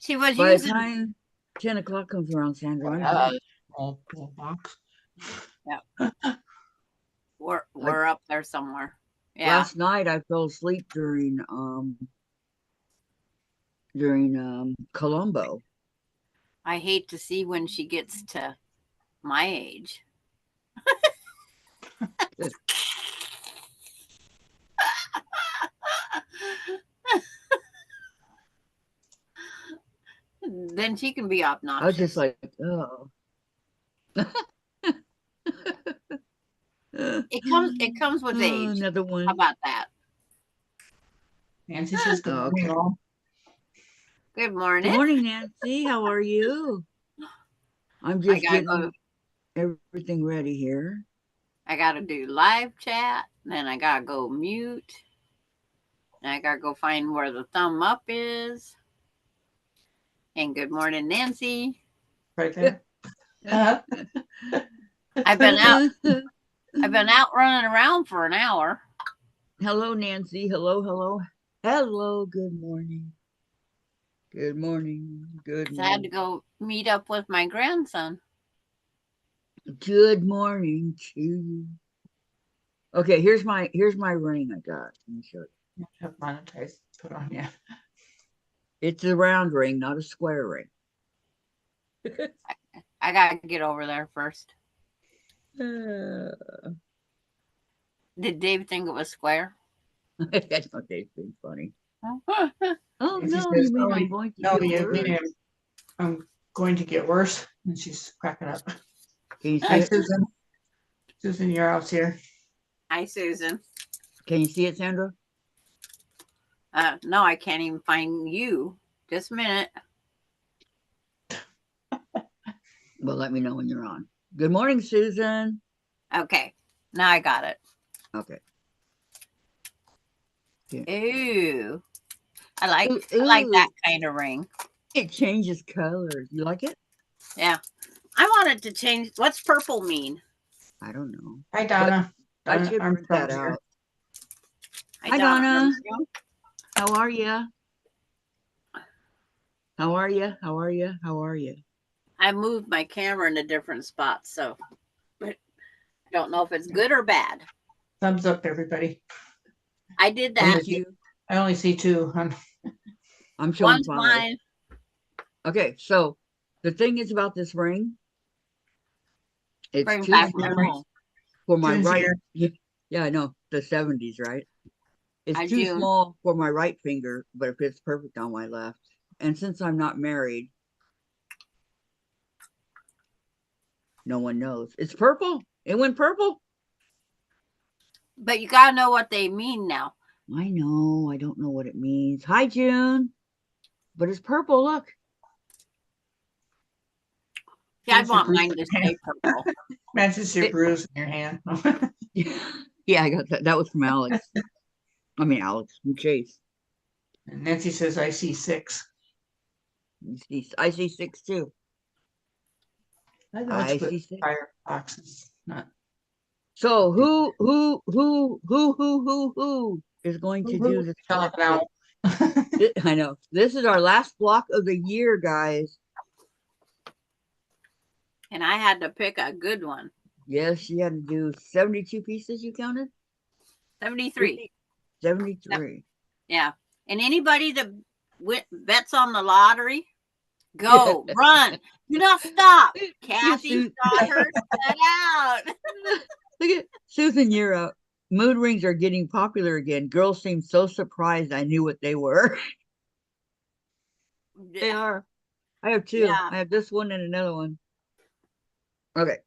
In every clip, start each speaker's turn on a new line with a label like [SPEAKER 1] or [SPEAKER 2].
[SPEAKER 1] She was
[SPEAKER 2] By the
[SPEAKER 1] using.
[SPEAKER 2] time 10 o'clock comes around, Sandra,
[SPEAKER 3] box.
[SPEAKER 1] Yeah, we're up there somewhere. Yeah.
[SPEAKER 2] last night I fell asleep during Colombo.
[SPEAKER 1] I hate to see when she gets to my age. Then she can be obnoxious.
[SPEAKER 2] I was just like, oh.
[SPEAKER 1] It comes with age.
[SPEAKER 2] Another one.
[SPEAKER 1] How about that?
[SPEAKER 3] Nancy says good morning,
[SPEAKER 2] Okay.
[SPEAKER 3] all.
[SPEAKER 1] Good morning.
[SPEAKER 2] Good morning, Nancy. How are you? I'm just getting everything ready here.
[SPEAKER 1] I gotta do live chat, then I gotta go mute, and I gotta go find where the thumb up is. And good morning, Nancy.
[SPEAKER 3] Right there.
[SPEAKER 1] I've been out running around for an hour.
[SPEAKER 2] Hello, Nancy. Hello. Good morning. Good morning. Good morning.
[SPEAKER 1] I had to go meet up with my grandson.
[SPEAKER 2] Good morning to you. Okay, here's my ring I got. Let me show you.
[SPEAKER 3] Have monetized put on, yeah.
[SPEAKER 2] It's a round ring, not a square ring.
[SPEAKER 1] I gotta get over there first. Did Dave think it was square?
[SPEAKER 2] That's not Dave's being funny.
[SPEAKER 1] Huh?
[SPEAKER 2] Oh
[SPEAKER 3] And she
[SPEAKER 2] no,
[SPEAKER 3] says,
[SPEAKER 2] you mean
[SPEAKER 3] "Oh,
[SPEAKER 2] I'm going to
[SPEAKER 3] no,
[SPEAKER 2] get
[SPEAKER 3] you
[SPEAKER 2] worse?
[SPEAKER 3] mean I'm going to get worse." And she's cracking up.
[SPEAKER 2] Can you see
[SPEAKER 3] Hi,
[SPEAKER 2] it?
[SPEAKER 3] Susan. Susan, you're out here.
[SPEAKER 1] Hi, Susan.
[SPEAKER 2] Can you see it, Sandra?
[SPEAKER 1] No, I can't even find you. Just a minute.
[SPEAKER 2] Well, let me know when you're on. Good morning, Susan.
[SPEAKER 1] Okay, now I got it.
[SPEAKER 2] Okay.
[SPEAKER 1] Yeah. Ooh, I like that kind of ring.
[SPEAKER 2] It changes colors. You like it?
[SPEAKER 1] Yeah, I want it to change. What's purple mean?
[SPEAKER 2] I don't know.
[SPEAKER 3] Hi, Donna.
[SPEAKER 2] I should print that out. Hi, Donna. How are you? How are you? How are you? How are you?
[SPEAKER 1] I moved my camera in a different spot, so I don't know if it's good or bad.
[SPEAKER 3] Thumbs up, everybody.
[SPEAKER 1] I did that.
[SPEAKER 2] Thank you.
[SPEAKER 3] I only see two.
[SPEAKER 2] I'm showing
[SPEAKER 1] One's
[SPEAKER 2] 5.
[SPEAKER 1] mine.
[SPEAKER 2] Okay, so the thing is about this ring, it's too small for my right. Yeah, I know, the 70s, right? It's too small for my right finger, but it fits perfect on my left. And since I'm not married, no one knows. It's purple. It went purple.
[SPEAKER 1] But you gotta know what they mean now.
[SPEAKER 2] I know. I don't know what it means. Hi, June. But it's purple. Look.
[SPEAKER 1] Yeah, I'd want mine to stay purple.
[SPEAKER 3] Imagine your bruise in your hand.
[SPEAKER 2] Yeah, I got that. That was from Alex. I mean, Alex from Chase.
[SPEAKER 3] And Nancy says, I see 6.
[SPEAKER 2] I see 6 too.
[SPEAKER 3] I see 6. Fire boxes. Not.
[SPEAKER 2] So who is going to do this? I know. This is our last block of the year, guys.
[SPEAKER 1] And I had to pick a good one.
[SPEAKER 2] Yes, you had to do 72 pieces, you counted?
[SPEAKER 1] 73.
[SPEAKER 2] 73.
[SPEAKER 1] Yeah. And anybody that bets on the lottery, go, run. Do not stop. Kathy got her set out.
[SPEAKER 2] Look at Susan, you're up. Mood rings are getting popular again. Girls seem so surprised I knew what they were. They are. I have 2. Yeah. I have this one and another one. Okay.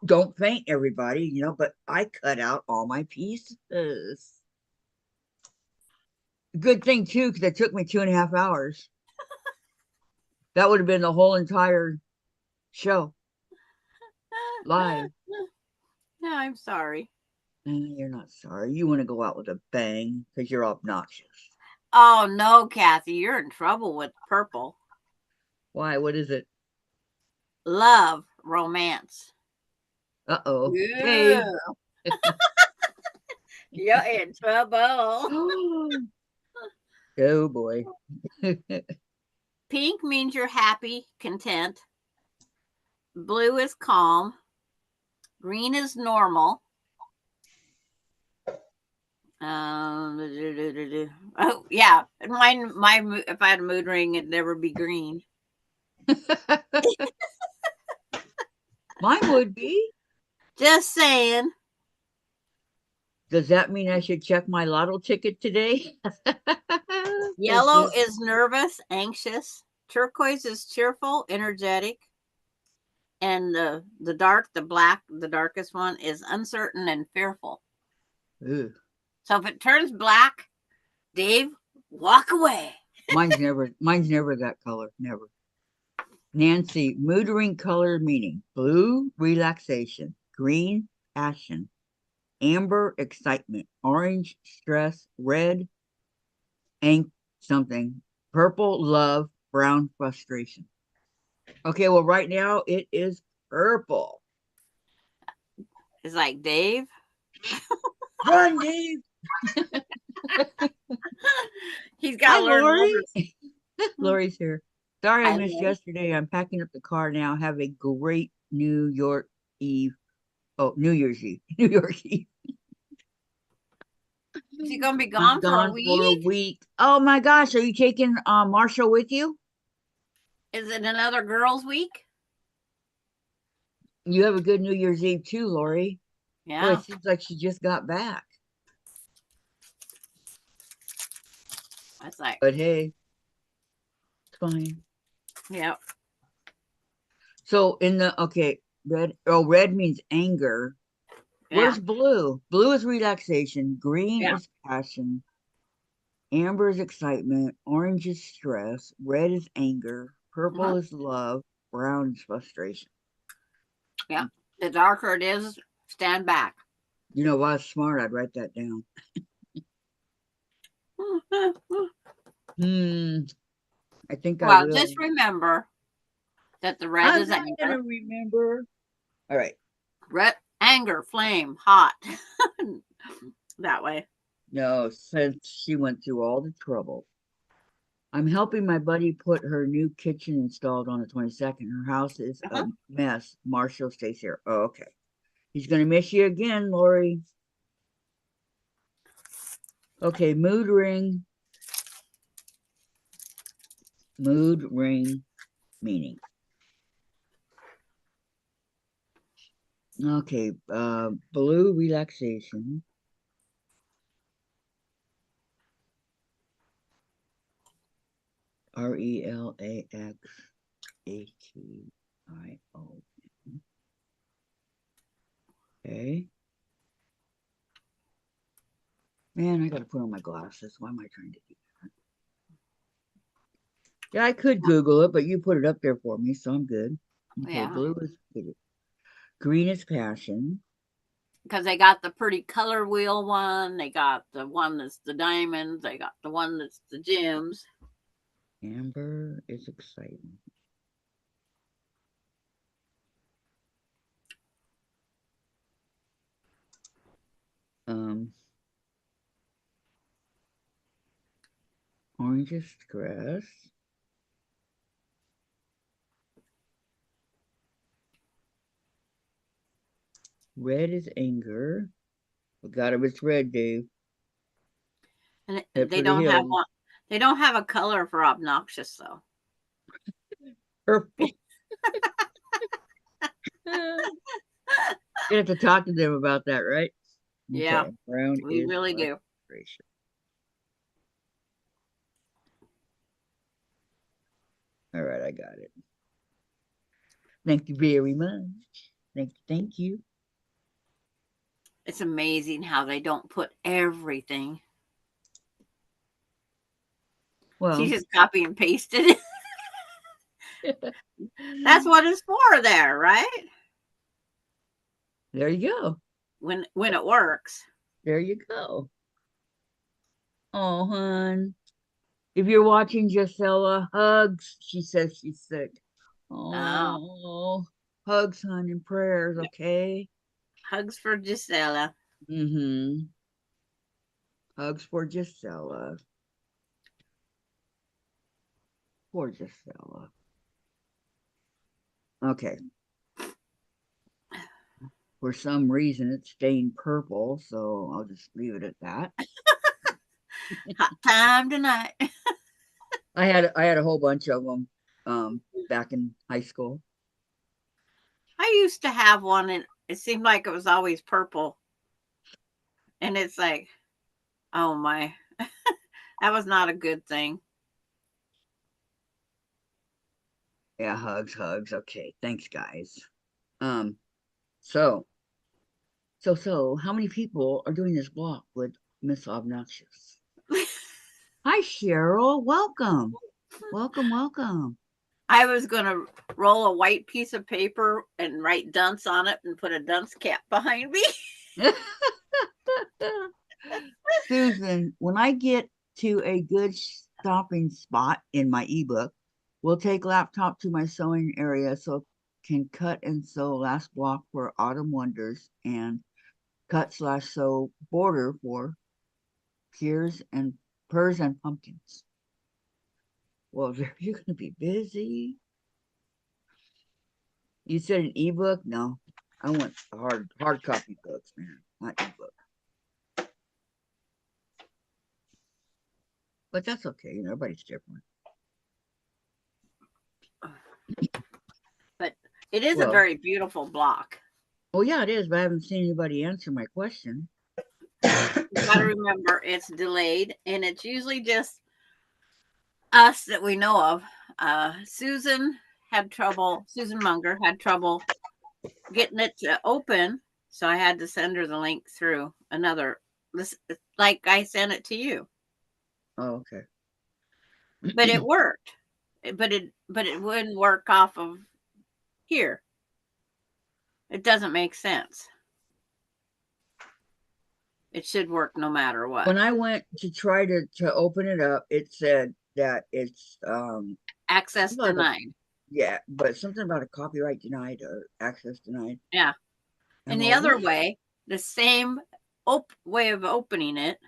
[SPEAKER 2] Don't faint, everybody, but I cut out all my pieces. Good thing, too, because it took me 2.5 hours. That would have been the whole entire show. Live.
[SPEAKER 1] No, I'm sorry.
[SPEAKER 2] You're not sorry. You want to go out with a bang because you're obnoxious.
[SPEAKER 1] Oh, no, Kathy. You're in trouble with purple.
[SPEAKER 2] Why? What is it?
[SPEAKER 1] Love, romance.
[SPEAKER 2] Uh-oh.
[SPEAKER 1] Yeah. You're in trouble.
[SPEAKER 2] Oh boy.
[SPEAKER 1] Pink means you're happy, content. Blue is calm. Green is normal. Oh yeah, mine. If I had a mood ring, it'd never be green.
[SPEAKER 2] Mine would be.
[SPEAKER 1] Just saying.
[SPEAKER 2] Does that mean I should check my lotto ticket today?
[SPEAKER 1] Yellow is nervous, anxious. Turquoise is cheerful, energetic. And the darkest one is uncertain and fearful.
[SPEAKER 2] Ugh.
[SPEAKER 1] So if it turns black, Dave, walk away.
[SPEAKER 2] Mine's never that color. Never. Nancy, mood ring color meaning blue, relaxation, green, passion, amber, excitement, orange, stress, red, something, purple, love, brown, frustration. Okay, well, right now it is purple.
[SPEAKER 1] It's like, Dave.
[SPEAKER 2] Run, Dave.
[SPEAKER 1] He's got to learn.
[SPEAKER 2] Lori. Lori's here. Sorry I missed yesterday. I'm packing up the car now. Have a great New York Eve. Oh, New Year's Eve. New York Eve.
[SPEAKER 1] Is he gonna be gone for a week?
[SPEAKER 2] Oh my gosh, are you taking Marshall with you?
[SPEAKER 1] Is it another girls' week?
[SPEAKER 2] You have a good New Year's Eve too, Lori.
[SPEAKER 1] Yeah.
[SPEAKER 2] Boy, it seems like she just got back.
[SPEAKER 1] That's like.
[SPEAKER 2] But hey, it's fine.
[SPEAKER 1] Yep.
[SPEAKER 2] So red means anger.
[SPEAKER 1] Yeah.
[SPEAKER 2] Where's blue? Blue is relaxation. Green is passion. Amber is excitement. Orange is stress. Red is anger. Purple is love. Brown is frustration.
[SPEAKER 1] Yeah. The darker it is, stand back.
[SPEAKER 2] You know, if I was smart, I'd write that down. I think I will.
[SPEAKER 1] Just remember that the red is anger.
[SPEAKER 2] I'm gonna remember. All right.
[SPEAKER 1] Red, anger, flame, hot. That way.
[SPEAKER 2] No, since she went through all the trouble. I'm helping my buddy put her new kitchen installed on the 22nd. Her house is a mess. Marshall stays here. Oh, okay. He's going to miss you again, Lori. Okay, mood ring. Mood ring meaning. Okay, blue relaxation. RELAXATION. Okay. Man, I got to put on my glasses. Why am I trying to do that? Yeah, I could Google it, but you put it up there for me, so I'm good. Okay, yeah. Blue is good. Green is passion.
[SPEAKER 1] Because they got the pretty color wheel one. They got the one that's the diamonds. They got the one that's the gems.
[SPEAKER 2] Amber is exciting. Orange is stress. Red is anger. Oh God, it was red, Dave.
[SPEAKER 1] And they don't have one. They don't have a color for obnoxious, though.
[SPEAKER 2] Purple. You have to talk to them about that, right?
[SPEAKER 1] Yeah.
[SPEAKER 2] Okay. Brown
[SPEAKER 1] we really do.
[SPEAKER 2] All right, I got it. Thank you very much. Thank you.
[SPEAKER 1] It's amazing how they don't put everything.
[SPEAKER 2] Well,
[SPEAKER 1] she just copy and pasted it. That's what it's for there, right?
[SPEAKER 2] There you go.
[SPEAKER 1] When it works.
[SPEAKER 2] There you go. Oh, hon. If you're watching Gisela, hugs. She says she's sick. Oh. Hugs, hon, and prayers, okay?
[SPEAKER 1] Hugs for Gisela.
[SPEAKER 2] Mm-hmm. Hugs for Gisela. Poor Gisela. Okay. For some reason, it's stained purple, so I'll just leave it at that.
[SPEAKER 1] Hot time tonight.
[SPEAKER 2] I had a whole bunch of them back in high school.
[SPEAKER 1] I used to have one, and it seemed like it was always purple. And it's like, oh my, that was not a good thing.
[SPEAKER 2] Yeah, hugs. Okay, thanks, guys. Um, so how many people are doing this block with Miss Obnoxious? Hi, Cheryl. Welcome.
[SPEAKER 1] I was going to roll a white piece of paper and write dunce on it and put a dunce cap behind me.
[SPEAKER 2] Susan, when I get to a good stopping spot in my ebook, we'll take laptop to my sewing area so can cut and sew last block for autumn wonders and cut/sew border for pears and pumpkins. Well, you're going to be busy. You said an ebook? No, I want hard copy books, man, not ebook. But that's okay. You know, everybody's different.
[SPEAKER 1] But it is a
[SPEAKER 2] Well,
[SPEAKER 1] very beautiful block.
[SPEAKER 2] oh yeah, it is. But I haven't seen anybody answer my question.
[SPEAKER 1] You got to remember it's delayed, and it's usually just us that we know of. Susan Munger had trouble getting it to open, so I had to send her the link through like I sent it to you.
[SPEAKER 2] Oh, okay.
[SPEAKER 1] But it worked. But it wouldn't work off of here. It doesn't make sense. It should work no matter what.
[SPEAKER 2] When I went to try to open it up, it said that it's
[SPEAKER 1] access denied.
[SPEAKER 2] Yeah, but something about a copyright denied or access denied.
[SPEAKER 1] Yeah. And the other way, the same way of opening it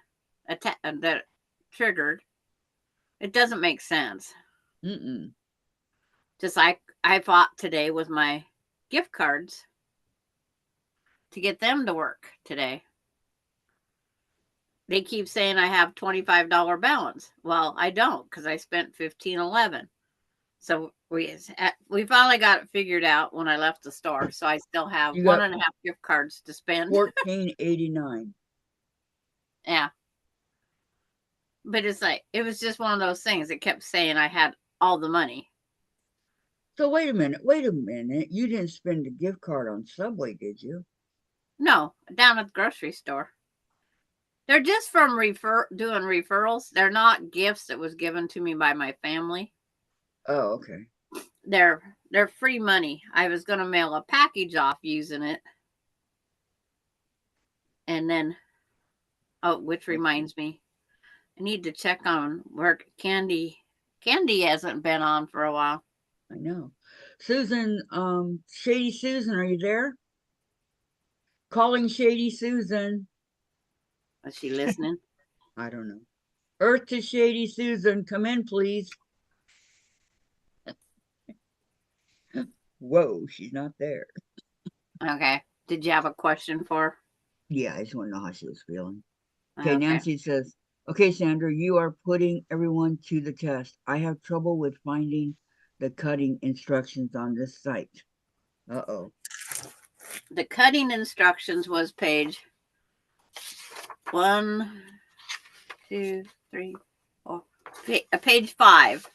[SPEAKER 1] that triggered, it doesn't make sense. Just like I fought today with my gift cards to get them to work today. They keep saying I have $25 balance. Well, I don't because I spent $15.11. So we finally got it figured out when I left the store. So I still have 1.5 gift cards to spend.
[SPEAKER 2] $14.89.
[SPEAKER 1] Yeah. But it's like, it was just one of those things. It kept saying I had all the money.
[SPEAKER 2] So wait a minute. You didn't spend a gift card on Subway, did you?
[SPEAKER 1] No, down at the grocery store. They're just from doing referrals. They're not gifts that was given to me by my family.
[SPEAKER 2] Oh, okay.
[SPEAKER 1] They're free money. I was going to mail a package off using it. And then, which reminds me, I need to check on where Candy hasn't been on for a while.
[SPEAKER 2] I know. Susan, Shady Susan, are you there? Calling Shady Susan.
[SPEAKER 1] Is she listening?
[SPEAKER 2] I don't know. Earth to Shady Susan, come in, please. Whoa, she's not there.
[SPEAKER 1] Okay. Did you have a question for her?
[SPEAKER 2] Yeah, I just want to know how she was feeling. Okay, Nancy says, okay, Sandra, you are putting everyone to the test. I have trouble with finding the cutting instructions on this site. Uh-oh.
[SPEAKER 1] The cutting instructions was page 1, 2, 3, 4. Page 5.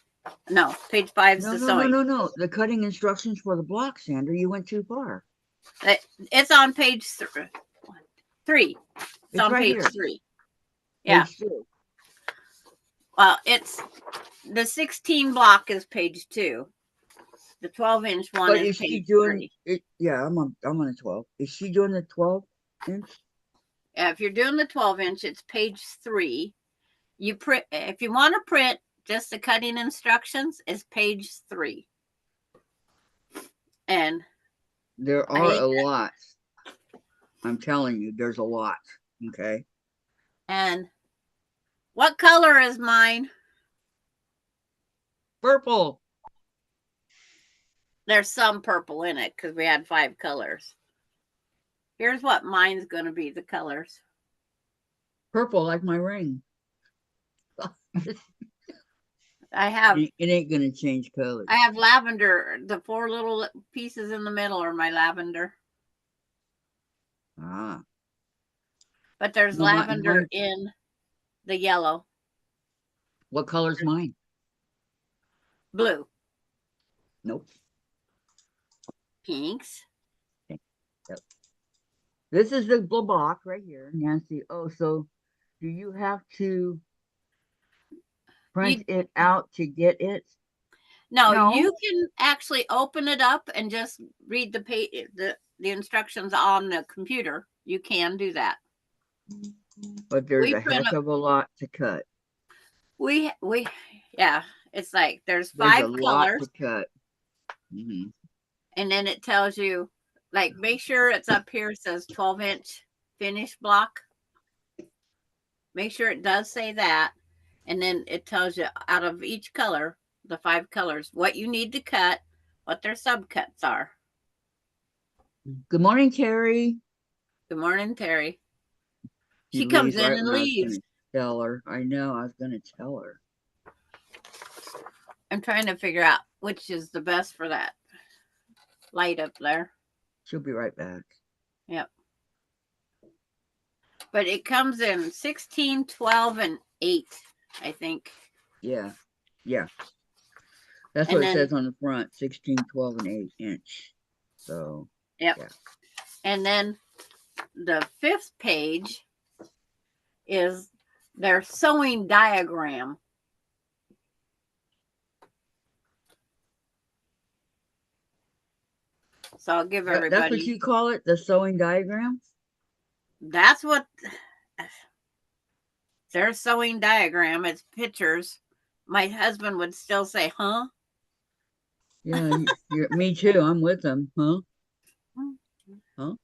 [SPEAKER 1] No, page 5 is the sewing.
[SPEAKER 2] No. The cutting instructions for the block, Sandra. You went too far.
[SPEAKER 1] It's on page 3. It's on
[SPEAKER 2] right
[SPEAKER 1] page
[SPEAKER 2] here.
[SPEAKER 1] 3. Yeah.
[SPEAKER 2] Page 2.
[SPEAKER 1] Well, it's the 16 block is page 2. The 12-inch one
[SPEAKER 2] but
[SPEAKER 1] is
[SPEAKER 2] she
[SPEAKER 1] page
[SPEAKER 2] doing
[SPEAKER 1] 3.
[SPEAKER 2] It? Yeah, I'm on a 12. Is she doing the 12-inch?
[SPEAKER 1] Yeah, if you're doing the 12-inch, it's page 3. You print if you want to print just the cutting instructions, is page 3. And
[SPEAKER 2] there are a lot. I'm telling you, there's a lot. Okay.
[SPEAKER 1] And what color is mine?
[SPEAKER 2] Purple.
[SPEAKER 1] There's some purple in it because we had 5 colors. Here's what mine's going to be, the colors.
[SPEAKER 2] Purple like my ring.
[SPEAKER 1] I have
[SPEAKER 2] It ain't gonna change colors.
[SPEAKER 1] I have lavender. The 4 little pieces in the middle are my lavender.
[SPEAKER 2] Ah.
[SPEAKER 1] But there's
[SPEAKER 2] No,
[SPEAKER 1] lavender in the yellow.
[SPEAKER 2] What color's mine?
[SPEAKER 1] Blue.
[SPEAKER 2] Nope.
[SPEAKER 1] Pinks.
[SPEAKER 2] Okay. Yep. This is the block right here, Nancy. Oh, so do you have to print it out to get it?
[SPEAKER 1] No, you can actually open it up and just read the instructions on the computer. You can do that.
[SPEAKER 2] But there's a
[SPEAKER 1] print
[SPEAKER 2] heck of a lot to cut.
[SPEAKER 1] Yeah, it's like there's
[SPEAKER 2] There's
[SPEAKER 1] 5
[SPEAKER 2] a lot
[SPEAKER 1] colors,
[SPEAKER 2] to cut. Mhm.
[SPEAKER 1] and then it tells you, like, make sure it's up here. It says 12-inch finish block. Make sure it does say that, and then it tells you out of each color, the 5 colors, what you need to cut, what their subcuts are.
[SPEAKER 2] Good morning, Terry.
[SPEAKER 1] Good morning, Terry. She
[SPEAKER 2] She
[SPEAKER 1] comes
[SPEAKER 2] leaves
[SPEAKER 1] in
[SPEAKER 2] right
[SPEAKER 1] and
[SPEAKER 2] when I was
[SPEAKER 1] leaves.
[SPEAKER 2] gonna tell her. I know, I was gonna tell her.
[SPEAKER 1] I'm trying to figure out which is the best for that light up there.
[SPEAKER 2] She'll be right back.
[SPEAKER 1] Yep. But it comes in 16, 12, and 8, I think.
[SPEAKER 2] Yeah. Yeah. That's
[SPEAKER 1] And
[SPEAKER 2] what it
[SPEAKER 1] then-
[SPEAKER 2] says on the front, 16, 12, and 8-inch. So,
[SPEAKER 1] Yep.
[SPEAKER 2] yeah.
[SPEAKER 1] And then the 5th page is their sewing diagram. So I'll give everybody.
[SPEAKER 2] That's what you call it, the sewing diagram?
[SPEAKER 1] That's what their sewing diagram. It's pictures. My husband would still say, huh?
[SPEAKER 2] Yeah, me too. I'm with them. Huh? Huh?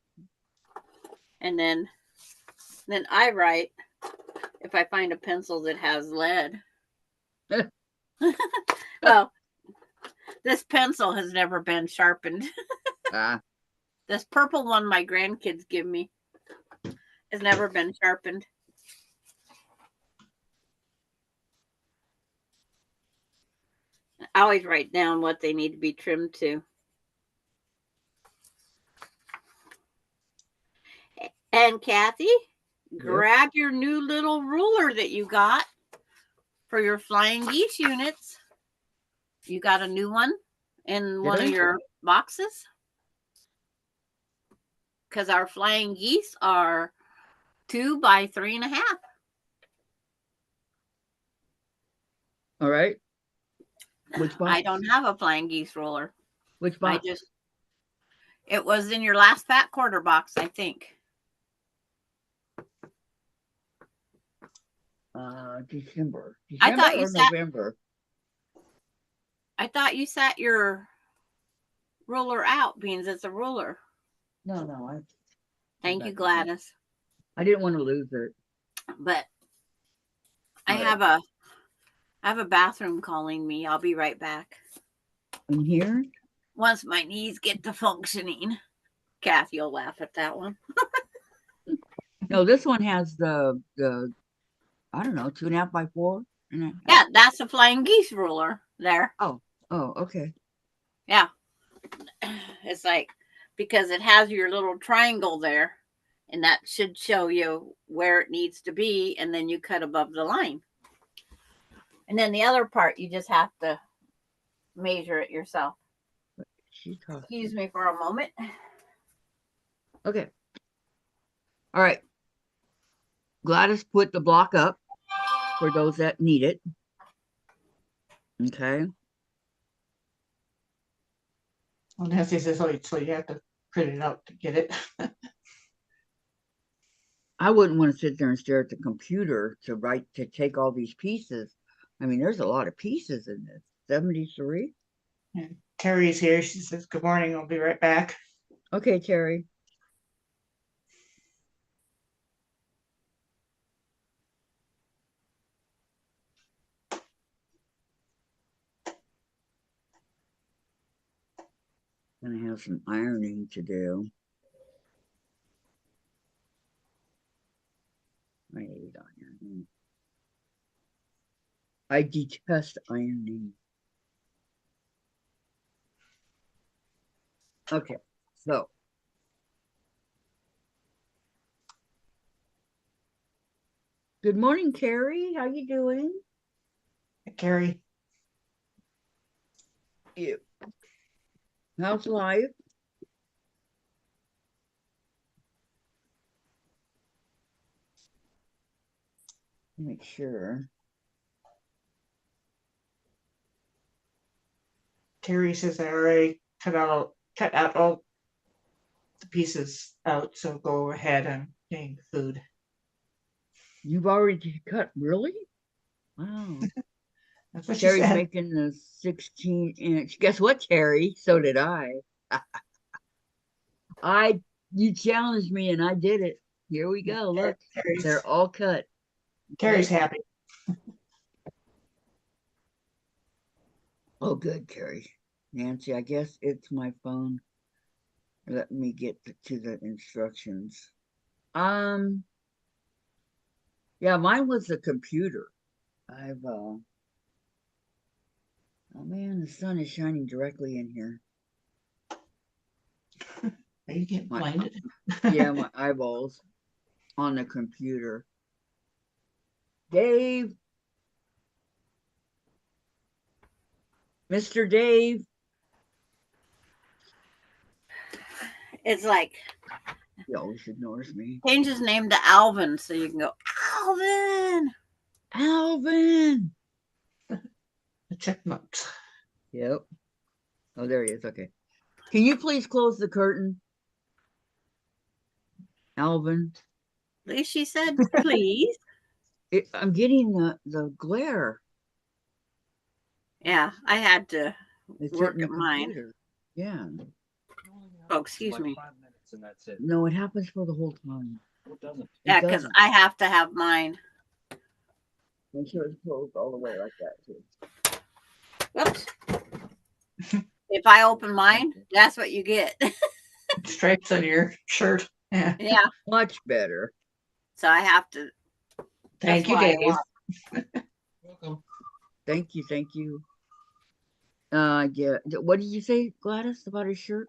[SPEAKER 1] And then I write, if I find a pencil that has lead. Well, this pencil has never been sharpened. This purple one my grandkids give me has never been sharpened. I always write down what they need to be trimmed to. And Kathy, grab your new little ruler that you got for your flying geese units. You got a new one in one of your boxes? Because our flying geese are 2 by 3.5.
[SPEAKER 2] All right. Which box?
[SPEAKER 1] I don't have a flying geese ruler.
[SPEAKER 2] Which box?
[SPEAKER 1] It was in your last fat quarter box, I think.
[SPEAKER 2] December.
[SPEAKER 1] I thought you
[SPEAKER 2] or November?
[SPEAKER 1] I thought you sat your ruler out, beans. It's a ruler.
[SPEAKER 2] No.
[SPEAKER 1] Thank you, Gladys.
[SPEAKER 2] I didn't want to lose it.
[SPEAKER 1] But I have a bathroom calling me. I'll be right back.
[SPEAKER 2] In here?
[SPEAKER 1] Once my knees get to functioning. Kathy will laugh at that one.
[SPEAKER 2] No, this one has the I don't know, 2.5 by 4.
[SPEAKER 1] Yeah, that's a flying geese ruler there.
[SPEAKER 2] Oh, okay.
[SPEAKER 1] Yeah. It's like, because it has your little triangle there, and that should show you where it needs to be, and then you cut above the line. And then the other part, you just have to measure it yourself. Excuse me for a moment.
[SPEAKER 2] Okay. All right. Gladys put the block up for those that need it. Okay.
[SPEAKER 3] Well, Nancy says, so you have to print it out to get it.
[SPEAKER 2] I wouldn't want to sit there and stare at the computer to take all these pieces. I mean, there's a lot of pieces in this. 73?
[SPEAKER 3] And Terry's here. She says, good morning. I'll be right back.
[SPEAKER 2] Okay, Terry. Gonna have some ironing to do. I hate ironing. I detest ironing. Okay, so good morning, Carrie. How you doing?
[SPEAKER 3] Carrie,
[SPEAKER 2] You. How's life? Make sure.
[SPEAKER 3] Carrie says I already cut out all the pieces out, so go ahead and getting the food.
[SPEAKER 2] You've already cut, really? Wow.
[SPEAKER 3] That's what she
[SPEAKER 2] Carrie's
[SPEAKER 3] said.
[SPEAKER 2] making the 16-inch. Guess what, Carrie? So did I. You challenged me and I did it. Here we go. Look, they're all cut.
[SPEAKER 3] Carrie's happy.
[SPEAKER 2] Oh, good, Carrie. Nancy, I guess it's my phone. Let me get to the instructions. Yeah, mine was the computer. Oh man, the sun is shining directly in here.
[SPEAKER 3] Are you getting blinded?
[SPEAKER 2] Yeah, my eyeballs on the computer. Dave. Mr. Dave.
[SPEAKER 1] It's like
[SPEAKER 2] He always ignores me.
[SPEAKER 1] change his name to Alvin so you can go, Alvin.
[SPEAKER 2] Alvin.
[SPEAKER 3] The chipmunks.
[SPEAKER 2] Yep. Oh, there he is. Okay. Can you please close the curtain? Alvin.
[SPEAKER 1] At least she said, please.
[SPEAKER 2] I'm getting the glare.
[SPEAKER 1] Yeah, I had to
[SPEAKER 2] It's
[SPEAKER 1] work
[SPEAKER 2] hitting
[SPEAKER 1] at
[SPEAKER 2] the
[SPEAKER 1] mine.
[SPEAKER 2] computer. Yeah.
[SPEAKER 1] Oh, excuse me.
[SPEAKER 4] 5 minutes and that's it.
[SPEAKER 2] No, it happens for the whole time.
[SPEAKER 4] It doesn't.
[SPEAKER 1] Yeah, because I have to have mine.
[SPEAKER 2] Make sure it's closed all the way like that too.
[SPEAKER 1] Whoops. If I open mine, that's what you get.
[SPEAKER 3] Stripes on your shirt. Yeah.
[SPEAKER 1] Yeah.
[SPEAKER 2] Much better.
[SPEAKER 1] So I have to.
[SPEAKER 3] Thank you, Dave.
[SPEAKER 4] Welcome.
[SPEAKER 2] Thank you. Thank you. Yeah. What did you say, Gladys, about his shirt?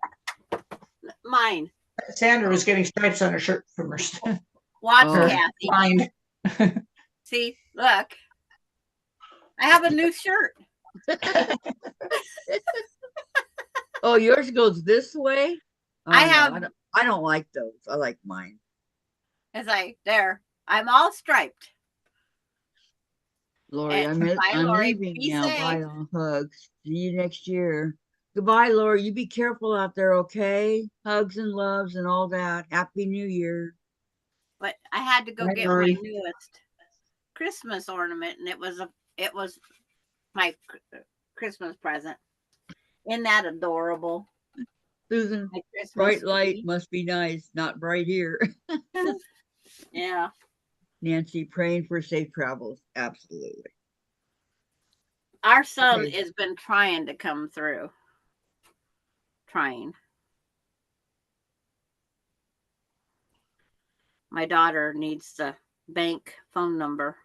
[SPEAKER 1] Mine.
[SPEAKER 3] Sandra was getting stripes on her shirt from her
[SPEAKER 1] Watch,
[SPEAKER 2] Oh.
[SPEAKER 1] Kathy.
[SPEAKER 3] blind.
[SPEAKER 1] See, look. I have a new shirt.
[SPEAKER 2] Oh, yours goes this way? Oh,
[SPEAKER 1] I
[SPEAKER 2] no,
[SPEAKER 1] have.
[SPEAKER 2] I don't like those. I like mine.
[SPEAKER 1] It's like, there. I'm all striped.
[SPEAKER 2] Lori,
[SPEAKER 1] And
[SPEAKER 2] I'm
[SPEAKER 1] bye, Lori.
[SPEAKER 2] leaving
[SPEAKER 1] Be
[SPEAKER 2] now.
[SPEAKER 1] safe.
[SPEAKER 2] Bye, all hugs. See you next year. Goodbye, Lori. You be careful out there, okay? Hugs and loves and all that. Happy New Year.
[SPEAKER 1] But I had to go
[SPEAKER 3] Bye,
[SPEAKER 1] get
[SPEAKER 3] Lori.
[SPEAKER 1] my newest Christmas ornament, and it was my Christmas present. Isn't that adorable?
[SPEAKER 2] Susan,
[SPEAKER 1] My Christmas
[SPEAKER 2] bright light
[SPEAKER 1] tree.
[SPEAKER 2] must be nice, not bright here.
[SPEAKER 1] Yeah.
[SPEAKER 2] Nancy, praying for safe travels. Absolutely.
[SPEAKER 1] Our son
[SPEAKER 2] Okay.
[SPEAKER 1] has been trying to come through. Trying. My daughter needs the bank phone number.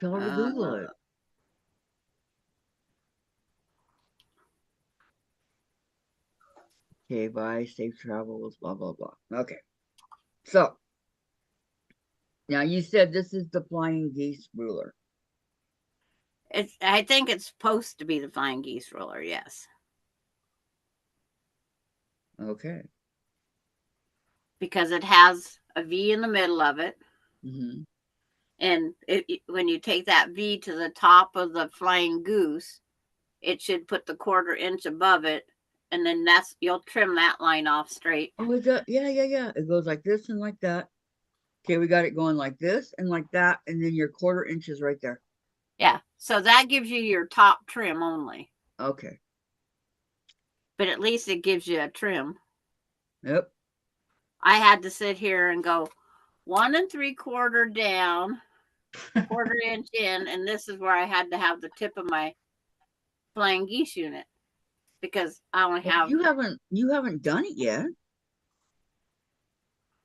[SPEAKER 2] Tell her to Google it. Okay, bye. Safe travels, blah, blah, blah. Okay. So, now you said this is the flying geese ruler.
[SPEAKER 1] I think it's supposed to be the flying geese ruler, yes.
[SPEAKER 2] Okay.
[SPEAKER 1] Because it has a V in the middle of it.
[SPEAKER 2] Mm-hmm.
[SPEAKER 1] And when you take that V to the top of the flying goose, it should put the 1/4 inch above it. And then you'll trim that line off straight.
[SPEAKER 2] Oh, it does. Yeah. It goes like this and like that. Okay, we got it going like this and like that, and then your 1/4 inch is right there.
[SPEAKER 1] Yeah. So that gives you your top trim only.
[SPEAKER 2] Okay.
[SPEAKER 1] But at least it gives you a trim.
[SPEAKER 2] Yep.
[SPEAKER 1] I had to sit here and go 1 3/4 down, 1/4 inch in, and this is where I had to have the tip of my flying geese unit because I only
[SPEAKER 2] Well,
[SPEAKER 1] have.
[SPEAKER 2] you haven't done it yet.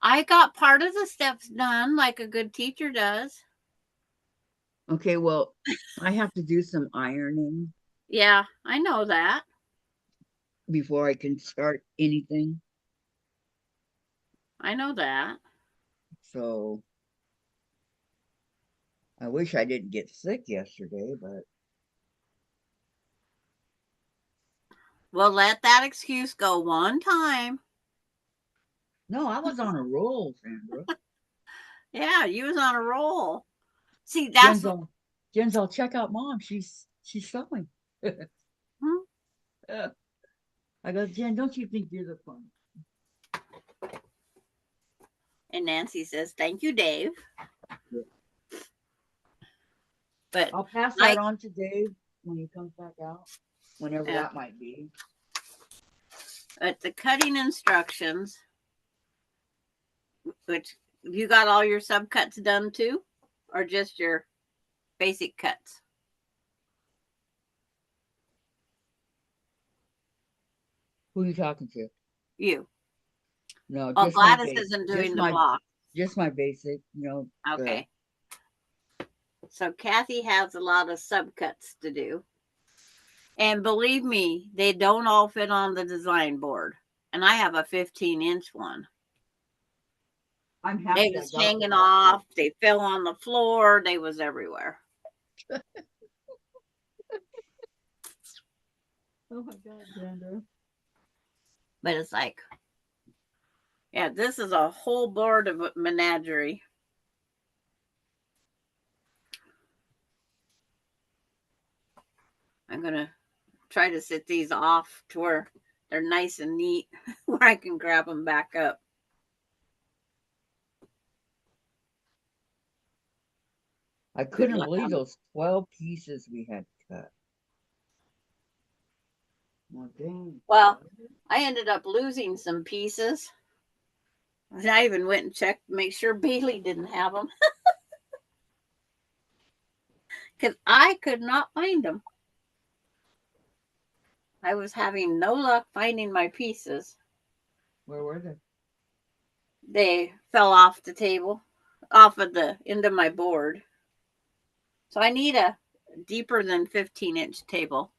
[SPEAKER 1] I got part of the steps done like a good teacher does.
[SPEAKER 2] Okay, well, I have to do some ironing
[SPEAKER 1] Yeah, I know that.
[SPEAKER 2] before I can start anything.
[SPEAKER 1] I know that.
[SPEAKER 2] So I wish I didn't get sick yesterday, but
[SPEAKER 1] We'll let that excuse go one time.
[SPEAKER 2] no, I was on a roll, Sandra.
[SPEAKER 1] Yeah, you was on a roll. See,
[SPEAKER 2] Jen's all, check out mom. She's sewing.
[SPEAKER 1] Hmm?
[SPEAKER 2] I go, Jen, don't you think you're the fun?
[SPEAKER 1] And Nancy says, "Thank you, Dave."
[SPEAKER 2] Yeah.
[SPEAKER 1] But
[SPEAKER 2] I'll pass that on to Dave when he comes back out, whenever that might be.
[SPEAKER 1] But the cutting instructions, which you got all your subcuts done too, or just your basic cuts?
[SPEAKER 2] Who are you talking to?
[SPEAKER 1] You.
[SPEAKER 2] No,
[SPEAKER 1] Oh,
[SPEAKER 2] just my
[SPEAKER 1] Gladys
[SPEAKER 2] basic.
[SPEAKER 1] isn't doing the block.
[SPEAKER 2] Just my basic,
[SPEAKER 1] Okay. So Kathy has a lot of subcuts to do. And believe me, they don't all fit on the design board. And I have a 15-inch one.
[SPEAKER 2] I'm happy
[SPEAKER 1] They
[SPEAKER 2] I
[SPEAKER 1] was
[SPEAKER 2] got
[SPEAKER 1] hanging
[SPEAKER 2] that.
[SPEAKER 1] off. They fell on the floor. They was everywhere.
[SPEAKER 2] Oh my God, Sandra.
[SPEAKER 1] But it's like, yeah, this is a whole board of menagerie. I'm going to try to sit these off to where they're nice and neat, where I can grab them back up.
[SPEAKER 2] I couldn't believe those 12 pieces we had cut. Oh, dang.
[SPEAKER 1] Well, I ended up losing some pieces. I even went and checked to make sure Bailey didn't have them. Because I could not find them. I was having no luck finding my pieces.
[SPEAKER 2] Where were they?
[SPEAKER 1] They fell off the table, off of the end of my board. So I need a deeper than 15-inch table.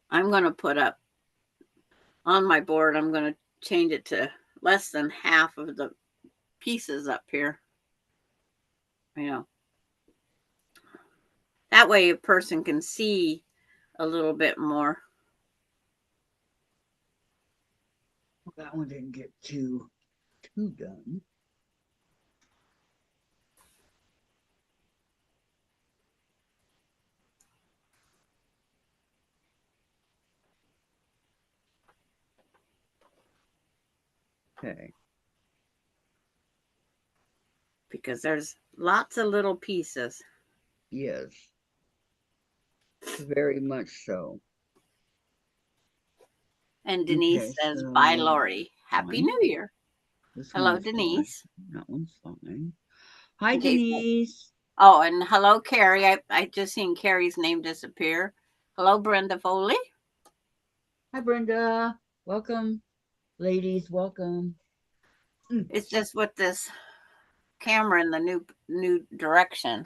[SPEAKER 1] I'm going to put up on my board, I'm going to change it to less than half of the pieces up here. That way a person can see a little bit more.
[SPEAKER 2] That one didn't get too done. Okay.
[SPEAKER 1] Because there's lots of little pieces.
[SPEAKER 2] Yes. Very much so.
[SPEAKER 1] And Denise says, "Bye, Lori. Happy New Year." Hello, Denise.
[SPEAKER 2] Fine. That one's fine. Hi, Denise.
[SPEAKER 1] Oh, and hello, Carrie. I just seen Carrie's name disappear. Hello, Brenda Foley.
[SPEAKER 2] Hi, Brenda. Welcome, ladies. Welcome.
[SPEAKER 1] It's just with this camera in the new direction.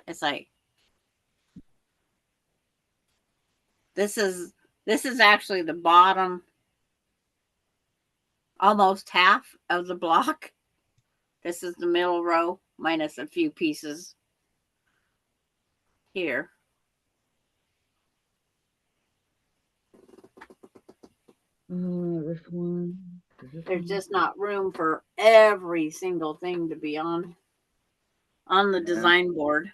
[SPEAKER 1] It's like this is actually the bottom, almost half of the block. This is the middle row minus a few pieces here.
[SPEAKER 2] This one.
[SPEAKER 1] There's just not room for every single thing to be on the design board.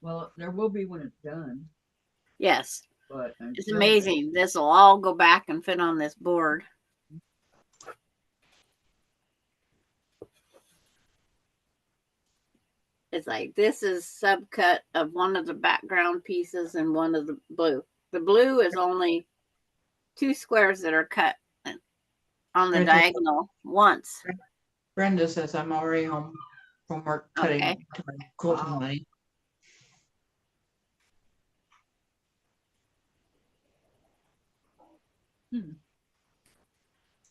[SPEAKER 2] Well, there will be when it's done.
[SPEAKER 1] Yes.
[SPEAKER 2] But
[SPEAKER 1] it's amazing. This will all go back and fit on this board. It's like this is subcut of one of the background pieces and one of the blue. The blue is only 2 squares that are cut. on the
[SPEAKER 3] Okay.
[SPEAKER 1] diagonal once.
[SPEAKER 3] Brenda says I'm already home from work cutting
[SPEAKER 1] Okay.
[SPEAKER 3] to my quilting
[SPEAKER 2] Wow.
[SPEAKER 3] line.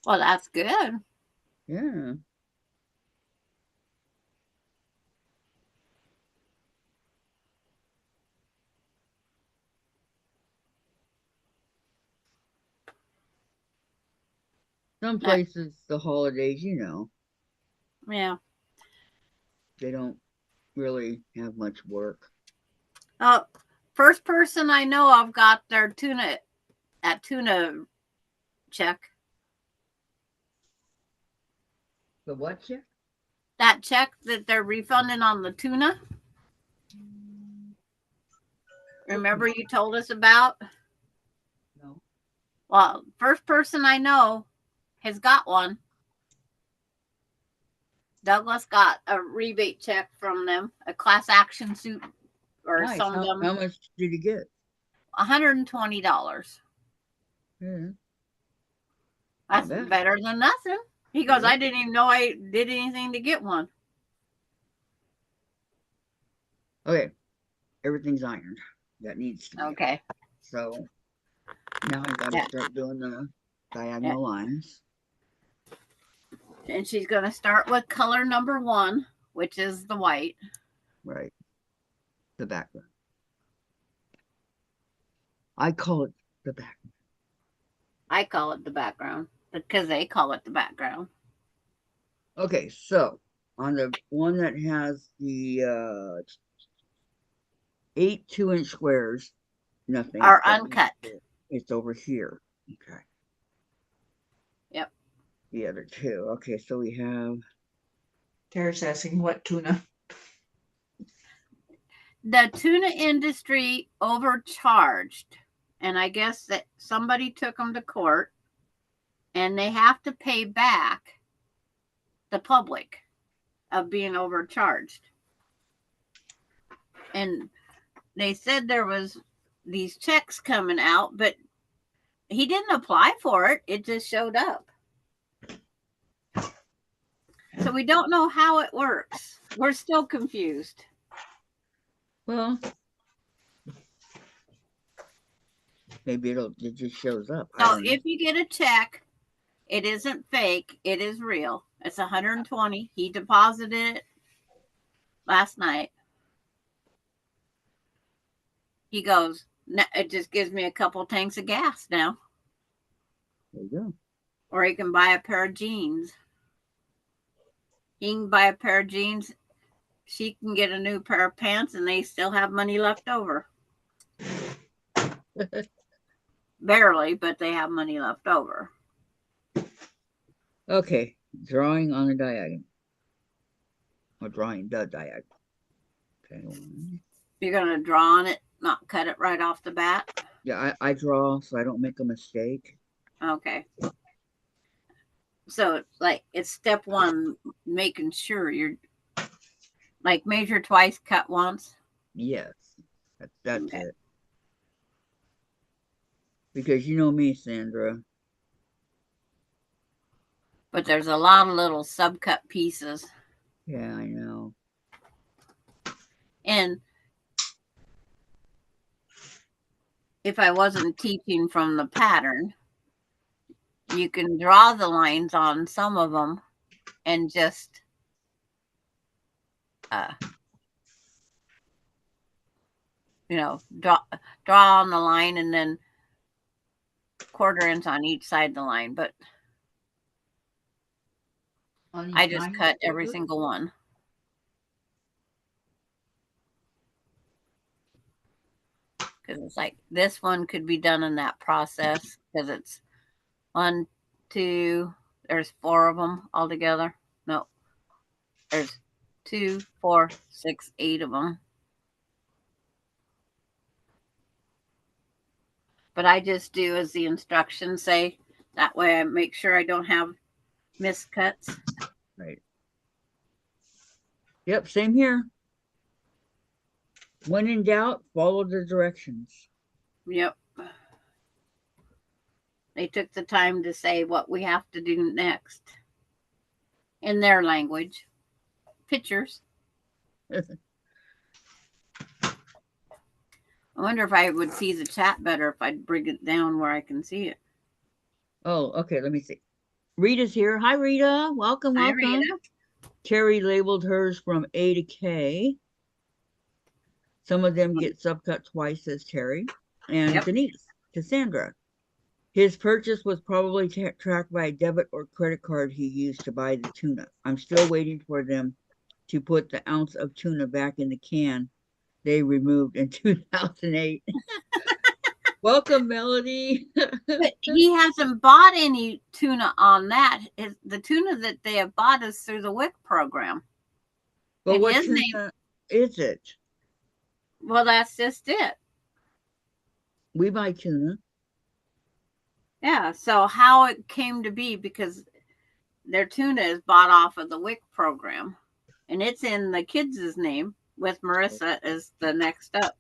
[SPEAKER 1] Well, that's good.
[SPEAKER 2] Yeah. Some places, the holidays,
[SPEAKER 1] Yeah.
[SPEAKER 2] they don't really have much work.
[SPEAKER 1] Oh, first person I know of got their tuna check.
[SPEAKER 2] The what check?
[SPEAKER 1] That check that they're refunding on the tuna. Remember you told us about?
[SPEAKER 2] No.
[SPEAKER 1] Well, first person I know has got one. Douglas got a rebate check from them, a class action suit or
[SPEAKER 2] Nice.
[SPEAKER 1] some of
[SPEAKER 2] How
[SPEAKER 1] them,
[SPEAKER 2] much did he get?
[SPEAKER 1] $120.
[SPEAKER 2] Yeah.
[SPEAKER 1] That's
[SPEAKER 2] Not bad.
[SPEAKER 1] better than nothing. He goes,
[SPEAKER 2] Yeah.
[SPEAKER 1] I didn't even know I did anything to get one.
[SPEAKER 2] Okay. Everything's ironed. That needs to be.
[SPEAKER 1] Okay.
[SPEAKER 2] So now I gotta
[SPEAKER 1] Yeah.
[SPEAKER 2] start doing the diagonal lines.
[SPEAKER 1] And she's going to start with color number 1, which is the white.
[SPEAKER 2] Right. The background. I call it the background.
[SPEAKER 1] I call it the background because they call it the background.
[SPEAKER 2] Okay, so on the one that has the 8 2-inch squares, nothing.
[SPEAKER 1] Are
[SPEAKER 2] That
[SPEAKER 1] uncut.
[SPEAKER 2] means it's over here. Okay.
[SPEAKER 1] Yep.
[SPEAKER 2] The other two. Okay, so we have
[SPEAKER 3] Tara's asking what tuna.
[SPEAKER 1] The tuna industry overcharged, and I guess that somebody took them to court, and they have to pay back the public of being overcharged. And they said there was these checks coming out, but he didn't apply for it. It just showed up. So we don't know how it works. We're still confused.
[SPEAKER 2] well, maybe it just shows up. I
[SPEAKER 1] So
[SPEAKER 2] don't know.
[SPEAKER 1] if you get a check, it isn't fake. It is real. It's 120. He deposited it last night. He goes, it just gives me a couple tanks of gas now.
[SPEAKER 2] There you go.
[SPEAKER 1] Or he can buy a pair of jeans. He can buy a pair of jeans. She can get a new pair of pants, and they still have money left over. Barely, but they have money left over.
[SPEAKER 2] Okay, drawing on a diagonal. Or drawing the diagonal. Okay.
[SPEAKER 1] You're going to draw on it, not cut it right off the bat?
[SPEAKER 2] Yeah, I draw so I don't make a mistake.
[SPEAKER 1] Okay. So it's step 1, making sure you're like measure twice, cut once.
[SPEAKER 2] Yes, that's
[SPEAKER 1] Okay.
[SPEAKER 2] it. Because you know me, Sandra.
[SPEAKER 1] But there's a lot of little subcut pieces.
[SPEAKER 2] Yeah, I know.
[SPEAKER 1] And if I wasn't teaching from the pattern, you can draw the lines on some of them and just draw on the line and then 1/4 inch on each side of the line. But I just cut every single one. Because it's like this one could be done in that process because it's 1, 2, there's 4 of them altogether. No, there's 2, 4, 6, 8 of them. But I just do as the instructions say. That way I make sure I don't have miscuts.
[SPEAKER 2] Right. Yep, same here. When in doubt, follow the directions.
[SPEAKER 1] Yep. They took the time to say what we have to do next in their language. Pictures. I wonder if I would see the chat better if I'd bring it down where I can see it.
[SPEAKER 2] Oh, okay. Let me see. Rita's here. Hi, Rita. Welcome,
[SPEAKER 1] Hi,
[SPEAKER 2] welcome.
[SPEAKER 1] Rita.
[SPEAKER 2] Terry labeled hers from A to K. Some of them get subcut twice, says Terry. And
[SPEAKER 1] Yep.
[SPEAKER 2] Denise to Sandra. His purchase was probably tracked by a debit or credit card he used to buy the tuna. I'm still waiting for them to put the ounce of tuna back in the can they removed in 2008. Welcome, Melody.
[SPEAKER 1] But he hasn't bought any tuna on that. The tuna that they have bought is through the WIC program.
[SPEAKER 2] But
[SPEAKER 1] And
[SPEAKER 2] what
[SPEAKER 1] his
[SPEAKER 2] tuna
[SPEAKER 1] name,
[SPEAKER 2] is it?
[SPEAKER 1] well, that's just it.
[SPEAKER 2] We buy tuna.
[SPEAKER 1] Yeah. So how it came to be, because their tuna is bought off of the WIC program, and it's in the kids' name with Marissa as the next up.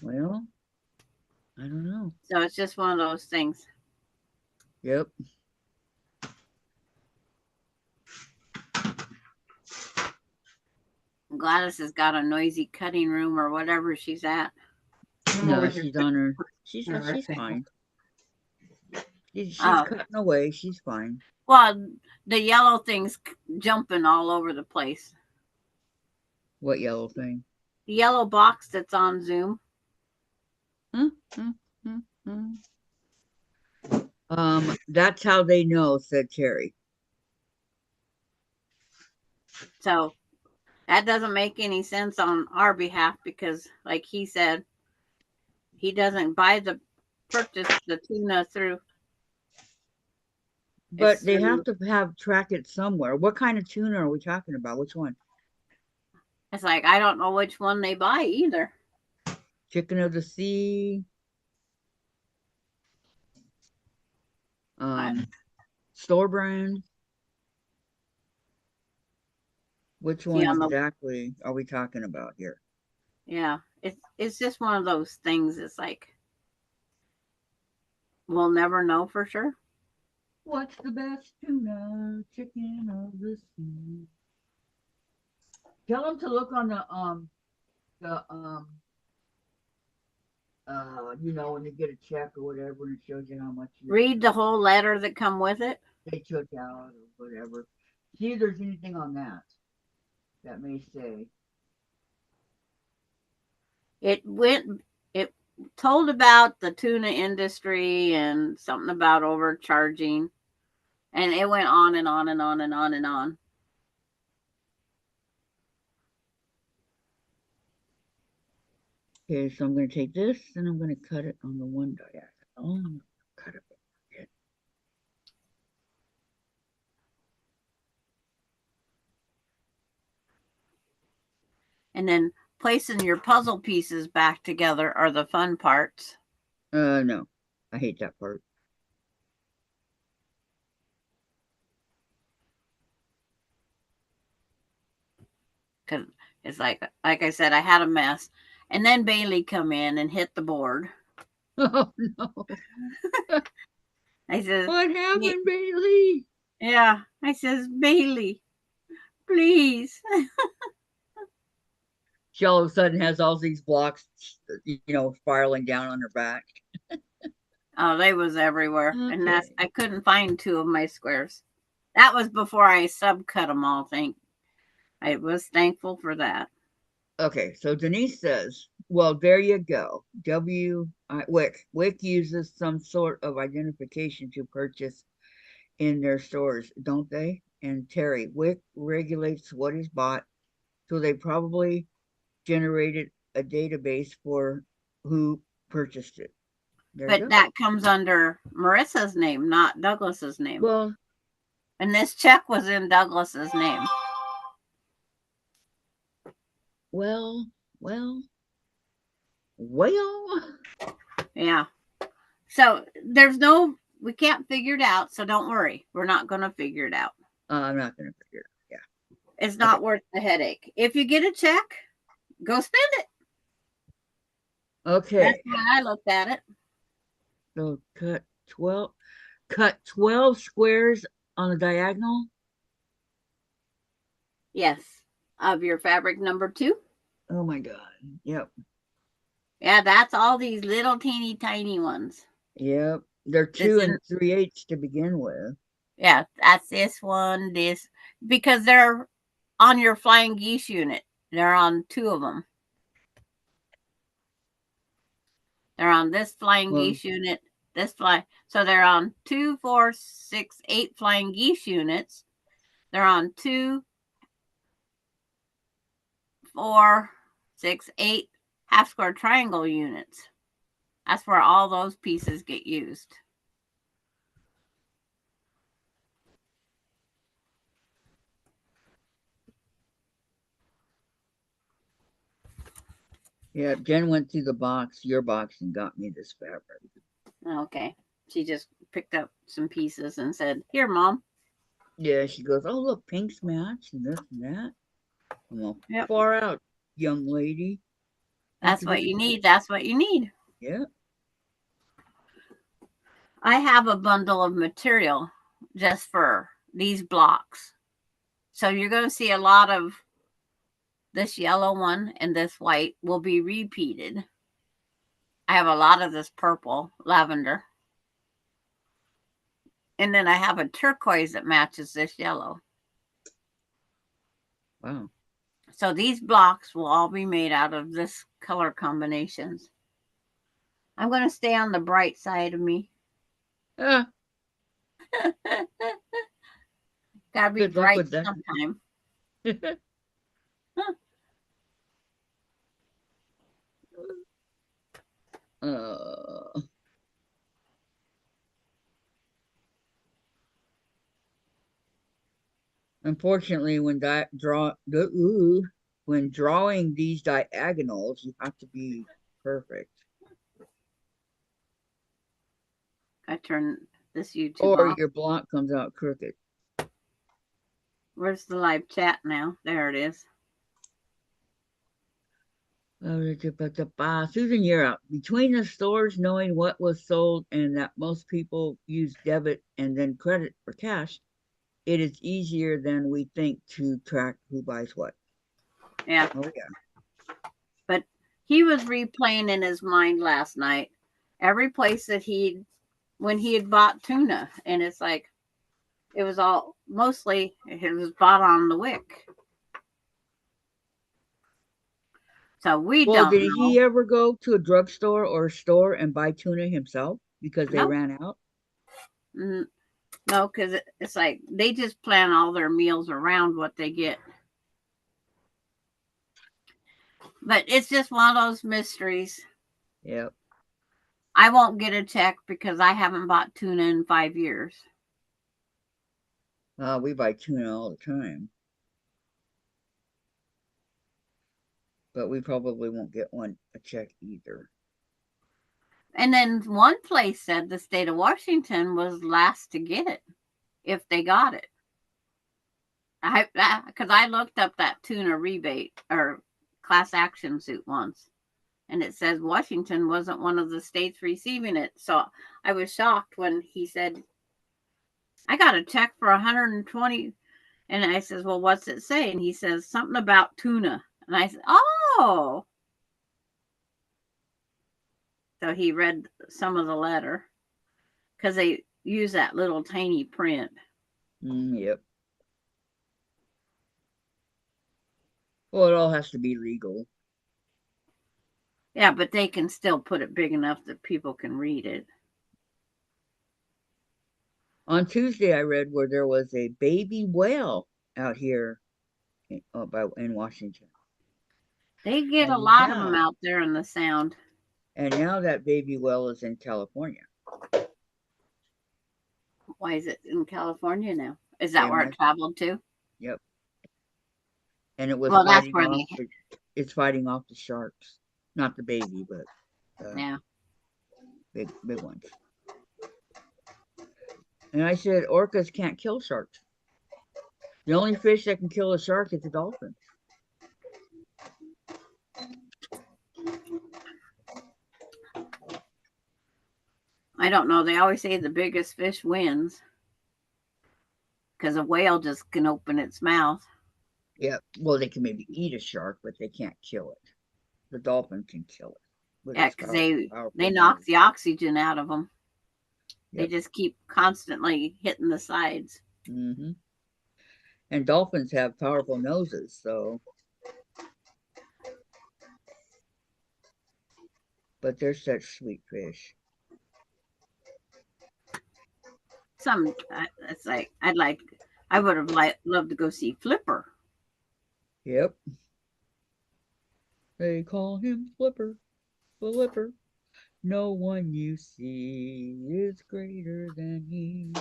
[SPEAKER 2] Well, I don't know.
[SPEAKER 1] So it's just one of those things.
[SPEAKER 2] Yep.
[SPEAKER 1] Gladys has got a noisy cutting room or whatever she's at.
[SPEAKER 3] I'm over
[SPEAKER 2] No,
[SPEAKER 3] here
[SPEAKER 2] she's on her. She's
[SPEAKER 3] everything.
[SPEAKER 2] fine. She's
[SPEAKER 1] Oh.
[SPEAKER 2] cutting away. She's fine.
[SPEAKER 1] Well, the yellow thing's jumping all over the place.
[SPEAKER 2] What yellow thing?
[SPEAKER 1] The yellow box that's on Zoom.
[SPEAKER 2] That's how they know, said Terry.
[SPEAKER 1] So that doesn't make any sense on our behalf because, like he said, he doesn't purchase the tuna through.
[SPEAKER 2] But they have to track it somewhere. What kind of tuna are we talking about? Which one?
[SPEAKER 1] It's like, I don't know which one they buy either.
[SPEAKER 2] Chicken of the sea. Store brand. Which one exactly are we talking about here?
[SPEAKER 1] Yeah, it's just one of those things. It's like, we'll never know for sure.
[SPEAKER 2] What's the best tuna? Chicken of the sea. Tell them to look on you know, when you get a check or whatever, and it shows you how much.
[SPEAKER 1] Read the whole letter that come with it.
[SPEAKER 2] They took out or whatever. See if there's anything on that may say.
[SPEAKER 1] It told about the tuna industry and something about overcharging, and it went on and on and on and on and on.
[SPEAKER 2] Okay, so I'm going to take this and I'm going to cut it on the one diagonal. I'm going to cut it.
[SPEAKER 1] And then placing your puzzle pieces back together are the fun parts.
[SPEAKER 2] No, I hate that part.
[SPEAKER 1] Because it's like I said, I had a mess. And then Bailey come in and hit the board.
[SPEAKER 2] Oh, no.
[SPEAKER 1] I says,
[SPEAKER 2] what happened, Bailey?
[SPEAKER 1] Yeah. I says, Bailey, please.
[SPEAKER 2] She all of a sudden has all these blocks, you know, spiraling down on her back.
[SPEAKER 1] Oh, they was everywhere.
[SPEAKER 2] Okay.
[SPEAKER 1] And I couldn't find two of my squares. That was before I subcut them all, I was thankful for that.
[SPEAKER 2] Okay, so Denise says, well, there you go. WIC uses some sort of identification to purchase in their stores, don't they? And Terry, WIC regulates what is bought, so they probably generated a database for who purchased it.
[SPEAKER 1] But that comes under Marissa's name, not Douglas's name.
[SPEAKER 2] Well,
[SPEAKER 1] and this check was in Douglas's name.
[SPEAKER 2] Well.
[SPEAKER 1] Yeah. So we can't figure it out. So don't worry. We're not going to figure it out.
[SPEAKER 2] I'm not going to figure it out. Yeah.
[SPEAKER 1] It's not worth the headache. If you get a check, go spend it.
[SPEAKER 2] Okay.
[SPEAKER 1] That's how I looked at it.
[SPEAKER 2] So cut 12 squares on the diagonal.
[SPEAKER 1] Yes. Of your fabric number 2.
[SPEAKER 2] Oh my God. Yep.
[SPEAKER 1] Yeah, that's all these little teeny tiny ones.
[SPEAKER 2] Yep. They're
[SPEAKER 1] This
[SPEAKER 2] 2
[SPEAKER 1] in,
[SPEAKER 2] 3/8 to begin with.
[SPEAKER 1] yeah, that's this one, this, because they're on your flying geese unit. They're on 2 of them. They're on this flying
[SPEAKER 2] Well,
[SPEAKER 1] geese unit, so they're on 2, 4, 6, 8 flying geese units. They're on 2, 4, 6, 8 half square triangle units. That's where all those pieces get used.
[SPEAKER 2] yeah, Jen went through your box, and got me this fabric.
[SPEAKER 1] Okay. She just picked up some pieces and said, "Here, Mom."
[SPEAKER 2] Yeah, she goes, oh, look, pinks match and this and that. Well,
[SPEAKER 1] Yep.
[SPEAKER 2] far out, young lady.
[SPEAKER 1] That's what you need. That's what you need.
[SPEAKER 2] Yeah.
[SPEAKER 1] I have a bundle of material just for these blocks. So you're going to see a lot of this yellow one and this white will be repeated. I have a lot of this purple lavender. And then I have a turquoise that matches this yellow.
[SPEAKER 2] Wow.
[SPEAKER 1] So these blocks will all be made out of this color combinations. I'm going to stay on the bright side of me.
[SPEAKER 2] Ah,
[SPEAKER 1] Gotta be
[SPEAKER 2] good luck
[SPEAKER 1] bright
[SPEAKER 2] with that.
[SPEAKER 1] sometime.
[SPEAKER 2] uh, Unfortunately, when drawing these diagonals, you have to be perfect,
[SPEAKER 1] I turn this YouTube
[SPEAKER 2] or
[SPEAKER 1] off.
[SPEAKER 2] your block comes out crooked.
[SPEAKER 1] Where's the live chat now? There it is.
[SPEAKER 2] Susan, you're out. Between the stores knowing what was sold and that most people use debit and then credit for cash, it is easier than we think to track who buys what.
[SPEAKER 1] Yeah.
[SPEAKER 2] Oh yeah.
[SPEAKER 1] But he was replaying in his mind last night every place that when he had bought tuna, and it's like it was bought on the wick. So we
[SPEAKER 2] Well,
[SPEAKER 1] don't
[SPEAKER 2] did
[SPEAKER 1] know.
[SPEAKER 2] he ever go to a drugstore or a store and buy tuna himself because they
[SPEAKER 1] No,
[SPEAKER 2] ran out?
[SPEAKER 1] no, because it's like they just plan all their meals around what they get. But it's just one of those mysteries.
[SPEAKER 2] Yep.
[SPEAKER 1] I won't get a check because I haven't bought tuna in 5 years.
[SPEAKER 2] We buy tuna all the time. But we probably won't get a check either.
[SPEAKER 1] And then one place said the state of Washington was last to get it, if they got it. Because I looked up that tuna rebate or class action suit once, and it says Washington wasn't one of the states receiving it. So I was shocked when he said, I got a check for 120. And I says, well, what's it say? And he says something about tuna. And I said, oh. So he read some of the letter because they use that little tiny print.
[SPEAKER 2] Yep. Well, it all has to be legal.
[SPEAKER 1] Yeah, but they can still put it big enough that people can read it.
[SPEAKER 2] On Tuesday, I read where there was a baby whale out here in Washington.
[SPEAKER 1] They get
[SPEAKER 2] And
[SPEAKER 1] a lot of
[SPEAKER 2] now-
[SPEAKER 1] them out there in the Sound.
[SPEAKER 2] And now that baby whale is in California.
[SPEAKER 1] Why is it in California now? Is that
[SPEAKER 2] Yeah,
[SPEAKER 1] where it traveled to?
[SPEAKER 2] Yep. And it was
[SPEAKER 1] Well, that's
[SPEAKER 2] fighting
[SPEAKER 1] where
[SPEAKER 2] off it's fighting off the sharks. Not the baby, but
[SPEAKER 1] yeah.
[SPEAKER 2] big ones. And I said, orcas can't kill sharks. The only fish that can kill a shark is a dolphin.
[SPEAKER 1] I don't know. They always say the biggest fish wins because a whale just can open its mouth.
[SPEAKER 2] Yeah. Well, they can maybe eat a shark, but they can't kill it. The dolphin can kill it. With
[SPEAKER 1] Yeah,
[SPEAKER 2] its
[SPEAKER 1] because they
[SPEAKER 2] powerful
[SPEAKER 1] knock
[SPEAKER 2] nose.
[SPEAKER 1] the oxygen out of them. They
[SPEAKER 2] Yep.
[SPEAKER 1] just keep constantly hitting the sides.
[SPEAKER 2] Mm-hmm. And dolphins have powerful noses, so. But they're such sweet fish.
[SPEAKER 1] It's like I would have loved to go see Flipper.
[SPEAKER 2] Yep. They call him Flipper. Flipper. No one you see is greater than he.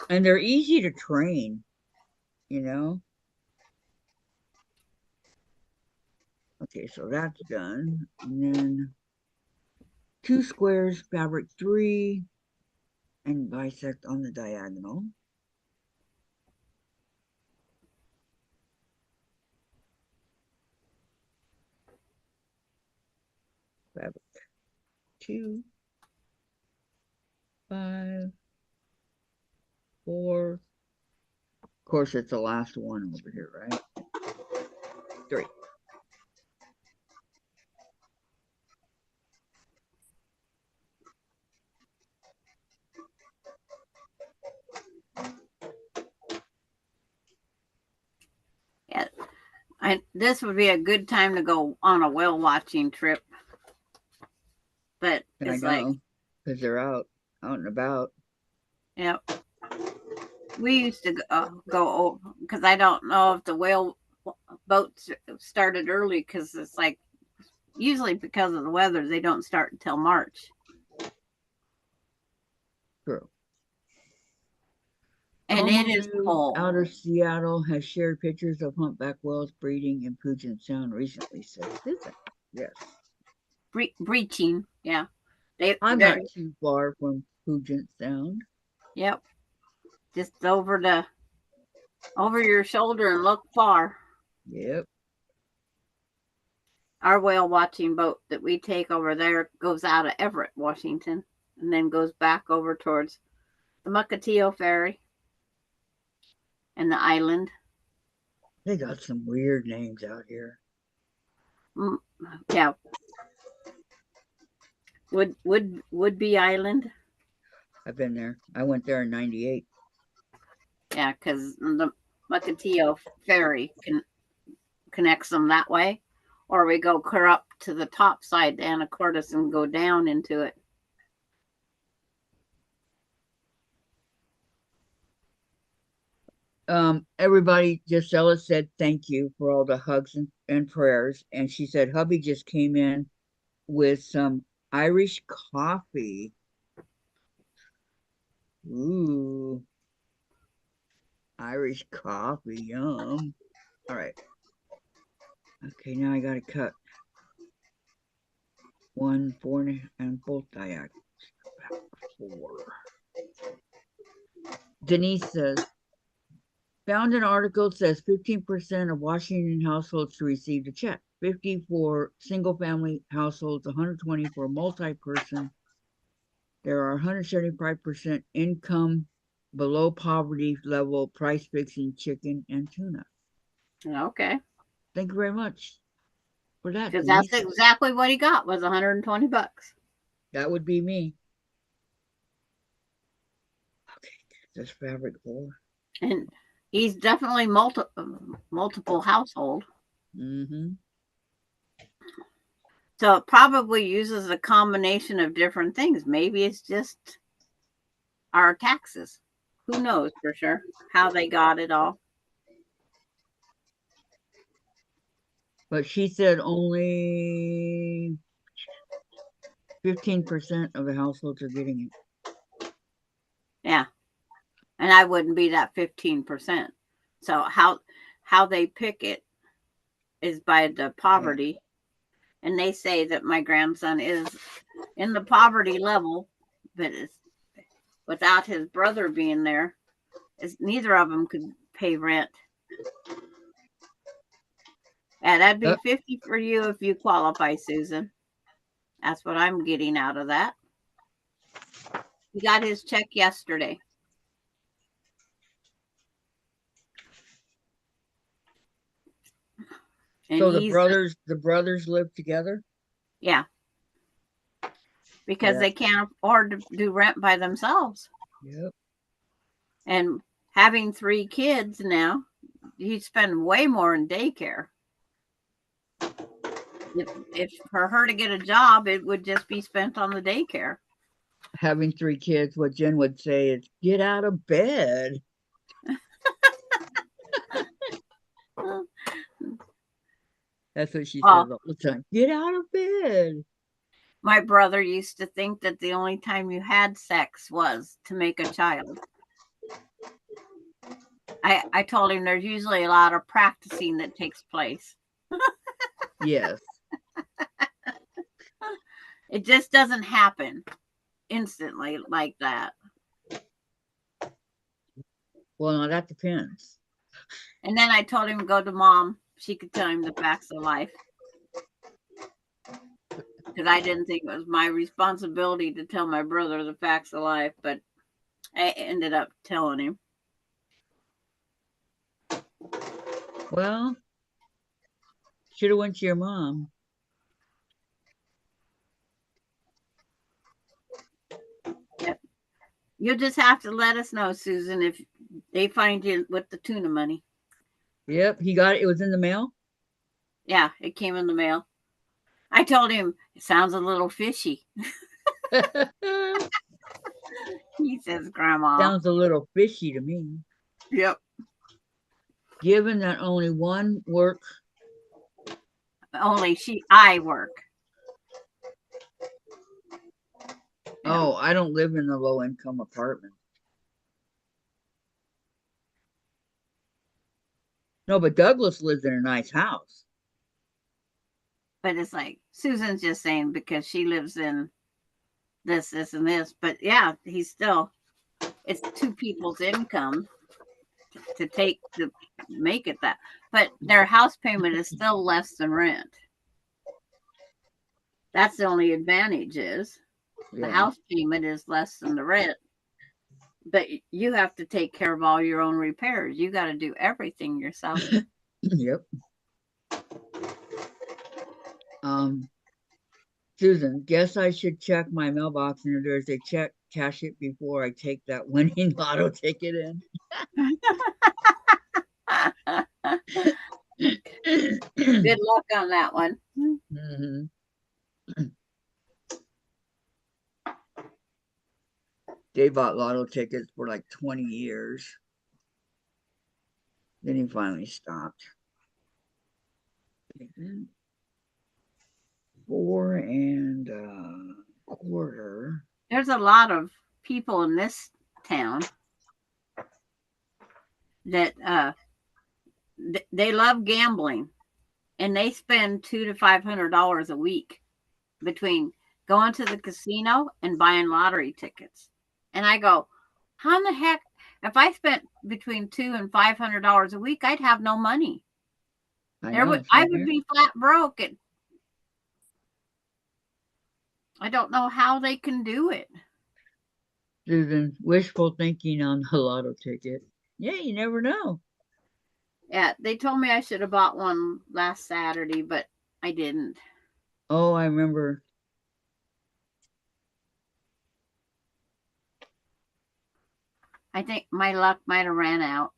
[SPEAKER 2] And they're easy to train, you know? Okay, so that's done. And then 2 squares, fabric 3, and bisect on the diagonal. Fabric 2, 5, 4. Of course, it's the last one over here, right? 3.
[SPEAKER 1] Yeah, this would be a good time to go on a whale watching trip. But
[SPEAKER 2] I
[SPEAKER 1] it's like,
[SPEAKER 2] know, because they're out and about.
[SPEAKER 1] yeah, we used to go because I don't know if the whale boats started early because it's like usually because of the weather they don't start until March.
[SPEAKER 2] True.
[SPEAKER 1] And
[SPEAKER 2] Como
[SPEAKER 1] it is
[SPEAKER 2] News
[SPEAKER 1] cold.
[SPEAKER 2] out of Seattle has shared pictures of humpback whales breeding in Puget Sound recently, says Thistle. Yes.
[SPEAKER 1] Breaching, yeah.
[SPEAKER 2] I'm not too far from Puget Sound.
[SPEAKER 1] Yep. Just over your shoulder and look far.
[SPEAKER 2] Yep.
[SPEAKER 1] Our whale watching boat that we take over there goes out of Everett, Washington, and then goes back over towards the Mukilteo Ferry and the island.
[SPEAKER 2] They got some weird names out here.
[SPEAKER 1] Yeah. Woodby Island.
[SPEAKER 2] I've been there. I went there in '98.
[SPEAKER 1] Yeah, because the Mukilteo Ferry connects them that way. Or we go clear up to the top side to Anacortes and go down into it.
[SPEAKER 2] Everybody, Gisela said thank you for all the hugs and prayers. And she said hubby just came in with some Irish coffee. Ooh. Irish coffee, yum. All right. Okay, now I gotta cut 1, 4, and both diagonals. 4. Denise says, found an article says 15% of Washington households to receive a check, 50 for single-family households, 120 for a multi-person. There are 175% income below poverty level price fixing chicken and tuna.
[SPEAKER 1] Okay.
[SPEAKER 2] Thank you very much for that.
[SPEAKER 1] Because that's exactly what he got was $120.
[SPEAKER 2] That would be me. Okay, this fabric 4.
[SPEAKER 1] And he's definitely multiple household.
[SPEAKER 2] Mm-hmm.
[SPEAKER 1] So it probably uses a combination of different things. Maybe it's just our taxes. Who knows for sure how they got it all.
[SPEAKER 2] But she said only 15% of the households are getting it.
[SPEAKER 1] Yeah. And I wouldn't be that 15%. So how they pick it is by the poverty. Yeah. And they say that my grandson is in the poverty level, but it's without his brother being there, neither of them could pay rent. And that'd be 50 for you if you qualify, Susan. That's what I'm getting out of that. He got his check yesterday. And
[SPEAKER 2] So
[SPEAKER 1] he's,
[SPEAKER 2] the brothers live together?
[SPEAKER 1] yeah, because
[SPEAKER 2] Yeah.
[SPEAKER 1] they can't afford to do rent by themselves.
[SPEAKER 2] Yep.
[SPEAKER 1] And having 3 kids now, he'd spend way more in daycare. If for her to get a job, it would just be spent on the daycare.
[SPEAKER 2] Having 3 kids, what Jen would say is, get out of bed. That's what she
[SPEAKER 1] Well,
[SPEAKER 2] says all the time. Get out of bed.
[SPEAKER 1] my brother used to think that the only time you had sex was to make a child. I told him there's usually a lot of practicing that takes place.
[SPEAKER 2] Yes.
[SPEAKER 1] It just doesn't happen instantly like that.
[SPEAKER 2] Well, now that depends.
[SPEAKER 1] And then I told him to go to Mom. She could tell him the facts of life. Because I didn't think it was my responsibility to tell my brother the facts of life, but I ended up telling him.
[SPEAKER 2] Well, should have went to your mom.
[SPEAKER 1] Yep. You'll just have to let us know, Susan, if they find you with the tuna money.
[SPEAKER 2] Yep, he got it. It was in the mail.
[SPEAKER 1] Yeah, it came in the mail. I told him it sounds a little fishy. He says, Grandma.
[SPEAKER 2] Sounds a little fishy to me.
[SPEAKER 1] Yep.
[SPEAKER 2] Given that only one work.
[SPEAKER 1] Only I work.
[SPEAKER 2] Oh, I don't live in a low income apartment. No, but Douglas lives in a nice house.
[SPEAKER 1] But it's like Susan's just saying because she lives in this, and this. But yeah, it's 2 people's income to make it that. But their house payment is still less than rent. That's the only advantage is the house payment is less than the rent. But you have to take care of all your own repairs. You got to do everything yourself.
[SPEAKER 2] Yep. Susan, guess I should check my mailbox, and if there's a check, cash it before I take that winning lotto ticket in.
[SPEAKER 1] Good luck on that one.
[SPEAKER 2] Mm-hmm. They bought lotto tickets for like 20 years. Then he finally stopped. 4 1/4.
[SPEAKER 1] There's a lot of people in this town that they love gambling, and they spend $200 to $500 a week between going to the casino and buying lottery tickets. And I go, how in the heck? If I spent between $200 and $500 a week, I'd have no money. I would be flat broke. I don't know how they can do it.
[SPEAKER 2] Susan, wishful thinking on the lotto ticket. Yeah, you never know.
[SPEAKER 1] Yeah, they told me I should have bought one last Saturday, but I didn't.
[SPEAKER 2] Oh, I remember.
[SPEAKER 1] I think my luck might have ran out.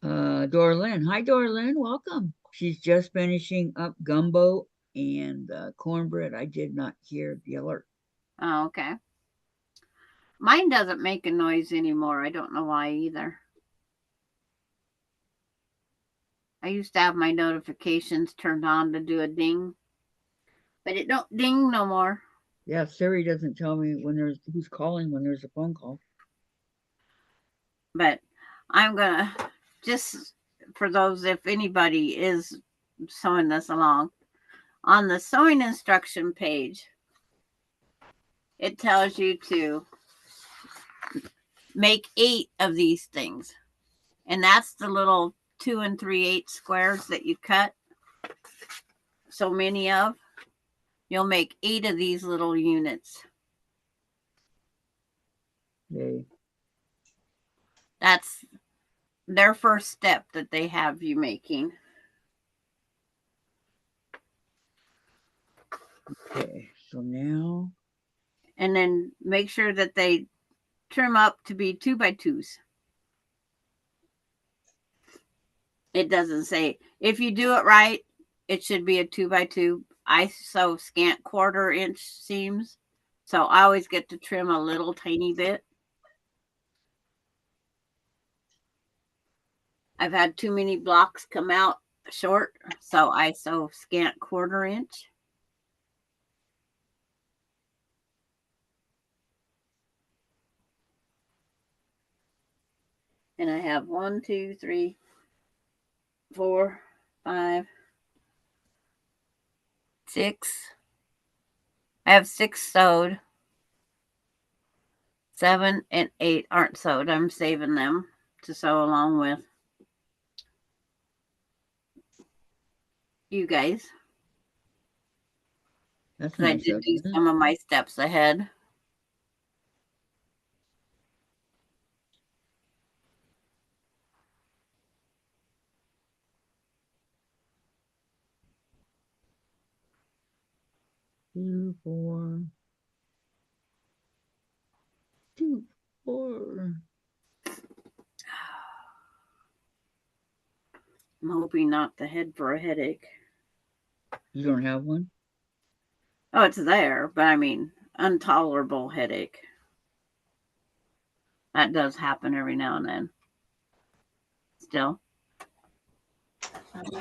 [SPEAKER 2] Dorlyn. Hi, Dorlyn. Welcome. She's just finishing up gumbo and cornbread. I did not hear the alert.
[SPEAKER 1] Oh, okay. Mine doesn't make a noise anymore. I don't know why either. I used to have my notifications turned on to do a ding, but it don't ding no more.
[SPEAKER 2] Yeah, Siri doesn't tell me when who's calling when there's a phone call.
[SPEAKER 1] But I'm gonna just for those if anybody is sewing this along on the sewing instruction page, it tells you to make 8 of these things, and that's the little 2 3/8 squares that you cut so many of, you'll make 8 of these little units.
[SPEAKER 2] Okay.
[SPEAKER 1] That's their first step that they have you making.
[SPEAKER 2] Okay. So now.
[SPEAKER 1] And then make sure that they trim up to be 2 by 2s. It doesn't say. If you do it right, it should be a 2 by 2. I sew scant 1/4 inch seams, so I always get to trim a little tiny bit. I've had too many blocks come out short, so I sew scant 1/4 inch. And I have 1, 2, 3, 4, 5, 6. I have 6 sewed. 7 and 8 aren't sewed. I'm saving them to sew along with you guys.
[SPEAKER 2] That's
[SPEAKER 1] 'Cause I
[SPEAKER 2] nice
[SPEAKER 1] did
[SPEAKER 2] of
[SPEAKER 1] do
[SPEAKER 2] you.
[SPEAKER 1] some of my steps ahead.
[SPEAKER 2] Two, 4. 2, 4.
[SPEAKER 1] I'm hoping not to head for a headache.
[SPEAKER 2] You don't have one?
[SPEAKER 1] Oh, it's there, but I mean, intolerable headache. That does happen every now and then. Still.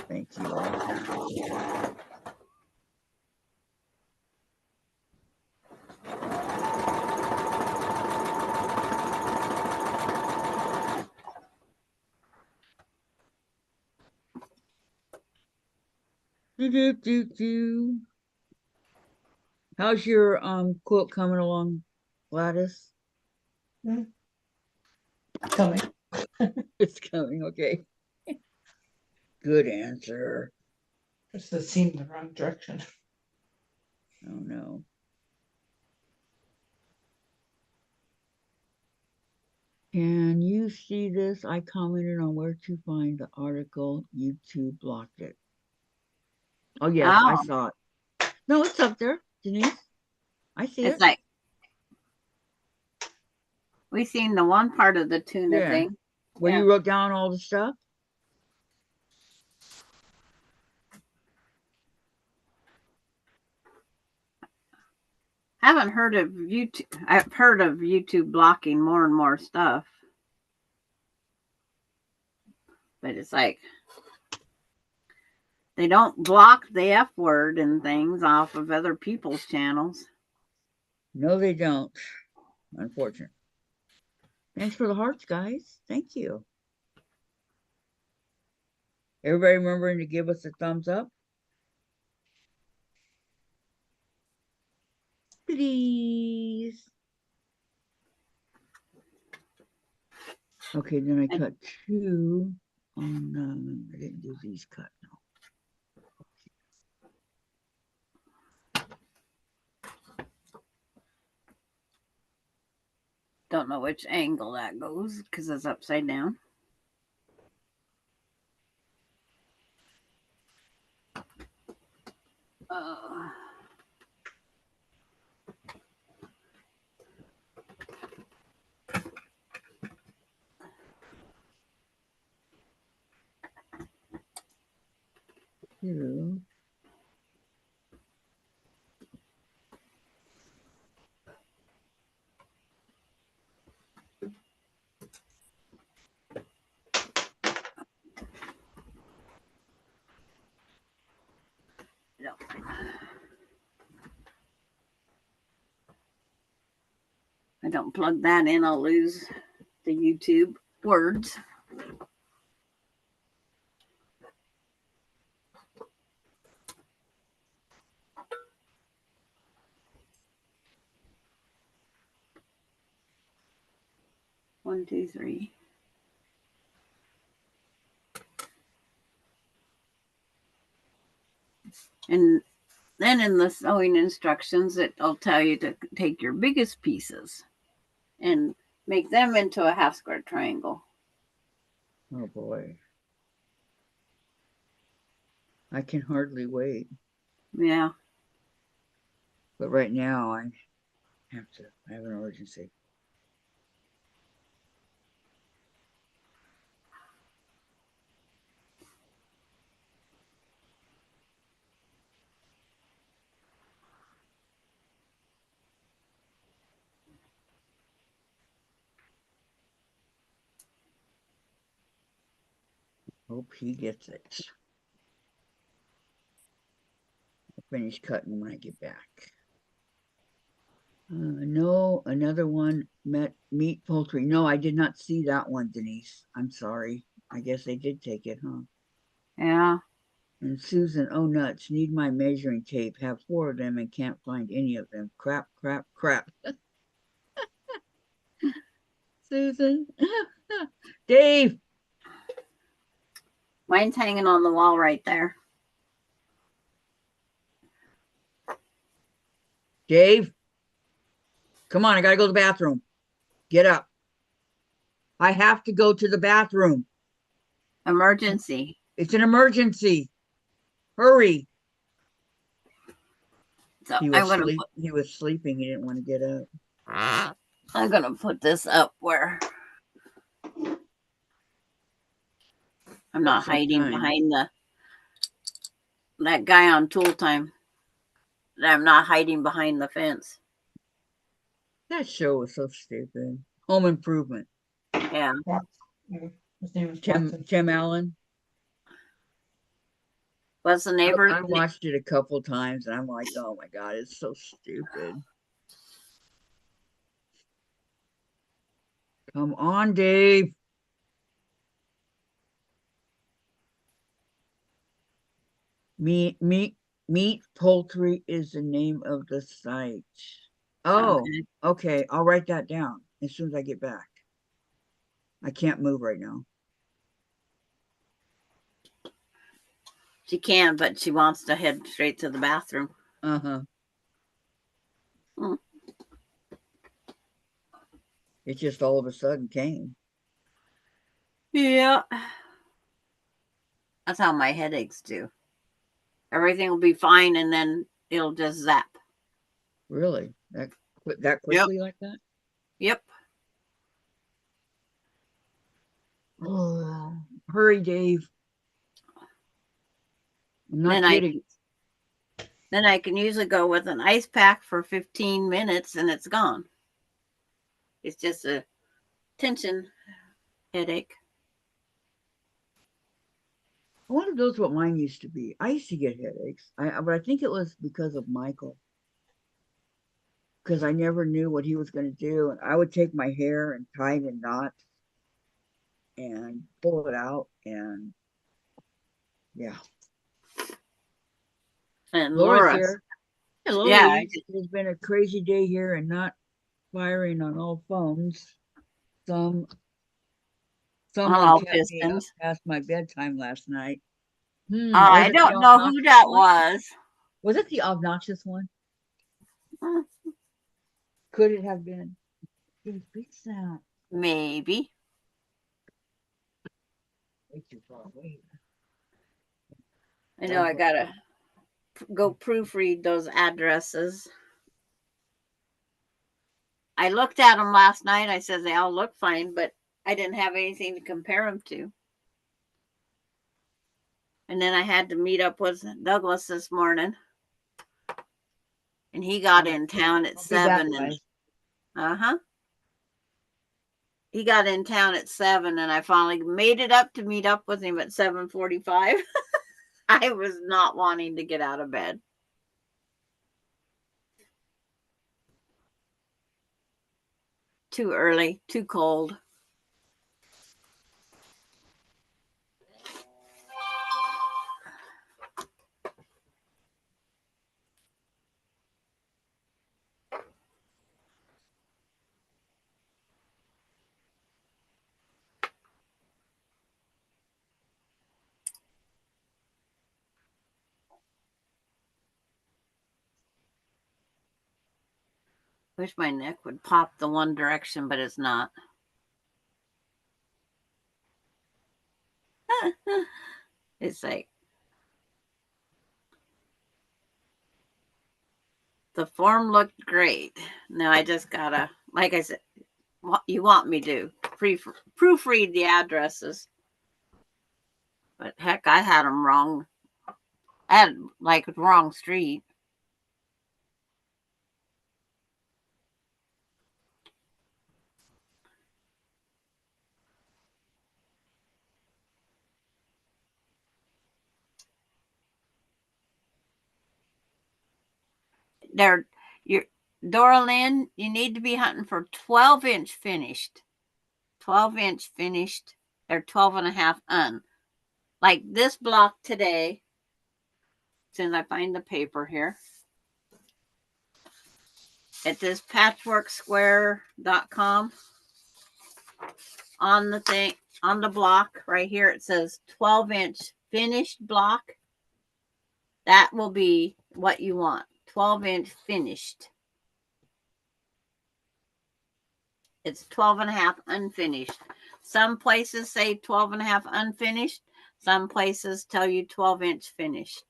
[SPEAKER 2] Thank you. Do. How's your quilt coming along, Gladys?
[SPEAKER 3] Coming.
[SPEAKER 2] It's coming, okay. Good answer.
[SPEAKER 3] Just the seam the wrong direction.
[SPEAKER 2] Oh no. Can you see this? I commented on where to find the article. YouTube blocked it. Oh yes, I
[SPEAKER 1] Oh,
[SPEAKER 2] saw it. No, it's up there, Denise. I see
[SPEAKER 1] it's
[SPEAKER 2] it.
[SPEAKER 1] like we seen the one part of the tuna
[SPEAKER 2] Yeah.
[SPEAKER 1] thing.
[SPEAKER 2] Where
[SPEAKER 1] Yeah.
[SPEAKER 2] you wrote down all the stuff?
[SPEAKER 1] Haven't heard of YouTube. I've heard of YouTube blocking more and more stuff. But it's like they don't block the F word and things off of other people's channels.
[SPEAKER 2] No, they don't. Unfortunate. Thanks for the hearts, guys. Thank you. Everybody remembering to give us a thumbs up? Please. Okay, then I cut 2 on, I didn't do these cut. No.
[SPEAKER 1] Don't know which angle that goes because it's upside down. Uh,
[SPEAKER 2] Two.
[SPEAKER 1] no. I don't plug that in, I'll lose the YouTube words. One, two, three. And then in the sewing instructions, it'll tell you to take your biggest pieces and make them into a half square triangle.
[SPEAKER 2] Oh boy. I can hardly wait.
[SPEAKER 1] Yeah.
[SPEAKER 2] But right now I have an emergency. Hope he gets it. I'll finish cutting when I get back. No, another one, meat poultry. No, I did not see that one, Denise. I'm sorry. I guess they did take it, huh?
[SPEAKER 1] Yeah.
[SPEAKER 2] And Susan, oh nuts, need my measuring tape. Have 4 of them and can't find any of them. Crap, crap, crap. Susan. Dave.
[SPEAKER 1] Mine's hanging on the wall right there.
[SPEAKER 2] Dave. Come on, I gotta go to the bathroom. Get up. I have to go to the bathroom.
[SPEAKER 1] Emergency.
[SPEAKER 2] It's an emergency. Hurry.
[SPEAKER 1] So
[SPEAKER 2] He
[SPEAKER 1] I'm
[SPEAKER 2] was
[SPEAKER 1] gonna
[SPEAKER 2] he was sleeping. He didn't want to get up.
[SPEAKER 1] I'm gonna put this up where I'm not hiding
[SPEAKER 2] Sometime.
[SPEAKER 1] behind that guy on tool time. I'm not hiding behind the fence.
[SPEAKER 2] That show was so stupid. Home Improvement.
[SPEAKER 1] Yeah.
[SPEAKER 3] His name was
[SPEAKER 2] Tim
[SPEAKER 3] Watson.
[SPEAKER 2] Tim Allen.
[SPEAKER 1] What's the neighbor?
[SPEAKER 2] I watched it a couple times and I'm like, oh my God, it's so stupid. Come on, Dave. Meat Poultry is the name of the site. Oh, okay. I'll write that down as soon as I get back. I can't move right now.
[SPEAKER 1] She can, but she wants to head straight to the bathroom.
[SPEAKER 2] Uh-huh.
[SPEAKER 1] Mm.
[SPEAKER 2] It just all of a sudden came.
[SPEAKER 1] Yeah. That's how my headaches do. Everything will be fine and then it'll just zap.
[SPEAKER 2] Really? That quickly like that?
[SPEAKER 1] Yep.
[SPEAKER 2] Oh, hurry, Dave. I'm not
[SPEAKER 1] Then
[SPEAKER 2] kidding.
[SPEAKER 1] then I can usually go with an ice pack for 15 minutes and it's gone. It's just a tension headache.
[SPEAKER 2] I wonder if those what mine used to be. I used to get headaches. But I think it was because of Michael. Because I never knew what he was going to do. And I would take my hair and tie it in knots and pull it out. And yeah.
[SPEAKER 1] And
[SPEAKER 2] Laura's
[SPEAKER 1] Laura.
[SPEAKER 2] here. Hello,
[SPEAKER 1] Yeah.
[SPEAKER 2] ladies. It's been a crazy day here and not firing on all phones. Someone
[SPEAKER 1] all
[SPEAKER 2] kept me up
[SPEAKER 1] pistons.
[SPEAKER 2] past my bedtime last night.
[SPEAKER 1] I don't know who that was.
[SPEAKER 2] Was it the obnoxious one?
[SPEAKER 1] Hmm.
[SPEAKER 2] Could it have been? Fix that.
[SPEAKER 1] Maybe.
[SPEAKER 2] Way too far away.
[SPEAKER 1] I know I gotta go proofread those addresses. I looked at them last night. I said they all look fine, but I didn't have anything to compare them to. And then I had to meet up with Douglas this morning. And he got in town at 7. And, he got in town at 7 and I finally made it up to meet up with him at 7:45. I was not wanting to get out of bed. Too early, too cold. Wish my neck would pop the one direction, but it's not. It's like the form looked great. Now I just gotta, like I said, what you want me to proofread the addresses. But heck, I had them wrong. I had like the wrong street. They're your Dora Lynn, you need to be hunting for 12-inch finished. 12-inch finished. They're 12 and a half un. Like this block today, since I find the paper here. At this patchworksquare.com. On the thing, on the block right here, it says 12-inch finished block. That will be what you want. 12-inch finished. It's 12 and a half unfinished. Some places say 12 and a half unfinished. Some places tell you 12-inch finished.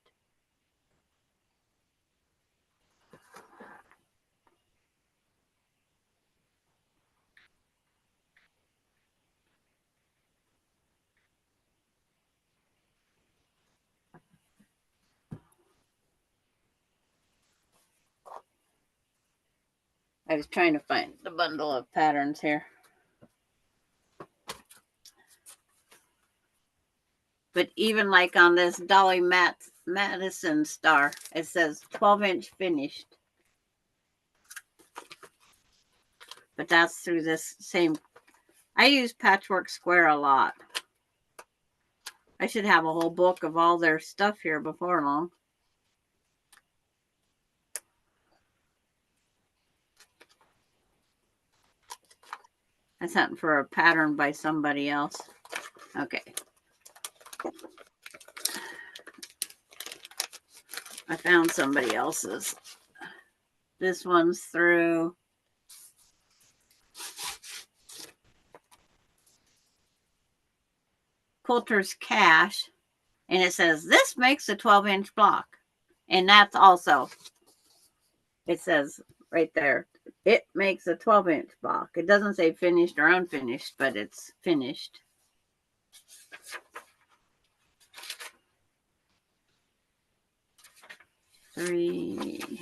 [SPEAKER 1] I was trying to find the bundle of patterns here. But even like on this Dolly Madison star, it says 12-inch finished. But that's through this same. I use Patchwork Square a lot. I should have a whole book of all their stuff here before long. That's something for a pattern by somebody else. Okay. I found somebody else's. This one's through Quilter's Cash, and it says this makes a 12-inch block, and that's also, it says right there, it makes a 12-inch block. It doesn't say finished or unfinished, but it's finished. Three.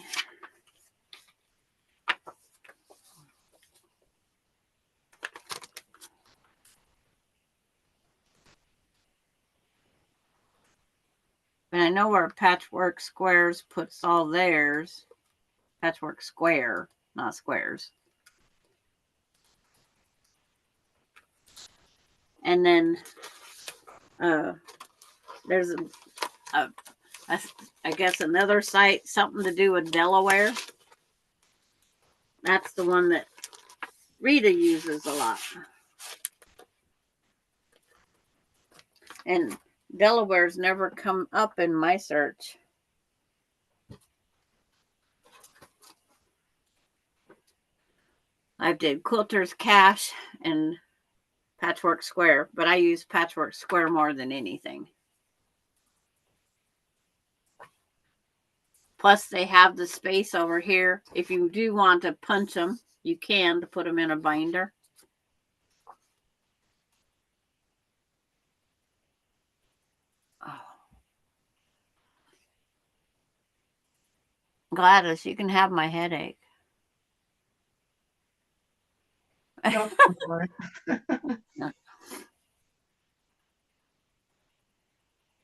[SPEAKER 1] And I know where Patchwork Squares puts all theirs. Patchwork Square, not squares. And then there's I guess another site, something to do with Delaware. That's the one that Rita uses a lot. And Delaware's never come up in my search. I did Quilter's Cash and Patchwork Square, but I use Patchwork Square more than anything. Plus, they have the space over here. If you do want to punch them, you can to put them in a binder. Oh. Gladys, you can have my headache.
[SPEAKER 3] No,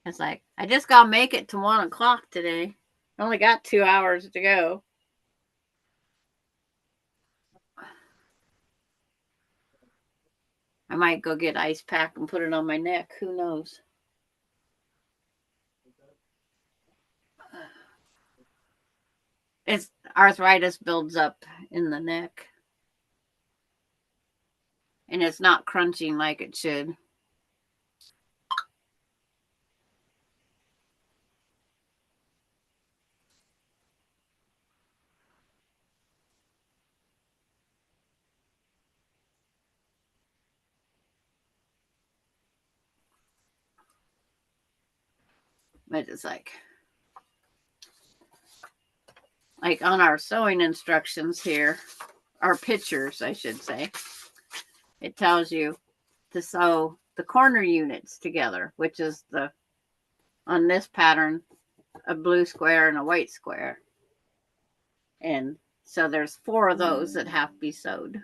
[SPEAKER 1] It's like, I just got to make it to 1 o'clock today. I only got 2 hours to go. I might go get ice pack and put it on my neck. Who knows? It's arthritis builds up in the neck. And it's not crunching like it should. But it's like on our sewing instructions here, our pictures, I should say, it tells you to sew the corner units together, which is on this pattern, a blue square and a white square. And so there's 4 of those that have to be sewed.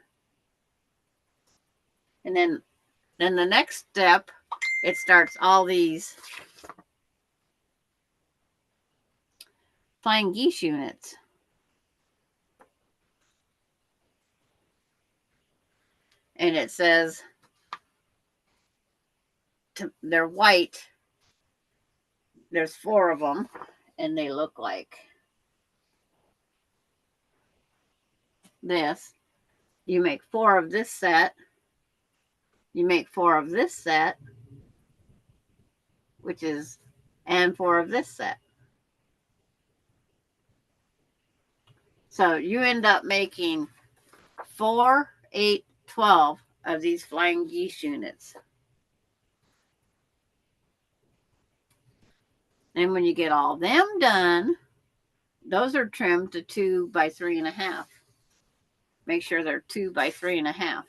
[SPEAKER 1] And then the next step, it starts all these flying geese units. And it says they're white. There's 4 of them, and they look like this. You make 4 of this set. You make 4 of this set, and 4 of this set. So you end up making 4, 8, 12 of these flying geese units. And when you get all them done, those are trimmed to 2 by 3.5. Make sure they're 2 by 3.5.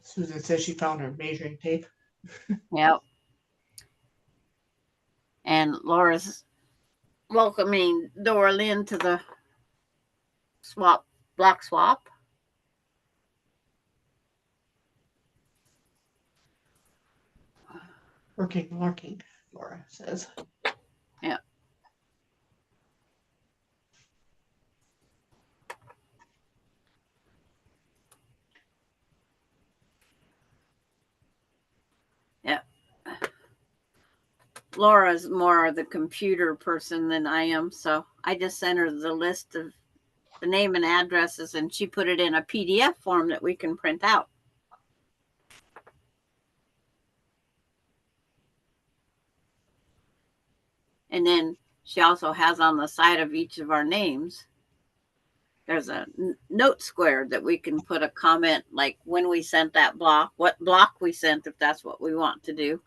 [SPEAKER 3] Susan says she found her measuring tape.
[SPEAKER 1] Yep. And Laura's welcoming Dora Lynn to the block swap.
[SPEAKER 3] Working, Laura says.
[SPEAKER 1] Yeah. Yeah. Laura's more the computer person than I am, so I just sent her the list of the name and addresses, and she put it in a PDF form that we can print out. And then she also has on the side of each of our names, there's a note square that we can put a comment, like when we sent that block, what block we sent, if that's what we want to do.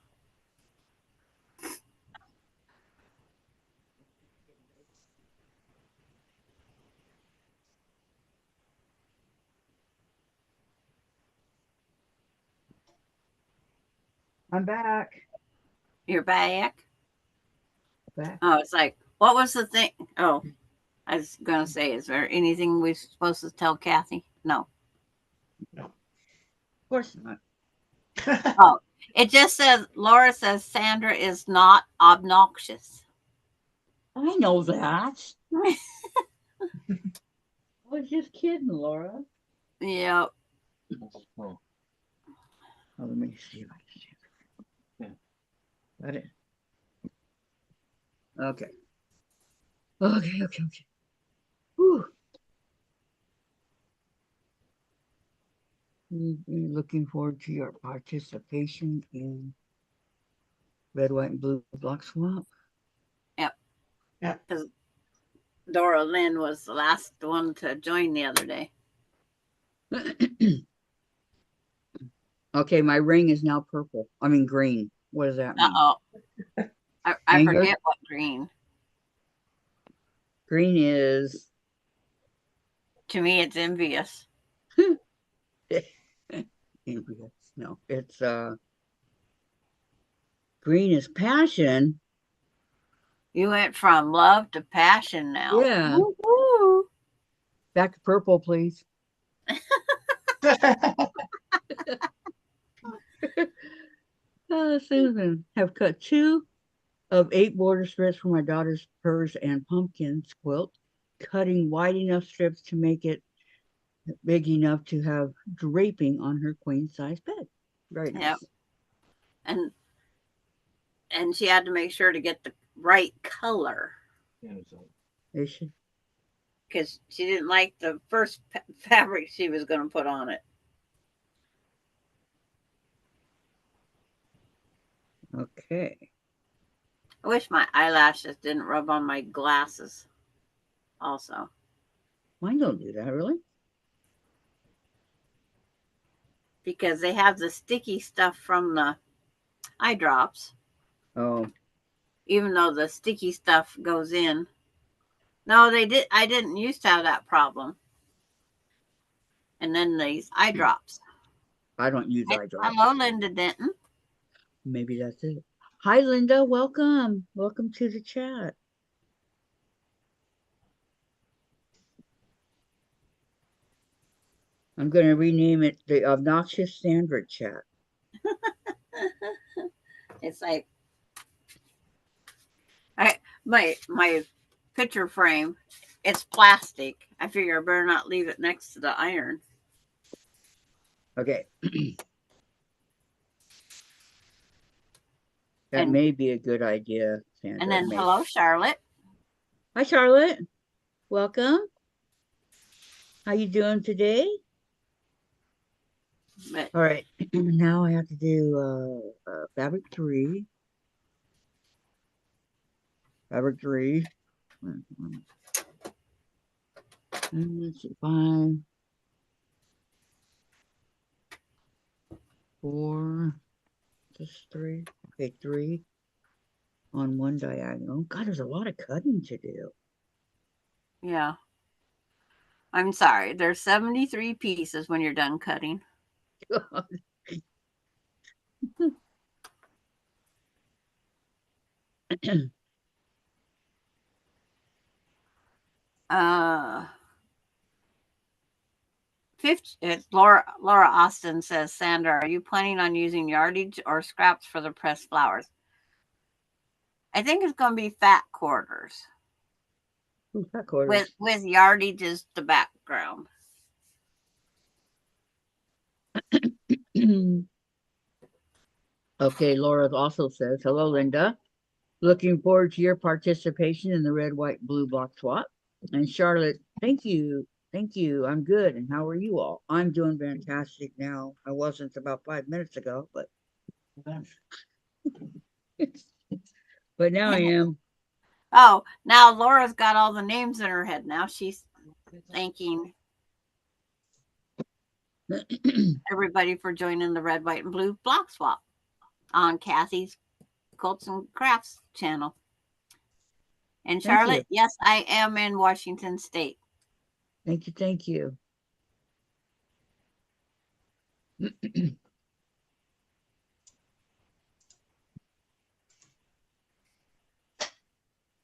[SPEAKER 2] I'm back.
[SPEAKER 1] You're back?
[SPEAKER 2] Back.
[SPEAKER 1] Oh, it's like, what was the thing? Oh, I was going to say, is there anything we're supposed to tell Kathy? No.
[SPEAKER 2] Of course not.
[SPEAKER 1] Oh, it just says, Laura says Sandra is not obnoxious.
[SPEAKER 2] I know that. I was just kidding, Laura.
[SPEAKER 1] Yeah.
[SPEAKER 4] Oh,
[SPEAKER 2] Oh, let me see if I can see it.
[SPEAKER 4] Yeah.
[SPEAKER 2] Got it. Okay. Okay. Whew. We're looking forward to your participation in Red, White, and Blue Block Swap.
[SPEAKER 1] Yep.
[SPEAKER 3] Yeah.
[SPEAKER 1] Because Dora Lynn was the last one to join the other day.
[SPEAKER 2] Okay, my ring is now purple. I mean green. What does that mean?
[SPEAKER 1] Uh-oh. I
[SPEAKER 2] Anger?
[SPEAKER 1] forget what green.
[SPEAKER 2] Green is
[SPEAKER 1] To me, it's envious.
[SPEAKER 2] envious. No, it's green is passion.
[SPEAKER 1] You went from love to passion now.
[SPEAKER 2] Yeah.
[SPEAKER 1] Woo-hoo.
[SPEAKER 2] Back to purple, please. Susan, have cut 2 of 8 border strips for my daughter's furs and pumpkins quilt, cutting wide enough strips to make it big enough to have draping on her queen size bed. Very nice.
[SPEAKER 1] Yep. And she had to make sure to get the right color
[SPEAKER 4] yeah, so
[SPEAKER 2] Is she?
[SPEAKER 1] because she didn't like the first fabric she was going to put on it.
[SPEAKER 2] Okay.
[SPEAKER 1] I wish my eyelashes didn't rub on my glasses also.
[SPEAKER 2] Mine don't do that, really.
[SPEAKER 1] Because they have the sticky stuff from the eye drops,
[SPEAKER 2] Oh,
[SPEAKER 1] even though the sticky stuff goes in. No, they did. I didn't used to have that problem. And then these eye drops.
[SPEAKER 2] I don't use eye drops.
[SPEAKER 1] Hello, Linda Denton.
[SPEAKER 2] Maybe that's it. Hi, Linda. Welcome. Welcome to the chat. I'm going to rename it the Obnoxious Sandra chat.
[SPEAKER 1] It's like my picture frame. It's plastic. I figure I better not leave it next to the iron.
[SPEAKER 2] Okay. That
[SPEAKER 1] And-
[SPEAKER 2] may be a good idea, Sandra.
[SPEAKER 1] And then
[SPEAKER 2] Maybe.
[SPEAKER 1] hello, Charlotte.
[SPEAKER 2] Hi, Charlotte. Welcome. How you doing today?
[SPEAKER 1] But
[SPEAKER 2] All right. Now I have to do fabric 3. Fabric 3. And let's see, 5, 4, just 3. Okay, 3 on one diagonal. God, there's a lot of cutting to do.
[SPEAKER 1] yeah. I'm sorry. There's 73 pieces when you're done cutting. Uh, Laura Austin says, Sandra, are you planning on using yardage or scraps for the pressed flowers? I think it's going to be fat quarters.
[SPEAKER 2] Ooh, fat quarters.
[SPEAKER 1] With yardage as the background.
[SPEAKER 2] Okay, Laura also says, hello, Linda. Looking forward to your participation in the red, white, blue block swap. And Charlotte, thank you. Thank you. I'm good. And how are you all? I'm doing fantastic now. I wasn't about 5 minutes ago, but but now I am.
[SPEAKER 1] Oh, now Laura's got all the names in her head. Now she's thanking everybody for joining the red, white, and blue block swap on Kathy's Kwiltz and Krafts channel. And
[SPEAKER 2] Thank
[SPEAKER 1] Charlotte,
[SPEAKER 2] you.
[SPEAKER 1] yes, I am in Washington State.
[SPEAKER 2] Thank you. Thank you.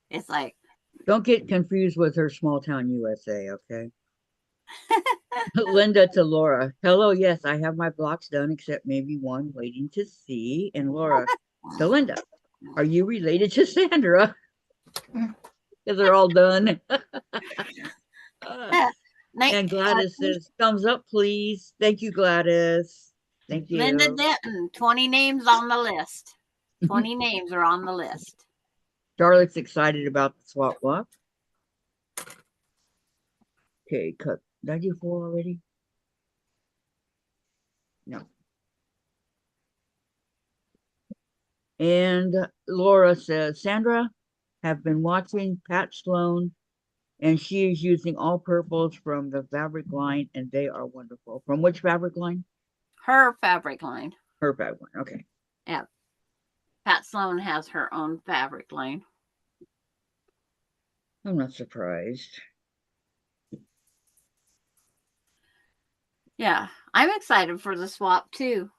[SPEAKER 1] It's like,
[SPEAKER 2] Don't get confused with her small town USA, okay? Linda to Laura. Hello, yes, I have my blocks done, except maybe one waiting to see. And Laura to Linda. Are you related to Sandra? Because they're all done. And Gladys says, thumbs up, please. Thank you, Gladys. Thank you.
[SPEAKER 1] Linda Denton, 20 names on the list. 20 names are on the list.
[SPEAKER 2] Charlotte's excited about the swap block. Okay, cut. Did I do 4 already? No. And Laura says, Sandra, have been watching Pat Sloan, and she is using all purples from the fabric line, and they are wonderful. From which fabric line?
[SPEAKER 1] Her fabric line.
[SPEAKER 2] Her fabric line. Okay.
[SPEAKER 1] Yeah. Pat Sloan has her own fabric line.
[SPEAKER 2] I'm not surprised.
[SPEAKER 1] Yeah, I'm excited for the swap too.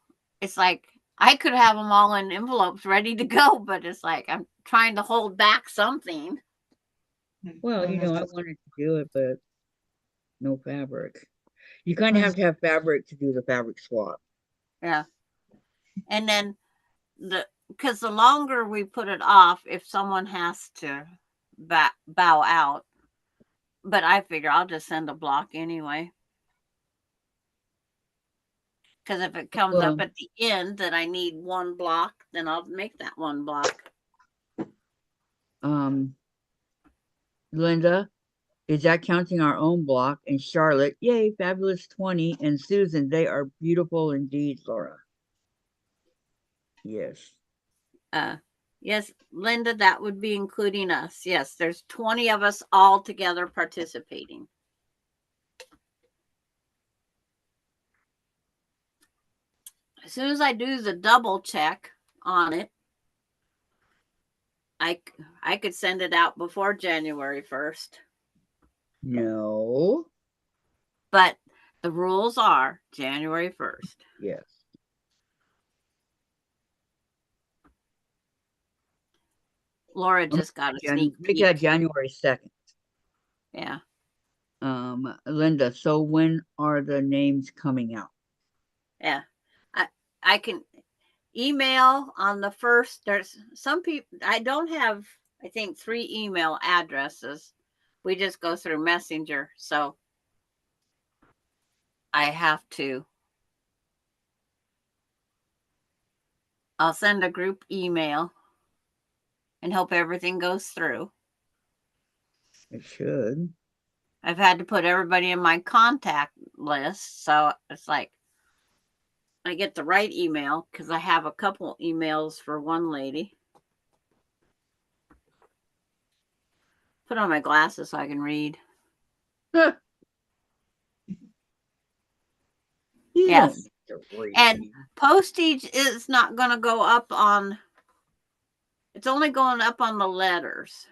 [SPEAKER 1] It's like I could have them all in envelopes ready to go, but it's like I'm trying to hold back something.
[SPEAKER 2] Well, you know, I wanted to do it, but no fabric. You kind of have to have fabric to do the fabric swap.
[SPEAKER 1] Yeah. And then because the longer we put it off, if someone has to bow out, but I figure I'll just send a block anyway. Because if it comes up at the end that I need one block, then I'll make that one block.
[SPEAKER 2] Linda, is that counting our own block? And Charlotte, yay, fabulous 20. And Susan, they are beautiful indeed, Laura. Yes.
[SPEAKER 1] Yes, Linda, that would be including us. Yes, there's 20 of us all together participating. As soon as I do the double check, on it. I could send it out before January 1st,
[SPEAKER 2] No.
[SPEAKER 1] but the rules are January 1st.
[SPEAKER 2] Yes.
[SPEAKER 1] Laura just got a sneak
[SPEAKER 2] Make that
[SPEAKER 1] peek.
[SPEAKER 2] January 2nd.
[SPEAKER 1] Yeah.
[SPEAKER 2] Linda, so when are the names coming out?
[SPEAKER 1] Yeah. I can email on the 1st. There's some people, I don't have, I think, 3 email addresses. We just go through Messenger. So I have to, I'll send a group email and hope everything goes through.
[SPEAKER 2] It should.
[SPEAKER 1] I've had to put everybody in my contact list. So it's like I get the right email because I have a couple emails for one lady. Put on my glasses so I can read. Yes. And postage is not going to go up on, it's only going up on the letters.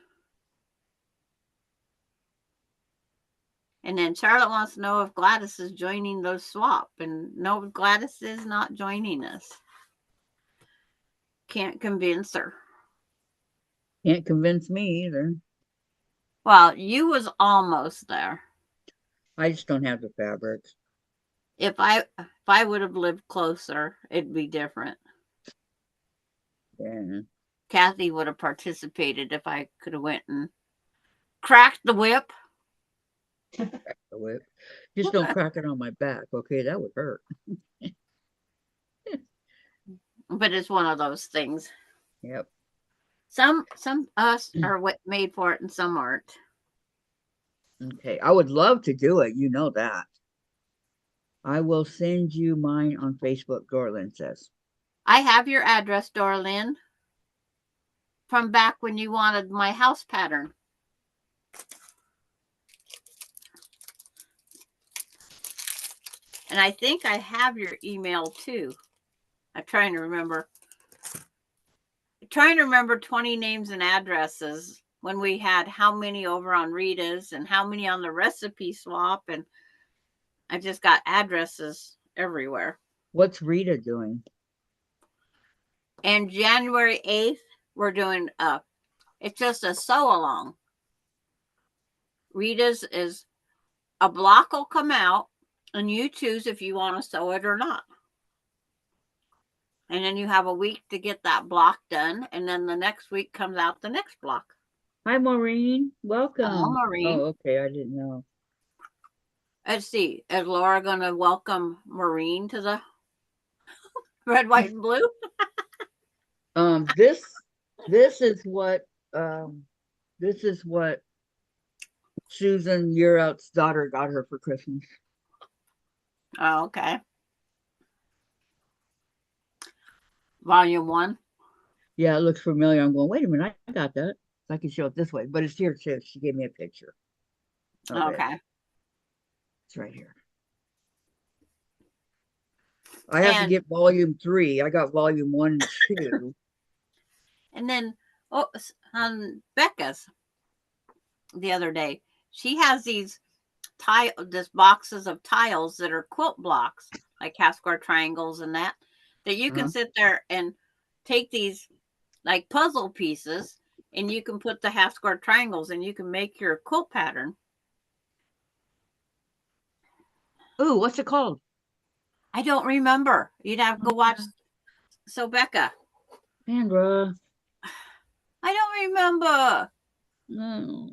[SPEAKER 1] And then Charlotte wants to know if Gladys is joining the swap. And no, Gladys is not joining us. Can't convince her.
[SPEAKER 2] Can't convince me either.
[SPEAKER 1] Well, you was almost there.
[SPEAKER 2] I just don't have the fabrics.
[SPEAKER 1] If I would have lived closer, it'd be different.
[SPEAKER 2] Yeah.
[SPEAKER 1] Kathy would have participated if I could have went and cracked the whip.
[SPEAKER 2] Crack the whip. Just don't crack it on my back, okay? That would hurt.
[SPEAKER 1] But it's one of those things.
[SPEAKER 2] Yep.
[SPEAKER 1] Some us are made for it and some aren't.
[SPEAKER 2] Okay. I would love to do it. You know that. I will send you mine on Facebook, Dorlin says.
[SPEAKER 1] I have your address, Dorlin, from back when you wanted my house pattern. And I think I have your email too. I'm trying to remember. 20 names and addresses when we had how many over on Rita's and how many on the recipe swap. And I just got addresses everywhere.
[SPEAKER 2] What's Rita doing?
[SPEAKER 1] And January 8th, we're doing it's just a sew along. Rita's is a block will come out and you choose if you want to sew it or not. And then you have a week to get that block done. And then the next week comes out the next block.
[SPEAKER 2] Hi, Maureen. Welcome.
[SPEAKER 1] Hello, Maureen.
[SPEAKER 2] Oh, okay. I didn't know.
[SPEAKER 1] Let's see. Is Laura going to welcome Maureen to the red, white, and blue?
[SPEAKER 2] This is what Susan Yearout's daughter got her for Christmas.
[SPEAKER 1] Oh, okay. Volume 1.
[SPEAKER 2] Yeah, it looks familiar. I'm going, wait a minute, I got that. I can show it this way, but it's here too. She gave me a picture.
[SPEAKER 1] Okay.
[SPEAKER 2] It's right here. I have to get volume 3. I got volume 1 and 2.
[SPEAKER 1] And then on Becca's the other day, she has these boxes of tiles that are quilt blocks, like half square triangles and that you can sit there and take these like puzzle pieces and you can put the half square triangles and you can make your quilt pattern.
[SPEAKER 2] Ooh, what's it called?
[SPEAKER 1] I don't remember. You'd have to go watch. So Becca.
[SPEAKER 2] Sandra.
[SPEAKER 1] I don't remember.
[SPEAKER 2] No.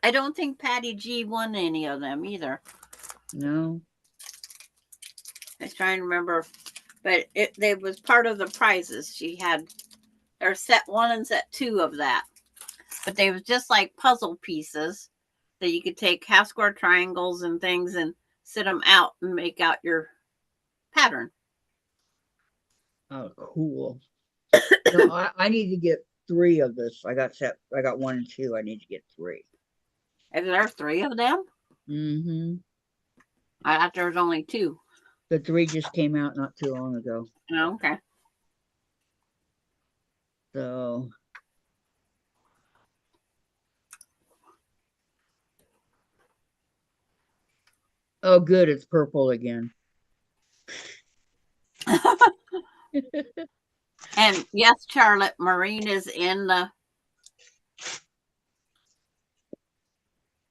[SPEAKER 1] I don't think Patty G won any of them either.
[SPEAKER 2] No.
[SPEAKER 1] I was trying to remember, but it was part of the prizes. She had there's set 1 and set 2 of that, but they was just like puzzle pieces that you could take half square triangles and things and sit them out and make out your pattern.
[SPEAKER 2] Oh, cool. No, I need to get 3 of this. I got 1 and 2. I need to get 3.
[SPEAKER 1] Is there 3 of them?
[SPEAKER 2] Mm-hmm.
[SPEAKER 1] I thought there was only 2.
[SPEAKER 2] The 3 just came out not too long ago.
[SPEAKER 1] Oh, okay.
[SPEAKER 2] So oh good, it's purple again.
[SPEAKER 1] And yes, Charlotte, Maureen is in the.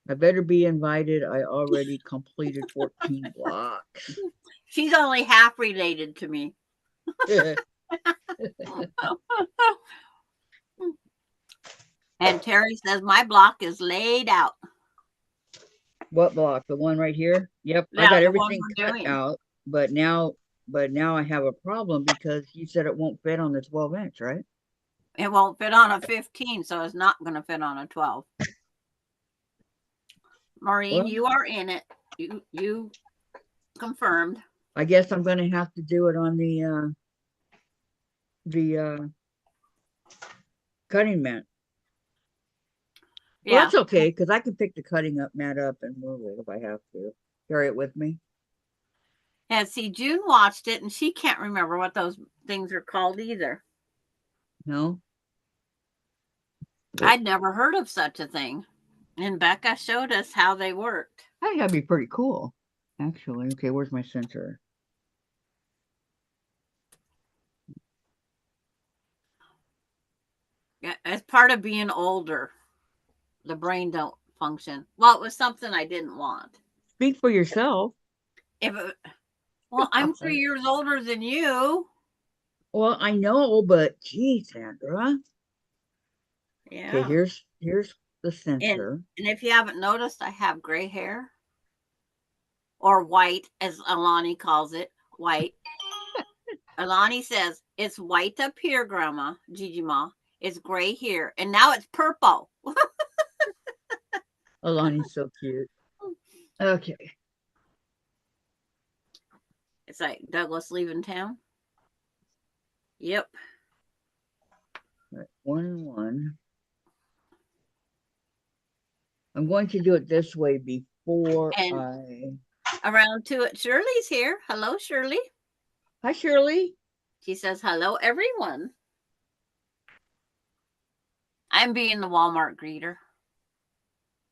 [SPEAKER 2] I better be invited. I already completed 14 blocks.
[SPEAKER 1] She's only half related to me. And Terry says my block is laid out.
[SPEAKER 2] What block? The one right here? Yep, I
[SPEAKER 1] Yeah,
[SPEAKER 2] got
[SPEAKER 1] the one
[SPEAKER 2] everything
[SPEAKER 1] we're
[SPEAKER 2] cut
[SPEAKER 1] doing.
[SPEAKER 2] out, but now I have a problem because you said it won't fit on the 12-inch, right?
[SPEAKER 1] It won't fit on a 15, so it's not going to fit on a 12. Maureen,
[SPEAKER 2] Well,
[SPEAKER 1] you are in it. You confirmed.
[SPEAKER 2] I guess I'm going to have to do it on the cutting mat. Well,
[SPEAKER 1] Yeah.
[SPEAKER 2] that's okay because I can pick the cutting up mat up and move it if I have to. Carry it with me.
[SPEAKER 1] And see, June watched it and she can't remember what those things are called either.
[SPEAKER 2] No?
[SPEAKER 1] I'd never heard of such a thing. And Becca showed us how they worked.
[SPEAKER 2] I think that'd be pretty cool, actually. Okay, where's my sensor?
[SPEAKER 1] Yeah, as part of being older, the brain don't function. Well, it was something I didn't want.
[SPEAKER 2] Speak for yourself.
[SPEAKER 1] Well, I'm 3 years older than you.
[SPEAKER 2] Well, I know, but gee, Sandra.
[SPEAKER 1] Yeah.
[SPEAKER 2] Okay, here's the sensor.
[SPEAKER 1] And if you haven't noticed, I have gray hair. Or white, as Alani calls it, white. Alani says, it's white up here, Grandma, Gigi Ma. It's gray here. And now it's purple.
[SPEAKER 2] Alani's so cute. Okay.
[SPEAKER 1] It's like Douglas leaving town. Yep.
[SPEAKER 2] Right, 1 and 1. I'm going to do it this way before
[SPEAKER 1] And around to it, Shirley's here. Hello, Shirley.
[SPEAKER 2] Hi, Shirley.
[SPEAKER 1] She says, hello, everyone. I'm being the Walmart greeter.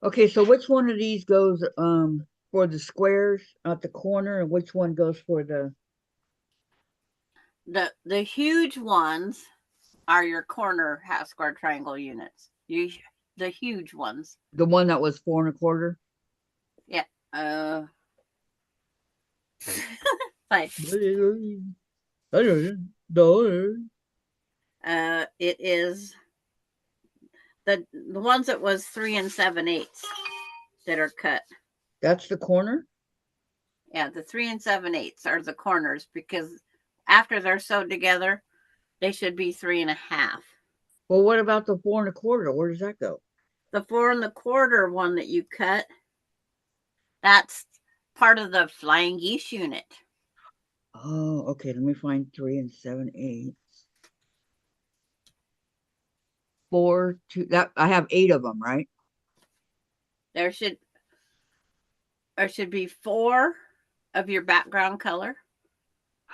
[SPEAKER 2] Okay, so which one of these goes for the squares at the corner, and which one goes for the
[SPEAKER 1] huge ones are your corner half square triangle units. The huge ones.
[SPEAKER 2] the one that was 4 1/4?
[SPEAKER 1] Yeah. Like, it is the ones that was 3 7/8 that are cut.
[SPEAKER 2] That's the corner?
[SPEAKER 1] Yeah, the 3 7/8 are the corners because after they're sewed together, they should be 3 1/2.
[SPEAKER 2] Well, what about the 4 1/4? Where does that go?
[SPEAKER 1] The 4 1/4 one that you cut, that's part of the flying geese unit.
[SPEAKER 2] Oh, okay. Let me find 3 7/8. 4, 2. That I have 8 of them, right?
[SPEAKER 1] There should be 4 of your background color,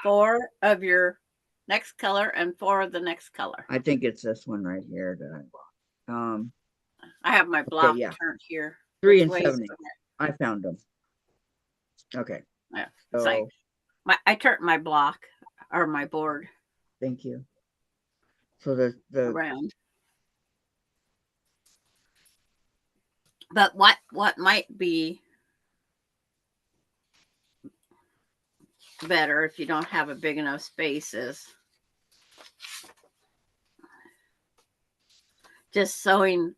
[SPEAKER 1] 4 of your next color, and 4 of the next color.
[SPEAKER 2] I think it's this one right here that
[SPEAKER 1] I have my block
[SPEAKER 2] yeah.
[SPEAKER 1] turned here.
[SPEAKER 2] 3 7/8. I found them. Okay.
[SPEAKER 1] Yeah.
[SPEAKER 2] So,
[SPEAKER 1] It's like I turned my block or my board.
[SPEAKER 2] Thank you. So the
[SPEAKER 1] around. But what might be better if you don't have a big enough space is just sewing,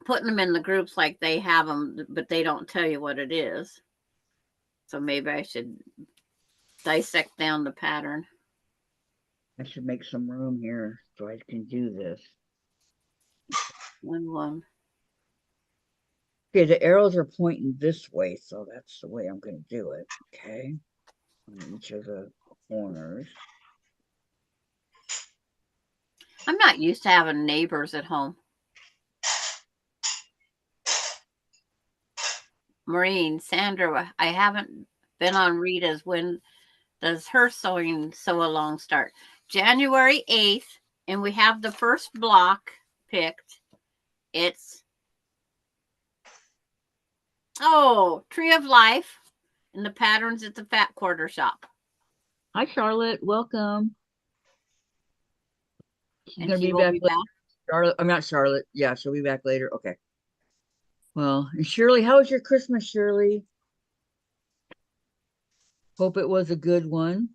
[SPEAKER 1] putting them in the groups like they have them, but they don't tell you what it is. So maybe I should dissect down the pattern.
[SPEAKER 2] I should make some room here so I can do this.
[SPEAKER 1] 1 1.
[SPEAKER 2] Okay, the arrows are pointing this way, so that's the way I'm going to do it. Okay, on each of the corners.
[SPEAKER 1] I'm not used to having neighbors at home. Maureen, Sandra, I haven't been on Rita's. When does her sewing sew along start? January 8th, and we have the first block picked. It's Tree of Life and the patterns at the Fat Quarter Shop.
[SPEAKER 2] Hi, Charlotte. Welcome. She's
[SPEAKER 1] And
[SPEAKER 2] gonna
[SPEAKER 1] she
[SPEAKER 2] be
[SPEAKER 1] will
[SPEAKER 2] back
[SPEAKER 1] be
[SPEAKER 2] later.
[SPEAKER 1] back.
[SPEAKER 2] Charlotte. I'm not Charlotte. Yeah, she'll be back later. Okay. Well, and Shirley, how was your Christmas, Shirley? Hope it was a good one.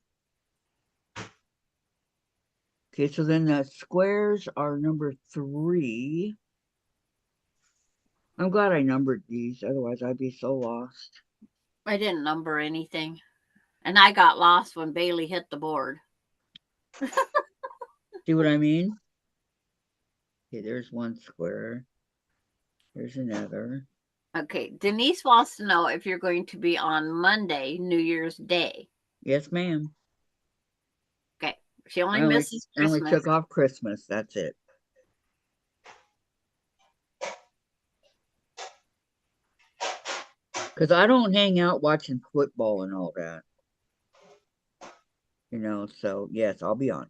[SPEAKER 2] Okay, so then the squares are number 3. I'm glad I numbered these, otherwise I'd be so lost.
[SPEAKER 1] I didn't number anything. And I got lost when Bailey hit the board.
[SPEAKER 2] See what I mean? Okay, there's one square. There's another.
[SPEAKER 1] Okay, Denise wants to know if you're going to be on Monday, New Year's Day.
[SPEAKER 2] Yes, ma'am.
[SPEAKER 1] Okay, she only
[SPEAKER 2] I only
[SPEAKER 1] misses Christmas.
[SPEAKER 2] took off Christmas. That's it. Because I don't hang out watching football and all that. You know, so yes, I'll be on.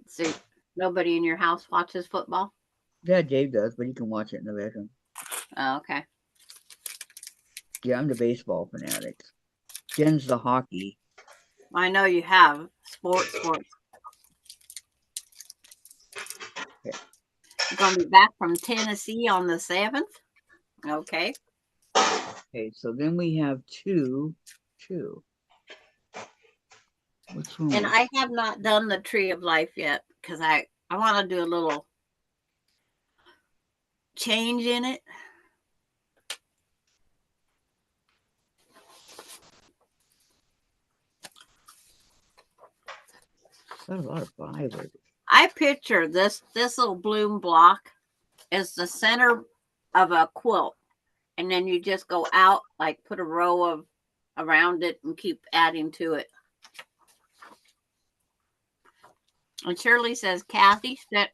[SPEAKER 1] See, nobody in your house watches football?
[SPEAKER 2] Yeah, Dave does, but he can watch it in the bedroom.
[SPEAKER 1] Oh, okay.
[SPEAKER 2] Yeah, I'm the baseball fanatic. Jen's the hockey.
[SPEAKER 1] I know you have sports.
[SPEAKER 2] Okay.
[SPEAKER 1] You're going to be back from Tennessee on the 7th? Okay.
[SPEAKER 2] Okay, so then we have two. Which one?
[SPEAKER 1] And I have not done the Tree of Life yet because I want to do a little change in it.
[SPEAKER 2] Got a lot of fibers.
[SPEAKER 1] I picture this Thistle bloom block as the center of a quilt. And then you just go out, like put a row of around it and keep adding to it. And Shirley says, Kathy spent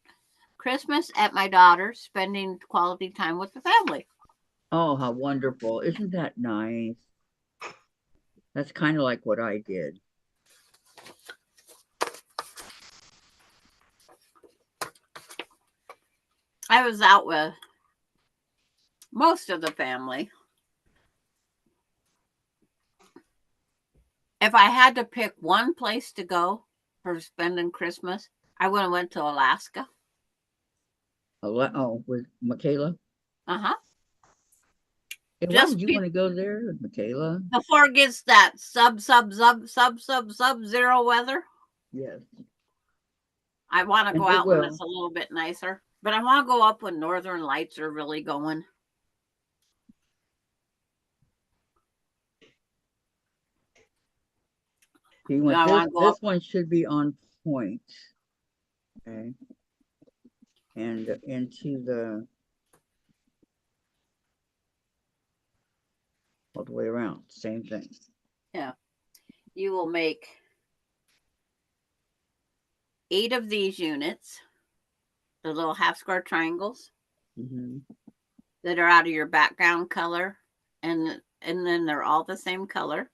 [SPEAKER 1] Christmas at my daughter's, spending quality time with the family.
[SPEAKER 2] Oh, how wonderful. Isn't that nice? That's kind of like what I did.
[SPEAKER 1] I was out with most of the family. If I had to pick one place to go for spending Christmas, I would have went to Alaska.
[SPEAKER 2] Oh, with Michaela?
[SPEAKER 1] Uh-huh.
[SPEAKER 2] Hey, why
[SPEAKER 1] Just
[SPEAKER 2] would you want to go there with Michaela?
[SPEAKER 1] before it gets that sub-zero weather.
[SPEAKER 2] Yes.
[SPEAKER 1] I want to
[SPEAKER 2] And
[SPEAKER 1] go
[SPEAKER 2] it
[SPEAKER 1] out when
[SPEAKER 2] will.
[SPEAKER 1] it's a little bit nicer. But I want to go up when northern lights are really going.
[SPEAKER 2] See, when
[SPEAKER 1] I want to go up.
[SPEAKER 2] this one should be on point. Okay. And into the all the way around. Same thing.
[SPEAKER 1] Yeah. You will make 8 of these units, the little half square triangles
[SPEAKER 2] Mm-hmm.
[SPEAKER 1] that are out of your background color, and then they're all the same color.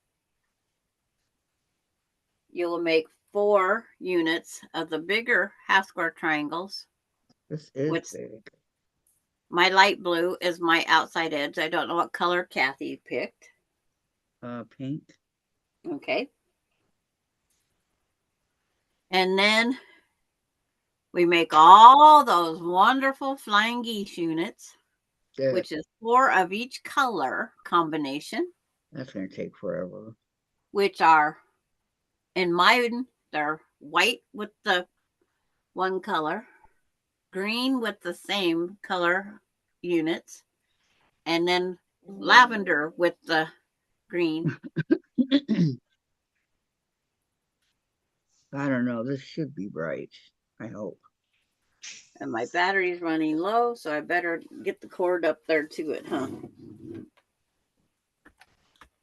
[SPEAKER 1] You will make 4 units of the bigger half square triangles.
[SPEAKER 2] This is
[SPEAKER 1] Which
[SPEAKER 2] big.
[SPEAKER 1] my light blue is my outside edge. I don't know what color Kathy picked.
[SPEAKER 2] Pink.
[SPEAKER 1] Okay. And then we make all those wonderful flying geese units,
[SPEAKER 2] Good.
[SPEAKER 1] which is 4 of each color combination,
[SPEAKER 2] That's gonna take forever.
[SPEAKER 1] which are, in mine, they're white with the one color, green with the same color units, and then lavender with the green.
[SPEAKER 2] I don't know. This should be bright. I hope.
[SPEAKER 1] And my battery's running low, so I better get the cord up there to it, huh?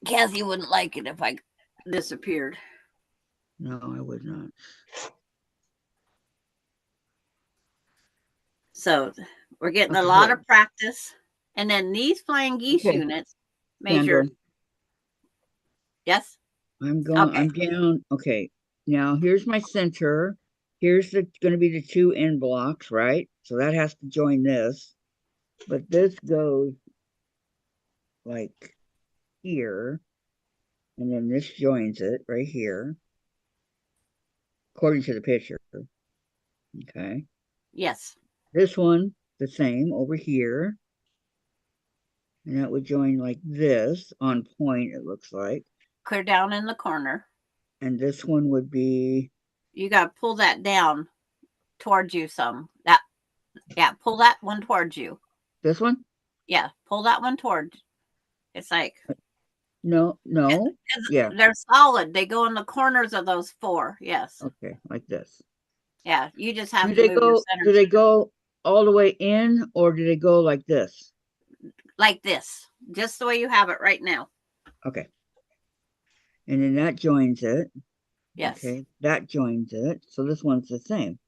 [SPEAKER 1] Kathy wouldn't like it if I disappeared.
[SPEAKER 2] No, I would not.
[SPEAKER 1] So we're getting a
[SPEAKER 2] Okay,
[SPEAKER 1] lot
[SPEAKER 2] good.
[SPEAKER 1] of practice. And then these flying geese
[SPEAKER 2] Okay.
[SPEAKER 1] units measure.
[SPEAKER 2] Sandra,
[SPEAKER 1] Yes?
[SPEAKER 2] I'm down. Okay. Now here's my center. Here's going to be the two end blocks, right? So that has to join this. But this goes like here. And then this joins it right here, according to the picture. Okay.
[SPEAKER 1] Yes.
[SPEAKER 2] This one, the same over here. And that would join like this on point, it looks like.
[SPEAKER 1] Clear down in the corner.
[SPEAKER 2] And this one would be.
[SPEAKER 1] You got to pull that down towards you some. Yeah, pull that one towards you.
[SPEAKER 2] This one?
[SPEAKER 1] Yeah, pull that one towards. It's like.
[SPEAKER 2] No. Yeah.
[SPEAKER 1] They're solid. They go in the corners of those four. Yes.
[SPEAKER 2] Okay, like this.
[SPEAKER 1] Yeah, you just have to move your center.
[SPEAKER 2] Do they go all the way in, or do they go like this?
[SPEAKER 1] Like this, just the way you have it right now.
[SPEAKER 2] Okay. And then that joins it.
[SPEAKER 1] Yes.
[SPEAKER 2] Okay, that joins it. So this one's the same.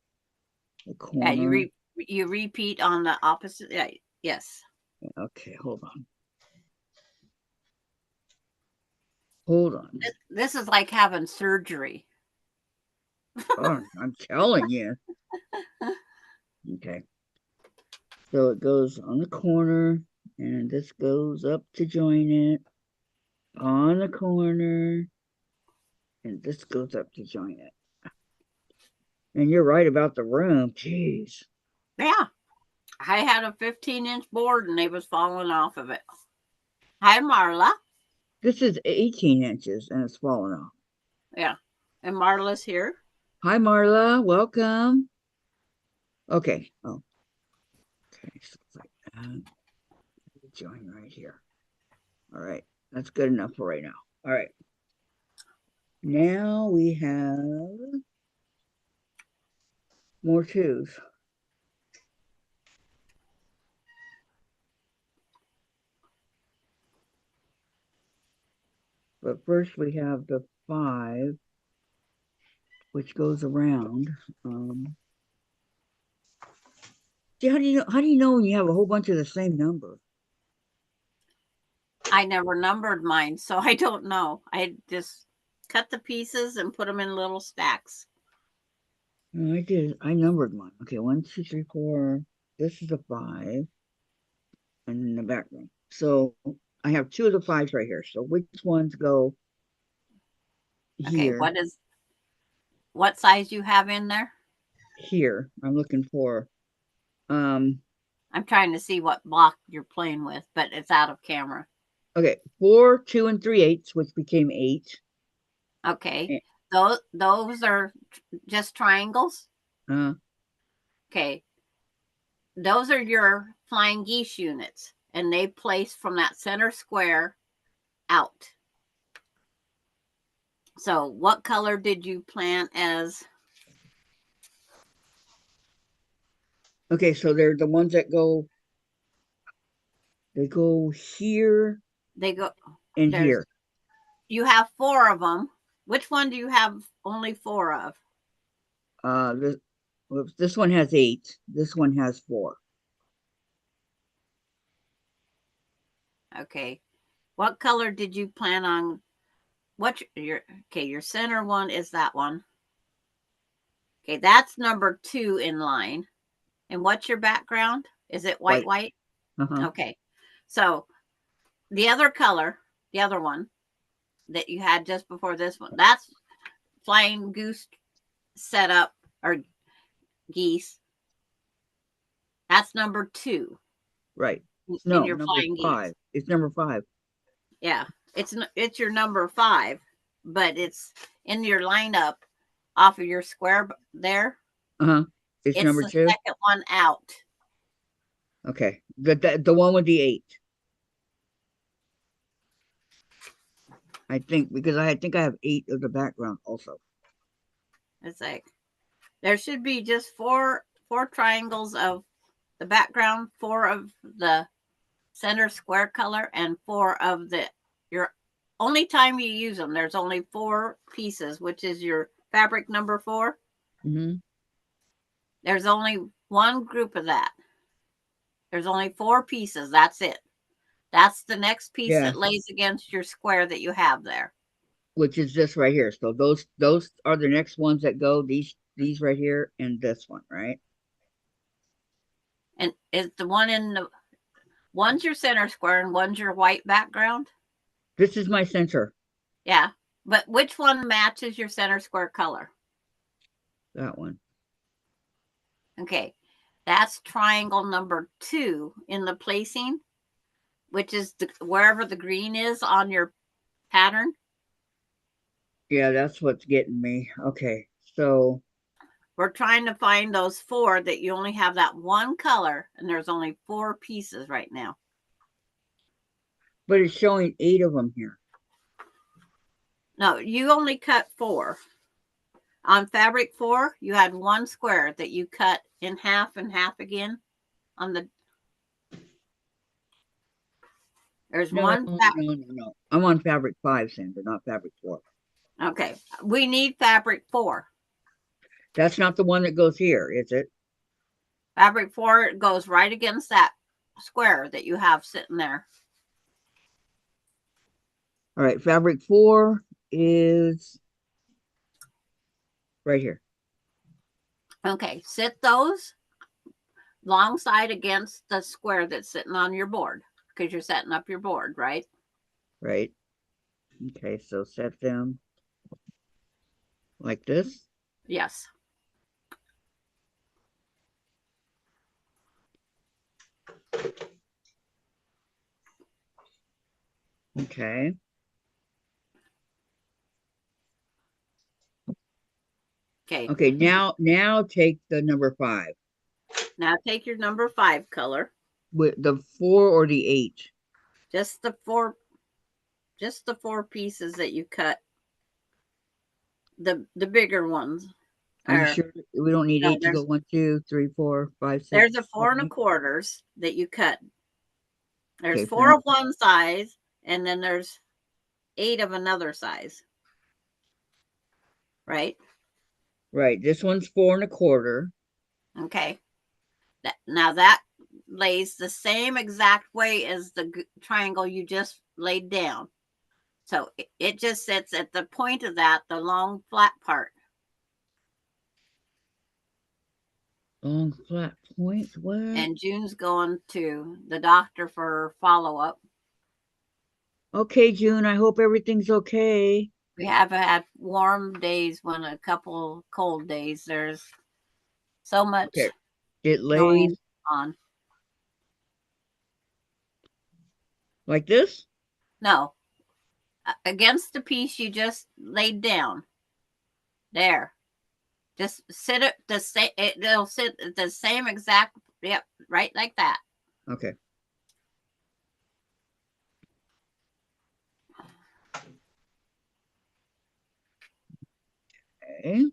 [SPEAKER 2] The corner.
[SPEAKER 1] Yeah, you repeat on the opposite. Yeah, yes.
[SPEAKER 2] Okay, hold on. Hold on.
[SPEAKER 1] This is like having surgery.
[SPEAKER 2] Oh, I'm telling you. Okay. So it goes on the corner, and this goes up to join it on the corner, and this goes up to join it. And you're right about the room. Jeez.
[SPEAKER 1] Yeah. I had a 15-inch board, and they was falling off of it. Hi, Marla.
[SPEAKER 2] This is 18 inches, and it's falling off.
[SPEAKER 1] Yeah. And Marla's here.
[SPEAKER 2] Hi, Marla. Welcome. Okay. Oh. Okay. So like that. Join right here. All right. That's good enough for right now. All right. Now we have more twos. But first we have the 5, which goes around. See, how do you know when you have a whole bunch of the same number?
[SPEAKER 1] I never numbered mine, so I don't know. I just cut the pieces and put them in little stacks.
[SPEAKER 2] No, I did. I numbered mine. Okay, 1, 2, 3, 4. This is a 5, and then the background. So I have 2 of the 5s right here. So which ones go here?
[SPEAKER 1] Okay, what size you have in there?
[SPEAKER 2] Here. I'm looking for.
[SPEAKER 1] I'm trying to see what block you're playing with, but it's out of camera.
[SPEAKER 2] Okay, 4, 2, and 3/8, which became 8.
[SPEAKER 1] Okay, those are just triangles. Okay, those are your flying geese units, and they place from that center square out. So what color did you plan as?
[SPEAKER 2] Okay, so they're the ones that go. They go here.
[SPEAKER 1] They go
[SPEAKER 2] and here.
[SPEAKER 1] You have 4 of them. Which one do you have only 4 of?
[SPEAKER 2] This one has 8. This one has 4.
[SPEAKER 1] Okay. What color did you plan on? Your center one is that one. Okay, that's number 2 in line. And what's your background? Is it white?
[SPEAKER 2] Uh-huh.
[SPEAKER 1] Okay. So the other color, the other one that you had just before this one, that's flying goose setup or geese. That's number 2.
[SPEAKER 2] Right.
[SPEAKER 1] No, your flying
[SPEAKER 2] 5.
[SPEAKER 1] geese.
[SPEAKER 2] It's number 5.
[SPEAKER 1] Yeah, it's your number 5, but it's in your lineup off of your square there.
[SPEAKER 2] It's number 2.
[SPEAKER 1] The second one out.
[SPEAKER 2] Okay, the one with the 8. I think because I think I have 8 of the background also.
[SPEAKER 1] It's like there should be just four triangles of the background, 4 of the center square color, and 4 of your only time you use them. There's only 4 pieces, which is your fabric number 4.
[SPEAKER 2] Mm-hmm.
[SPEAKER 1] There's only one group of that. There's only 4 pieces. That's it. That's the next piece that lays against your square that you have there.
[SPEAKER 2] which is this right here. So those are the next ones that go. These right here and this one, right?
[SPEAKER 1] And is the one in the one's your center square and one's your white background?
[SPEAKER 2] This is my center.
[SPEAKER 1] Yeah. But which one matches your center square color?
[SPEAKER 2] That one.
[SPEAKER 1] Okay. That's triangle number 2 in the placing, which is wherever the green is on your pattern.
[SPEAKER 2] Yeah, that's what's getting me. Okay, so
[SPEAKER 1] We're trying to find those 4 that you only have that one color, and there's only 4 pieces right now.
[SPEAKER 2] but it's showing 8 of them here.
[SPEAKER 1] No, you only cut 4. On fabric 4, you had one square that you cut in half and half again. On the there's
[SPEAKER 2] No,
[SPEAKER 1] one.
[SPEAKER 2] no. I'm on fabric 5, Sandra, not fabric 4.
[SPEAKER 1] Okay, we need fabric 4.
[SPEAKER 2] That's not the one that goes here, is it?
[SPEAKER 1] Fabric 4 goes right against that square that you have sitting there.
[SPEAKER 2] All right, fabric 4 is right here.
[SPEAKER 1] Okay, sit those long side against the square that's sitting on your board because you're setting up your board, right?
[SPEAKER 2] Right. Okay, so set them like this.
[SPEAKER 1] Yes.
[SPEAKER 2] Okay.
[SPEAKER 1] Okay.
[SPEAKER 2] Okay, now take the number 5.
[SPEAKER 1] Now take your number 5 color.
[SPEAKER 2] With the 4 or the 8?
[SPEAKER 1] Just the 4 pieces that you cut. The bigger ones.
[SPEAKER 2] Are you sure we don't need 8 to go 1, 2, 3, 4, 5, 6?
[SPEAKER 1] There's a 4 1/4 that you cut. There's
[SPEAKER 2] Okay,
[SPEAKER 1] 4 of one size, and then there's 8 of another size. Right?
[SPEAKER 2] Right. This one's 4 1/4.
[SPEAKER 1] Okay. Now that lays the same exact way as the triangle you just laid down. So it just sits at the point of that, the long flat part.
[SPEAKER 2] Long flat point. What?
[SPEAKER 1] And June's going to the doctor for follow-up.
[SPEAKER 2] Okay, June, I hope everything's okay.
[SPEAKER 1] We have had warm days when a couple cold days. There's so much
[SPEAKER 2] It lays
[SPEAKER 1] going on.
[SPEAKER 2] like this?
[SPEAKER 1] No. Against the piece you just laid down. There. Just sit it the same. It'll sit the same exact. Yep, right like that.
[SPEAKER 2] Okay. Okay.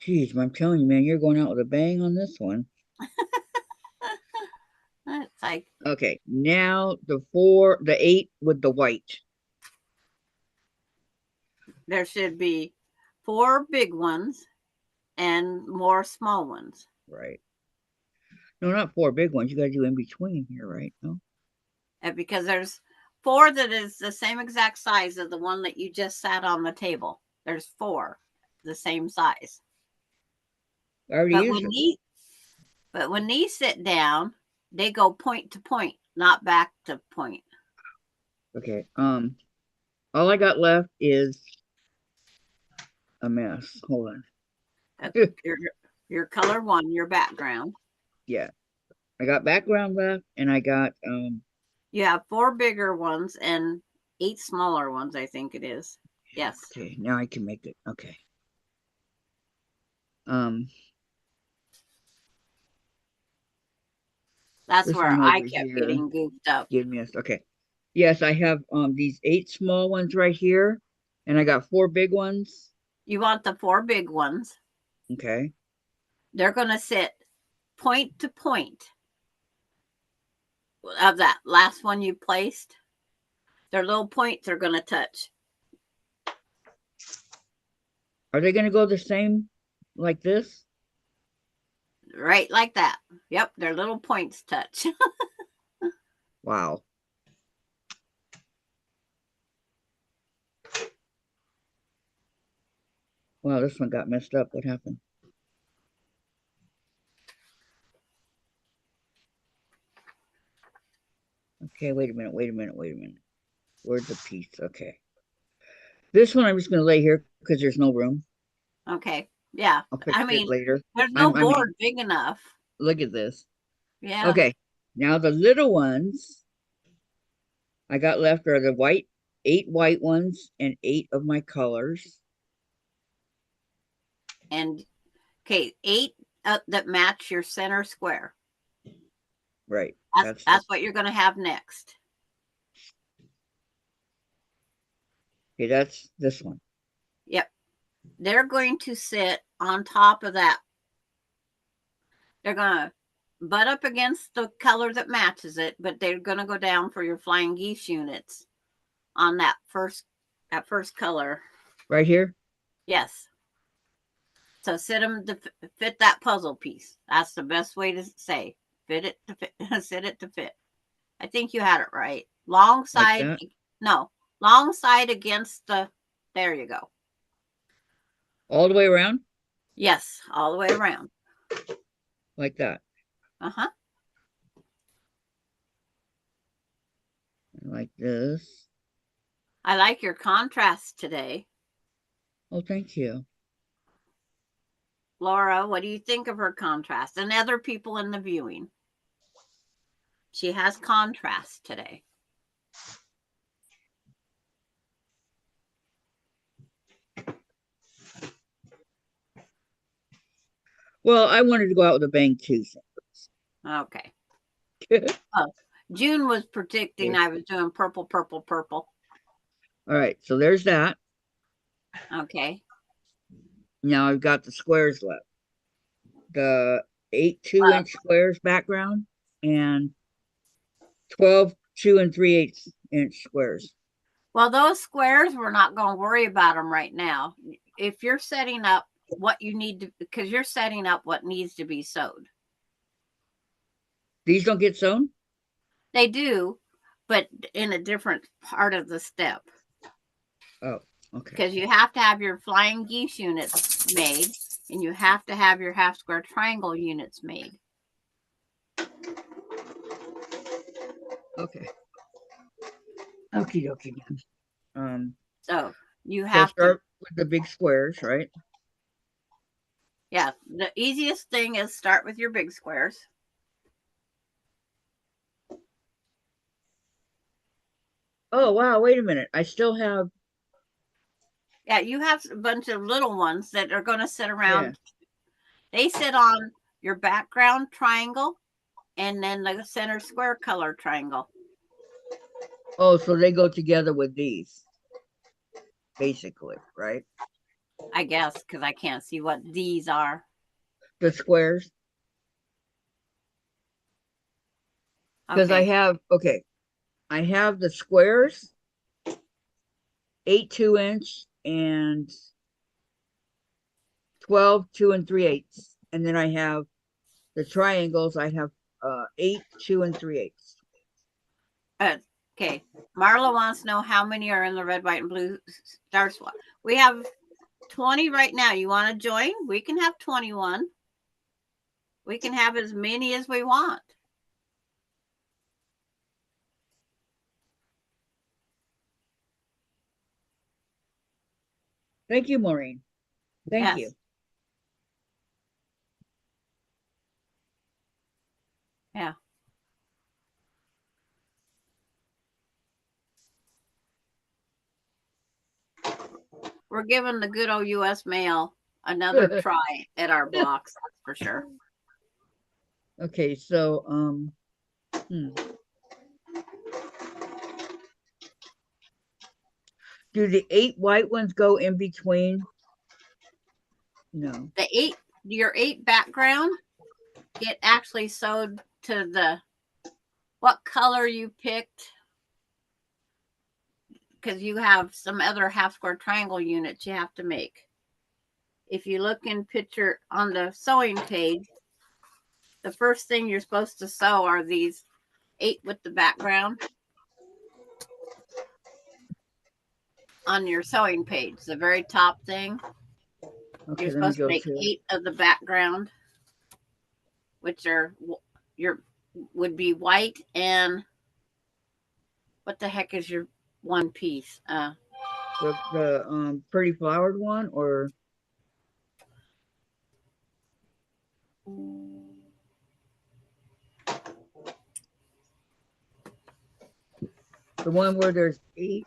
[SPEAKER 2] Jeez, I'm telling you, man, you're going out with a bang on this one.
[SPEAKER 1] It's like
[SPEAKER 2] Okay, now the 8 with the white.
[SPEAKER 1] there should be 4 big ones and more small ones.
[SPEAKER 2] Right. No, not 4 big ones. You got to do in between here, right? No.
[SPEAKER 1] And because there's 4 that is the same exact size as the one that you just sat on the table. There's 4 the same size.
[SPEAKER 2] I already
[SPEAKER 1] But
[SPEAKER 2] used
[SPEAKER 1] when these sit down, they go point to point, not back to point.
[SPEAKER 2] Okay. All I got left is a mess. Hold on.
[SPEAKER 1] Your color 1, your background.
[SPEAKER 2] Yeah. I got background left and I got
[SPEAKER 1] You have 4 bigger ones and 8 smaller ones, I think it is. Yes.
[SPEAKER 2] Okay, now I can make it. Okay.
[SPEAKER 1] That's
[SPEAKER 2] this
[SPEAKER 1] where
[SPEAKER 2] one
[SPEAKER 1] I
[SPEAKER 2] over
[SPEAKER 1] kept
[SPEAKER 2] here.
[SPEAKER 1] getting goofed up.
[SPEAKER 2] Give me a okay. Yes, I have these 8 small ones right here, and I got 4 big ones.
[SPEAKER 1] You want the 4 big ones.
[SPEAKER 2] Okay.
[SPEAKER 1] They're going to sit point to point of that last one you placed. Their little points are going to touch.
[SPEAKER 2] Are they going to go the same like this?
[SPEAKER 1] Right like that. Yep, their little points touch.
[SPEAKER 2] Wow. Wow, this one got messed up. What happened? Okay, wait a minute, wait a minute, wait a minute. Where's the piece? Okay. This one I'm just going to lay here because there's no room.
[SPEAKER 1] Okay. Yeah.
[SPEAKER 2] I'll fix
[SPEAKER 1] I
[SPEAKER 2] it
[SPEAKER 1] mean,
[SPEAKER 2] later.
[SPEAKER 1] there's no
[SPEAKER 2] I mean,
[SPEAKER 1] board big enough.
[SPEAKER 2] look at this.
[SPEAKER 1] Yeah.
[SPEAKER 2] Okay. Now the little ones I got left are the 8 white ones and 8 of my colors.
[SPEAKER 1] And okay, 8 that match your center square.
[SPEAKER 2] Right.
[SPEAKER 1] That's what you're going to have next.
[SPEAKER 2] Okay, that's this one.
[SPEAKER 1] Yep. They're going to sit on top of that. They're going to butt up against the color that matches it, but they're going to go down for your flying geese units on that first color.
[SPEAKER 2] Right here?
[SPEAKER 1] Yes. So sit them to fit that puzzle piece. That's the best way to say. Fit it to fit. Sit it to fit. I think you had it right. Long side.
[SPEAKER 2] Like
[SPEAKER 1] no. Long side against the. There you go.
[SPEAKER 2] all the way around?
[SPEAKER 1] Yes. All the way around.
[SPEAKER 2] Like that.
[SPEAKER 1] Uh-huh.
[SPEAKER 2] Like this.
[SPEAKER 1] I like your contrast today.
[SPEAKER 2] Oh, thank you.
[SPEAKER 1] Laura, what do you think of her contrast? And other people in the viewing. She has contrast today.
[SPEAKER 2] Well, I wanted to go out with a bang too.
[SPEAKER 1] Okay. June was predicting I was doing purple, purple, purple.
[SPEAKER 2] All right, so there's that.
[SPEAKER 1] Okay.
[SPEAKER 2] Now I've got the squares left. The 8 2-inch squares background and 12 2 3/8 inch squares.
[SPEAKER 1] Well, those squares, we're not going to worry about them right now. If you're setting up what you need to, because you're setting up what needs to be sewed.
[SPEAKER 2] These don't get sewn?
[SPEAKER 1] They do, but in a different part of the step.
[SPEAKER 2] Oh, okay.
[SPEAKER 1] Because you have to have your flying geese units made, and you have to have your half square triangle units made.
[SPEAKER 2] Okay. Okie dokie.
[SPEAKER 1] So you have
[SPEAKER 2] to start with the big squares, right?
[SPEAKER 1] Yeah, the easiest thing is start with your big squares.
[SPEAKER 2] Oh wow, wait a minute. I still have.
[SPEAKER 1] Yeah, you have a bunch of little ones that are going to sit around.
[SPEAKER 2] Yeah.
[SPEAKER 1] They sit on your background triangle and then the center square color triangle.
[SPEAKER 2] Oh, so they go together with these, basically, right?
[SPEAKER 1] I guess, because I can't see what these are.
[SPEAKER 2] The squares. Because
[SPEAKER 1] Okay.
[SPEAKER 2] I have the squares, 8 2-inch and 12 2 3/8, and then I have the triangles. I have 8 2 3/8.
[SPEAKER 1] Okay. Marla wants to know how many are in the red, white, and blue star swap. We have 20 right now. You want to join? We can have 21. We can have as many as we want.
[SPEAKER 2] Thank you, Maureen. Thank you.
[SPEAKER 1] Yeah. We're giving the good old U.S. mail another try at our blocks, that's for sure.
[SPEAKER 2] Okay, so do the 8 white ones go in between? No.
[SPEAKER 1] Your 8 background get actually sewed to the what color you picked, because you have some other half square triangle units you have to make. If you look in picture on the sewing page, the first thing you're supposed to sew are these 8 with the background on your sewing page, the very top thing.
[SPEAKER 2] Okay,
[SPEAKER 1] You're
[SPEAKER 2] let me
[SPEAKER 1] supposed to
[SPEAKER 2] go
[SPEAKER 1] make
[SPEAKER 2] to
[SPEAKER 1] 8 of the background, which are your would be white and what the heck is your one piece?
[SPEAKER 2] the pretty flowered one, or the one where there's 8.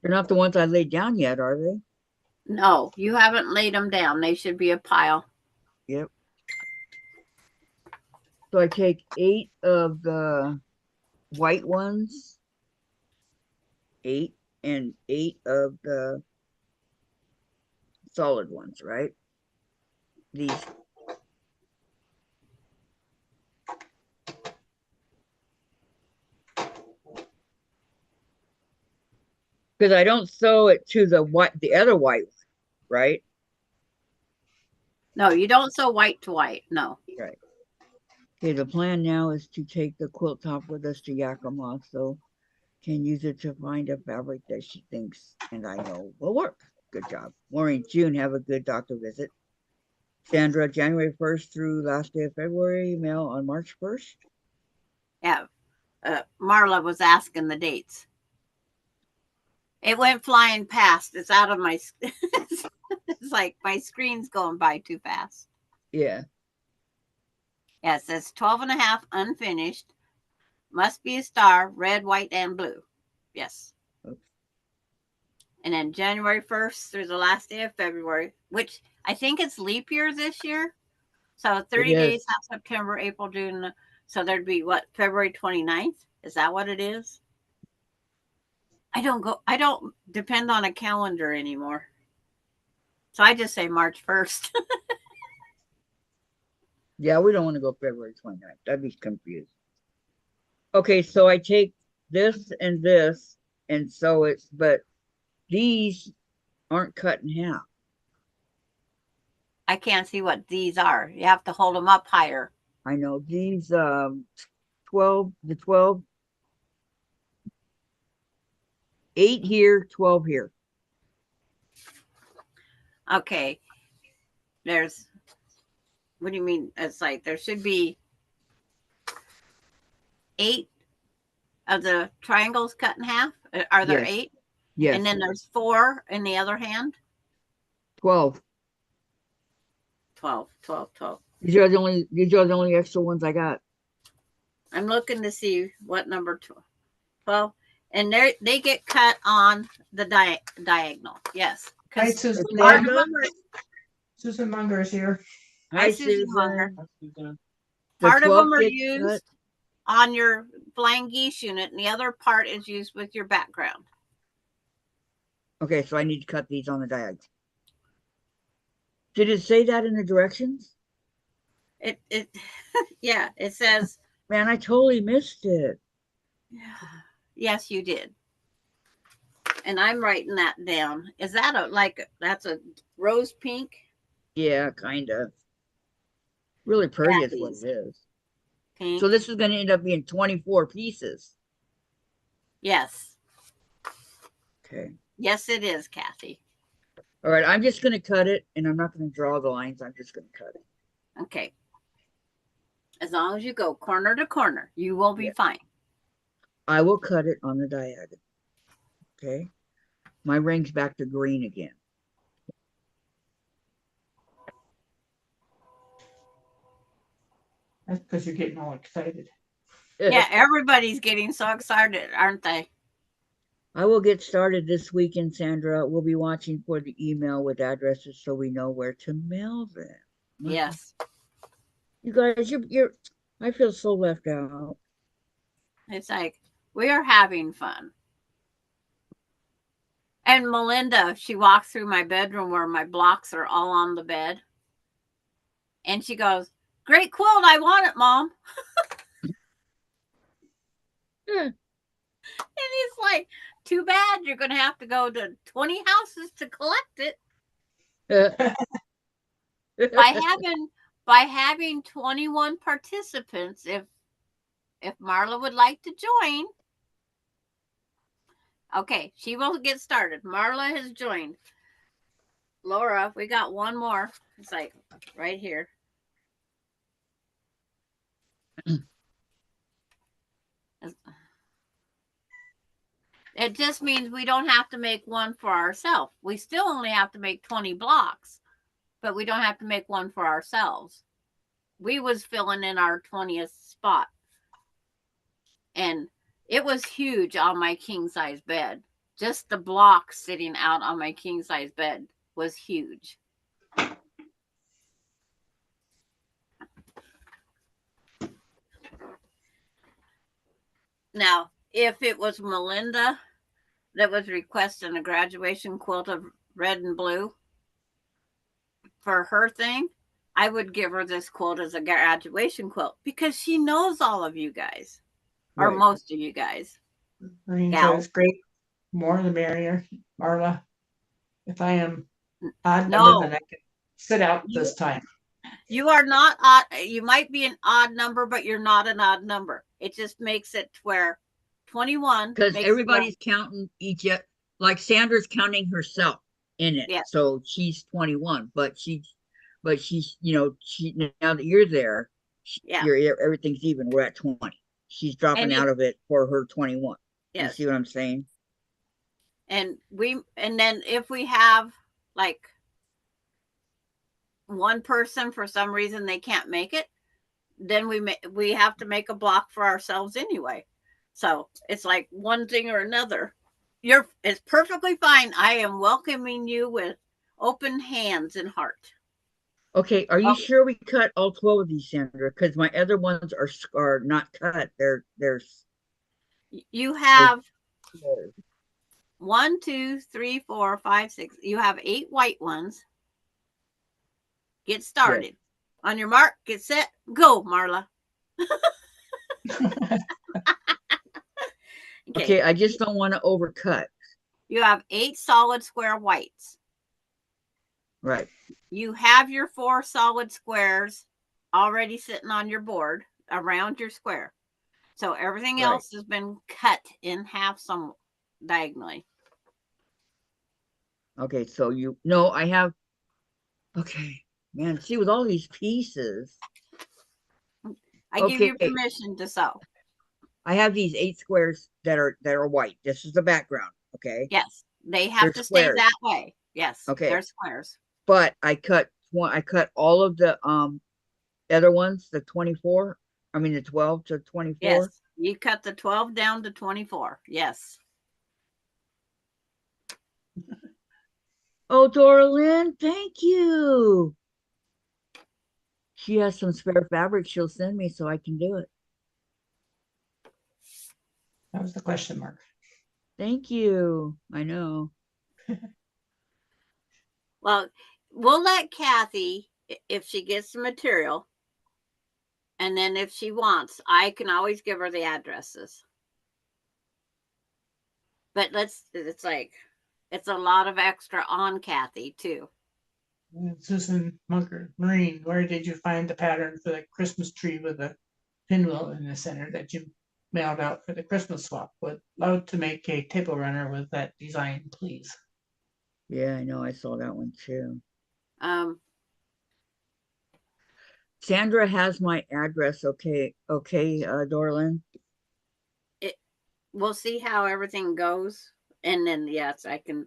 [SPEAKER 2] They're not the ones I laid down yet, are they?
[SPEAKER 1] No, you haven't laid them down. They should be a pile.
[SPEAKER 2] Yep. So I take 8 of the white ones, 8, and 8 of the solid ones, right? These. Because I don't sew it to the other white one, right?
[SPEAKER 1] No, you don't sew white to white. No.
[SPEAKER 2] Right. Okay, the plan now is to take the quilt top with us to Yakima, so can use it to find a fabric that she thinks and I know will work. Good job. Maureen, June, have a good doctor visit. Sandra, January 1st through last day of February, mail on March 1st.
[SPEAKER 1] Yeah. Marla was asking the dates. It went flying past. It's out of my. It's like my screen's going by too fast.
[SPEAKER 2] Yeah.
[SPEAKER 1] Yeah, it says 12 and a half unfinished. Must be a star, red, white, and blue. Yes.
[SPEAKER 2] Oops.
[SPEAKER 1] And then January 1st through the last day of February, which I think it's leap year this year. So 30 days, half September, April, June. So there'd be what, February 29th? Is that what it is? I don't depend on a calendar anymore. So I just say March 1st.
[SPEAKER 2] Yeah, we don't want to go February 29th. That'd be confused. Okay, so I take this, and sew it, but these aren't cut in half.
[SPEAKER 1] I can't see what these are. You have to hold them up higher.
[SPEAKER 2] I know these 12, 8 here, 12 here.
[SPEAKER 1] Okay. What do you mean? It's like there should be 8 of the triangles cut in half. Are there
[SPEAKER 2] Yes.
[SPEAKER 1] 8?
[SPEAKER 2] Yes.
[SPEAKER 1] And then there's 4 in the other hand.
[SPEAKER 2] 12.
[SPEAKER 1] 12, 12, 12.
[SPEAKER 2] These are the only extra ones I got.
[SPEAKER 1] I'm looking to see what number 12. And they get cut on the diagonal. Yes.
[SPEAKER 3] Hi, Susan. Susan Munger is here.
[SPEAKER 2] Hi,
[SPEAKER 1] Susan Munger.
[SPEAKER 2] Susan.
[SPEAKER 1] Part of them are
[SPEAKER 2] gets
[SPEAKER 1] used
[SPEAKER 2] cut.
[SPEAKER 1] on your flying geese unit, and the other part is used with your background.
[SPEAKER 2] Okay, so I need to cut these on the diagonal. Did it say that in the directions?
[SPEAKER 1] It yeah, it says.
[SPEAKER 2] Man, I totally missed it.
[SPEAKER 1] Yes, you did. And I'm writing that down. Is that that's a rose pink?
[SPEAKER 2] Yeah, kind of. Really pretty is what it is.
[SPEAKER 1] Pink.
[SPEAKER 2] So this is going to end up being 24 pieces.
[SPEAKER 1] Yes.
[SPEAKER 2] Okay.
[SPEAKER 1] Yes, it is, Kathy.
[SPEAKER 2] All right, I'm just going to cut it, and I'm not going to draw the lines. I'm just going to cut it.
[SPEAKER 1] Okay. As long as you go corner to corner, you will be fine.
[SPEAKER 2] I will cut it on the diagonal. Okay. My ring's back to green again.
[SPEAKER 3] That's because you're getting all excited.
[SPEAKER 1] Yeah, everybody's getting so excited, aren't they?
[SPEAKER 2] I will get started this weekend, Sandra. We'll be watching for the email with addresses so we know where to mail them.
[SPEAKER 1] Yes.
[SPEAKER 2] You guys, you're I feel so left out.
[SPEAKER 1] It's like we are having fun. And Melinda, she walks through my bedroom where my blocks are all on the bed. And she goes, "Great quilt, I want it, Mom." And it's like, too bad you're going to have to go to 20 houses to collect it. By having 21 participants, if Marla would like to join, Okay, she will get started. Marla has joined. Laura, we got one more. It's like right here. It just means we don't have to make one for ourselves. We still only have to make 20 blocks, but we don't have to make one for ourselves. We was filling in our 20th spot. And it was huge on my king size bed. Just the block sitting out on my king size bed was huge. Now, if it was Melinda that was requesting a graduation quilt of red and blue for her thing, I would give her this quilt as a graduation quilt because she knows all of you guys, or
[SPEAKER 2] Right.
[SPEAKER 1] most of you guys.
[SPEAKER 3] Green
[SPEAKER 1] Gal.
[SPEAKER 3] is great. More the merrier, Marla. If I am odd
[SPEAKER 1] No.
[SPEAKER 3] number, then I can sit out
[SPEAKER 1] You-
[SPEAKER 3] this time.
[SPEAKER 1] You are not odd. You might be an odd number, but you're not an odd number. It just makes it where 21
[SPEAKER 2] Because
[SPEAKER 1] makes
[SPEAKER 2] everybody's counting like Sandra's counting herself in it.
[SPEAKER 1] Yeah.
[SPEAKER 2] So she's 21, but she's, now that you're there,
[SPEAKER 1] Yeah.
[SPEAKER 2] everything's even. We're at 20. She's dropping
[SPEAKER 1] And
[SPEAKER 2] out of it for her 21. You
[SPEAKER 1] Yes.
[SPEAKER 2] see what I'm saying?
[SPEAKER 1] And then if we have like one person for some reason they can't make it, then we have to make a block for ourselves anyway. So it's like one thing or another. It's perfectly fine. I am welcoming you with open hands and heart.
[SPEAKER 2] Okay, are you
[SPEAKER 1] Oh.
[SPEAKER 2] sure we cut all 12 of these, Sandra? Because my other ones are not cut. They're
[SPEAKER 1] You have
[SPEAKER 2] squares.
[SPEAKER 1] 1, 2, 3, 4, 5, 6. You have 8 white ones. Get started. On your mark, get set, go, Marla.
[SPEAKER 2] Okay, I just don't want to overcut.
[SPEAKER 1] You have 8 solid square whites.
[SPEAKER 2] Right.
[SPEAKER 1] You have your 4 solid squares already sitting on your board around your square. So everything
[SPEAKER 2] Right.
[SPEAKER 1] else has been cut in half some diagonally.
[SPEAKER 2] Okay, so I have, okay, man, see, with all these pieces,
[SPEAKER 1] I give you
[SPEAKER 2] Okay.
[SPEAKER 1] permission to sew.
[SPEAKER 2] I have these 8 squares that are white. This is the background, okay?
[SPEAKER 1] Yes, they have
[SPEAKER 2] They're
[SPEAKER 1] to stay
[SPEAKER 2] squares.
[SPEAKER 1] that way. Yes,
[SPEAKER 2] Okay.
[SPEAKER 1] they're squares.
[SPEAKER 2] But I cut all of the other ones, the 24, I mean the 12 to 24.
[SPEAKER 1] Yes, you cut the 12 down to 24. Yes.
[SPEAKER 2] Oh, Dorlyn, thank you. She has some spare fabric she'll send me so I can do it.
[SPEAKER 3] That was the question mark.
[SPEAKER 2] Thank you. I know.
[SPEAKER 1] Well, we'll let Kathy, if she gets the material, and then if she wants, I can always give her the addresses. But it's a lot of extra on Kathy too.
[SPEAKER 3] Susan Munker Marine, where did you find the pattern for the Christmas tree with the pinwheel in the center that you mailed out for the Christmas swap? Would love to make a table runner with that design, please.
[SPEAKER 2] Yeah, I know. I saw that one too. Sandra has my address. Okay, Dorlyn.
[SPEAKER 1] We'll see how everything goes, and then yes, I can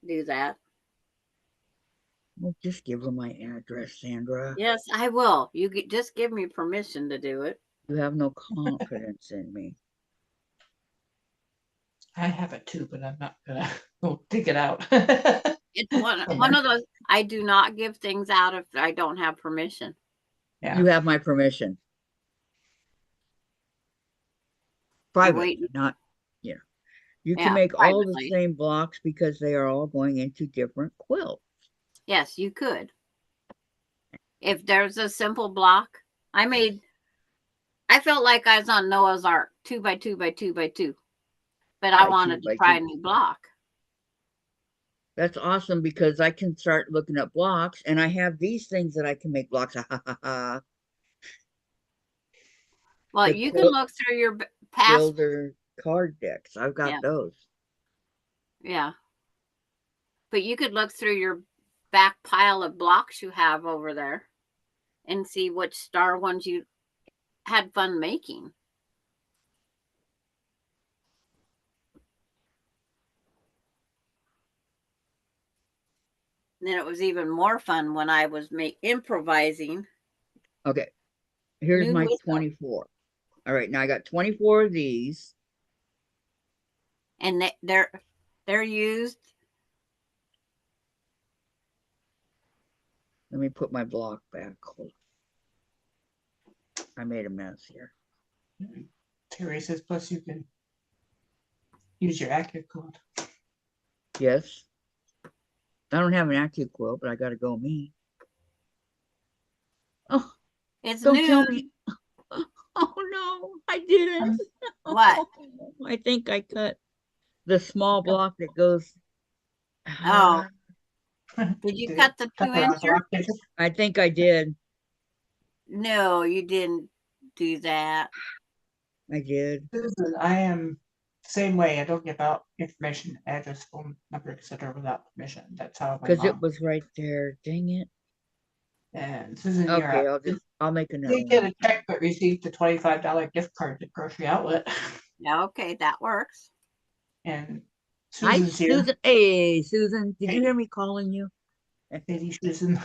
[SPEAKER 1] do that.
[SPEAKER 2] Well, just give her my address, Sandra.
[SPEAKER 1] Yes, I will. Just give me permission to do it.
[SPEAKER 2] You have no confidence in me.
[SPEAKER 3] I have it too, but I'm not gonna go dig it out.
[SPEAKER 1] It's one of those. I do not give things out if I don't have permission.
[SPEAKER 3] Yeah.
[SPEAKER 2] You have my permission. Privately, not. Yeah. You can make all the same blocks because they are all going into different quilts.
[SPEAKER 1] Yes, you could. If there's a simple block, I felt like I was on Noah's Ark, 2 by 2 by 2 by 2, but I wanted to try a new block.
[SPEAKER 2] That's awesome because I can start looking at blocks, and I have these things that I can make blocks.
[SPEAKER 1] Well, you can look through your past
[SPEAKER 2] card decks. I've got
[SPEAKER 1] Yeah.
[SPEAKER 2] those.
[SPEAKER 1] Yeah. But you could look through your back pile of blocks you have over there and see which star ones you had fun making. And then it was even more fun when I was improvising.
[SPEAKER 2] Okay. Here's
[SPEAKER 1] New
[SPEAKER 2] my
[SPEAKER 1] whistle.
[SPEAKER 2] 24. All right, now I got 24 of these.
[SPEAKER 1] And they're used.
[SPEAKER 2] Let me put my block back. Hold on. I made a mess here.
[SPEAKER 3] Terry says, plus you can use your active code.
[SPEAKER 2] Yes. I don't have an active quilt, but I got to go me. Oh,
[SPEAKER 1] It's
[SPEAKER 2] don't
[SPEAKER 1] new.
[SPEAKER 2] tell me. Oh no, I didn't.
[SPEAKER 1] What?
[SPEAKER 2] I think I cut the small block that goes.
[SPEAKER 1] Oh. Did you cut the 2-incher?
[SPEAKER 2] I think I did.
[SPEAKER 1] No, you didn't do that.
[SPEAKER 2] I did.
[SPEAKER 3] Susan, I am same way. I don't give out information, address, phone number, etc. without permission. That's how my
[SPEAKER 2] Because it
[SPEAKER 3] mom.
[SPEAKER 2] was right there. Dang it.
[SPEAKER 3] And Susan,
[SPEAKER 2] Okay,
[SPEAKER 3] you're up.
[SPEAKER 2] I'll make
[SPEAKER 3] You
[SPEAKER 2] another
[SPEAKER 3] did get
[SPEAKER 2] one.
[SPEAKER 3] a check, but received a $25 gift card to Grocery Outlet.
[SPEAKER 1] Yeah, okay, that works.
[SPEAKER 3] And
[SPEAKER 2] Hi,
[SPEAKER 3] Susan's here.
[SPEAKER 2] Susan. Hey, Susan. Did you
[SPEAKER 3] Hey.
[SPEAKER 2] hear me calling you?
[SPEAKER 3] Lady Susan.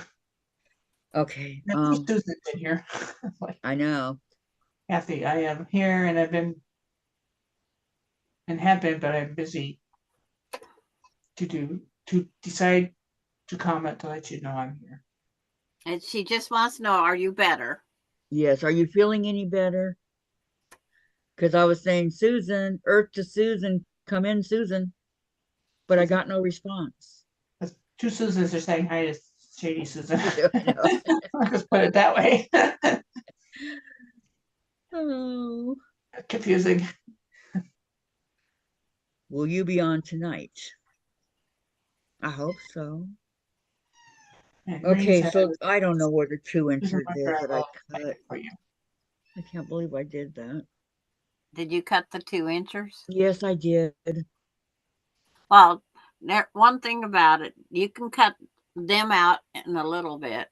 [SPEAKER 2] Okay.
[SPEAKER 3] Susan's in here. Like,
[SPEAKER 2] I know.
[SPEAKER 3] Kathy, I am here and I've been and have been, but I'm busy to decide to comment to let you know I'm here.
[SPEAKER 1] And she just wants to know, are you better?
[SPEAKER 2] Yes. Are you feeling any better? Because I was saying, Susan, Earth to Susan, come in, Susan. But I got no response.
[SPEAKER 3] Two Susans are saying hi to Shady Susan.
[SPEAKER 2] No.
[SPEAKER 3] I'll just put it that way.
[SPEAKER 2] Oh.
[SPEAKER 3] Confusing.
[SPEAKER 2] Will you be on tonight? I hope so.
[SPEAKER 3] And
[SPEAKER 2] Okay,
[SPEAKER 3] Green
[SPEAKER 2] so
[SPEAKER 3] says,
[SPEAKER 2] I don't know where the 2-incher
[SPEAKER 3] Susan,
[SPEAKER 2] is that I
[SPEAKER 3] make
[SPEAKER 2] cut.
[SPEAKER 3] it for you.
[SPEAKER 2] I can't believe I did that.
[SPEAKER 1] Did you cut the 2-inchers?
[SPEAKER 2] Yes, I did.
[SPEAKER 1] Well, one thing about it, you can cut them out in a little bit.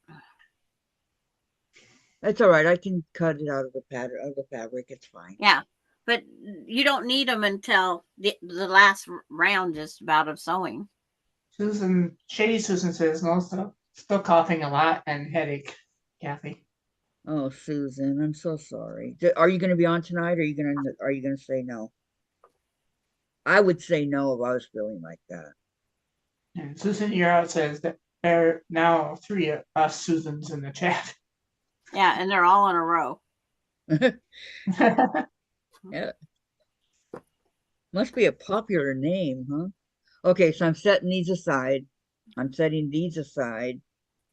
[SPEAKER 2] That's all right. I can cut it out of the pattern of the fabric. It's fine.
[SPEAKER 1] Yeah, but you don't need them until the last round just about of sewing.
[SPEAKER 3] Susan, Shady Susan says, also still coughing a lot and headache, Kathy.
[SPEAKER 2] Oh, Susan, I'm so sorry. Are you going to be on tonight? Or are you going to say no? I would say no if I was feeling like that.
[SPEAKER 3] And Susan Euro says that there are now 3 of us Susans in the chat.
[SPEAKER 1] Yeah, and they're all in a row.
[SPEAKER 2] Yeah. Must be a popular name, huh? Okay, so I'm setting these aside. I'm setting these aside.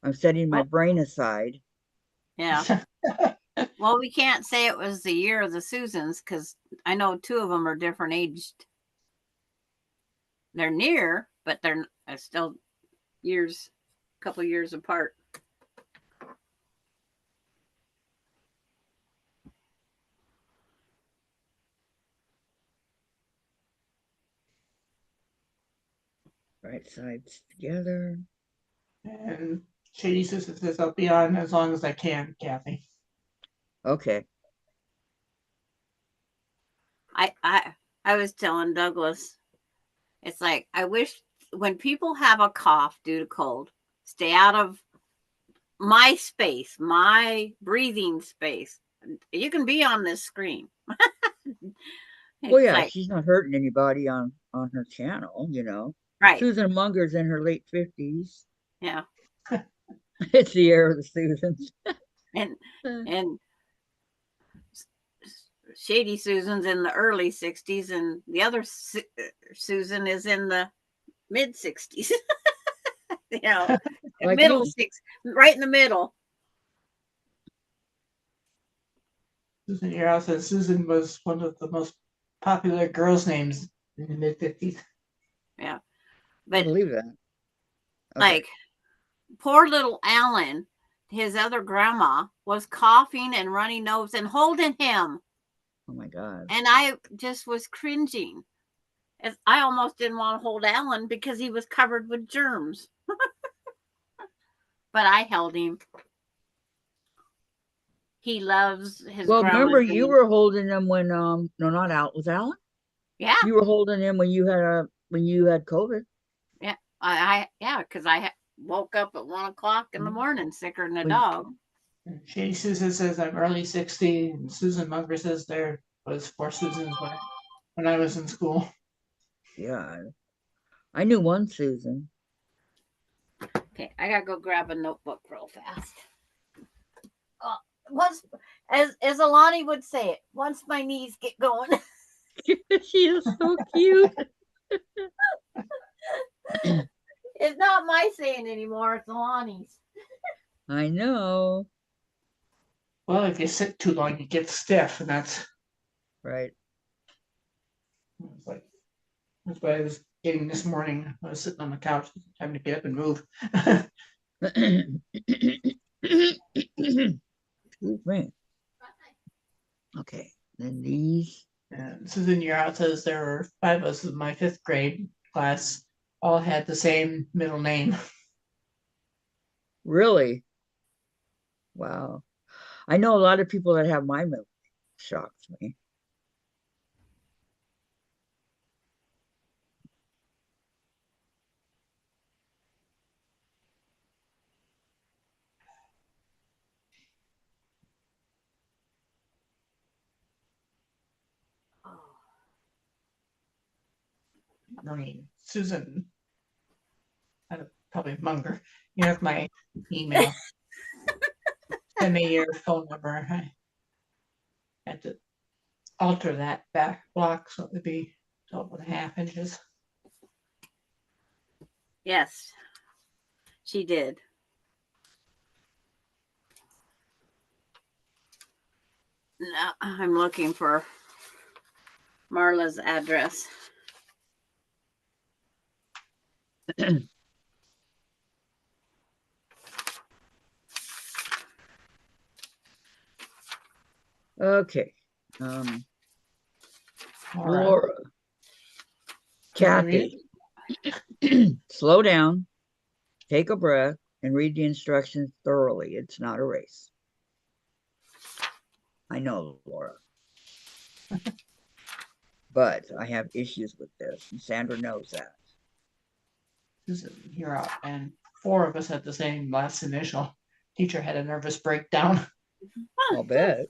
[SPEAKER 2] I'm setting my brain aside.
[SPEAKER 1] Yeah. Well, we can't say it was the year of the Susans because I know 2 of them are different aged. They're near, but they're still a couple years apart.
[SPEAKER 2] Right sides together.
[SPEAKER 3] And Shady Susan says, I'll be on as long as I can, Kathy.
[SPEAKER 2] Okay.
[SPEAKER 1] I was telling Douglas, it's like, I wish when people have a cough due to cold, stay out of my space, my breathing space. You can be on this screen.
[SPEAKER 2] Well, yeah,
[SPEAKER 1] like,
[SPEAKER 2] she's not hurting anybody on her channel, you know.
[SPEAKER 1] right.
[SPEAKER 2] Susan Munger's in her late 50s.
[SPEAKER 1] Yeah.
[SPEAKER 2] It's the era of the Susans.
[SPEAKER 1] And Shady Susan's in the early 60s, and the other Susan is in the mid 60s. You know,
[SPEAKER 2] Like
[SPEAKER 1] middle
[SPEAKER 2] me.
[SPEAKER 1] 6, right in the middle.
[SPEAKER 3] Susan Euro says Susan was one of the most popular girls' names in the mid-50s.
[SPEAKER 1] Yeah.
[SPEAKER 2] I
[SPEAKER 1] But
[SPEAKER 2] believe that. Okay.
[SPEAKER 1] like, poor little Alan, his other grandma, was coughing and runny nose and holding him.
[SPEAKER 2] Oh my God.
[SPEAKER 1] And I just was cringing. I almost didn't want to hold Alan because he was covered with germs. But I held him. He loves his
[SPEAKER 2] Well, remember
[SPEAKER 1] grandma's
[SPEAKER 2] you
[SPEAKER 1] name.
[SPEAKER 2] were holding him when no, not Al, was Alan?
[SPEAKER 1] Yeah,
[SPEAKER 2] You were holding him when you had COVID.
[SPEAKER 1] yeah, yeah, because woke up at 1 o'clock in the morning sicker than a
[SPEAKER 2] When-
[SPEAKER 1] dog.
[SPEAKER 3] Shady Susan says I'm early 60, and Susan Munger says there was 4 Susans when I was in school.
[SPEAKER 2] Yeah, I knew one Susan.
[SPEAKER 1] Okay, I gotta go grab a notebook real fast. Once, as Alani would say it, once my knees get going.
[SPEAKER 2] She is so cute.
[SPEAKER 1] It's not my saying anymore, it's Alani's.
[SPEAKER 2] I know.
[SPEAKER 3] Well, if you sit too long, you get stiff, and that's
[SPEAKER 2] Right.
[SPEAKER 3] like that's what I was getting this morning. I was sitting on the couch, having to get up and move.
[SPEAKER 2] Excuse me. Okay. Then these.
[SPEAKER 3] And Susan Year says there were 5 of us in my 5th grade class, all had the same middle name.
[SPEAKER 2] Really? Wow. I know a lot of people that have my milk. Shocks me.
[SPEAKER 3] Marine. Susan, probably Munger. You have my email. Send me your phone number. I had to alter that back block so it would be 12.5 inches.
[SPEAKER 1] Yes, she did. Now I'm looking for Marla's address.
[SPEAKER 2] Okay. Laura.
[SPEAKER 3] Can I read
[SPEAKER 2] Kathy. Slow down, take a breath, and read the instructions thoroughly. It's not a race. I know, Laura. But I have issues with this, and Sandra knows that.
[SPEAKER 3] Susan here out, and 4 of us had the same last initial. Teacher had a nervous breakdown.
[SPEAKER 2] I'll bet.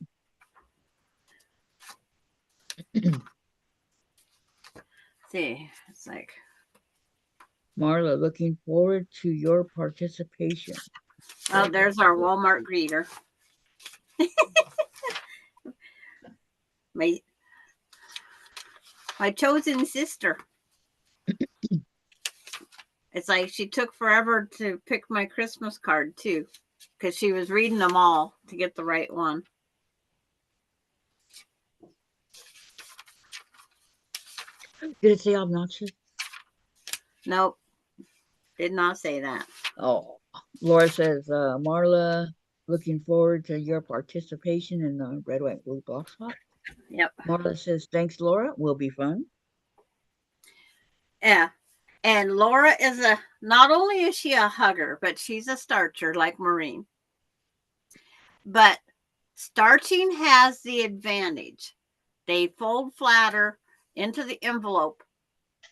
[SPEAKER 1] See, it's like,
[SPEAKER 2] Marla, looking forward to your participation.
[SPEAKER 1] oh, there's our Walmart greeter. my chosen sister. It's like she took forever to pick my Christmas card too, because she was reading them all to get the right one.
[SPEAKER 2] Did it say obnoxious?
[SPEAKER 1] Nope, did not say that.
[SPEAKER 2] Oh, Laura says, Marla, looking forward to your participation in the red, white, blue block spot.
[SPEAKER 1] Yep.
[SPEAKER 2] Marla says, thanks, Laura. Will be fun.
[SPEAKER 1] Yeah. And Laura is not only is she a hugger, but she's a starcher like Maureen. But starching has the advantage. They fold flatter into the envelope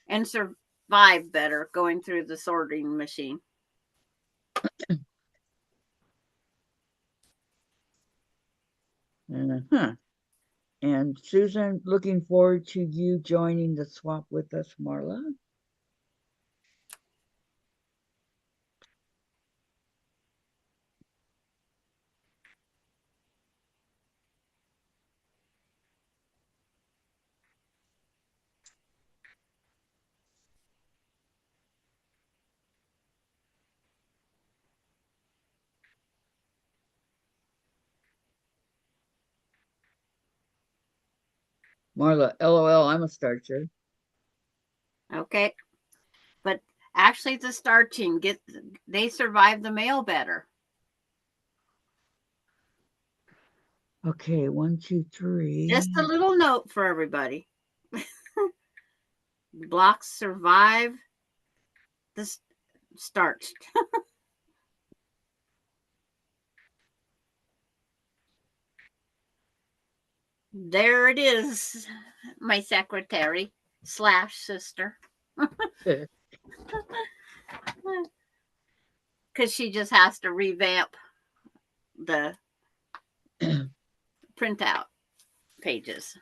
[SPEAKER 1] and survive better going through the sorting machine.
[SPEAKER 2] And Susan, looking forward to you joining the swap with us, Marla. Marla, LOL, I'm a starcher.
[SPEAKER 1] Okay. But actually the starching they survive the mail better.
[SPEAKER 2] Okay, 1, 2, 3.
[SPEAKER 1] Just a little note for everybody. Blocks survive the starch. There it is, my secretary / sister. Because she just has to revamp the printout pages.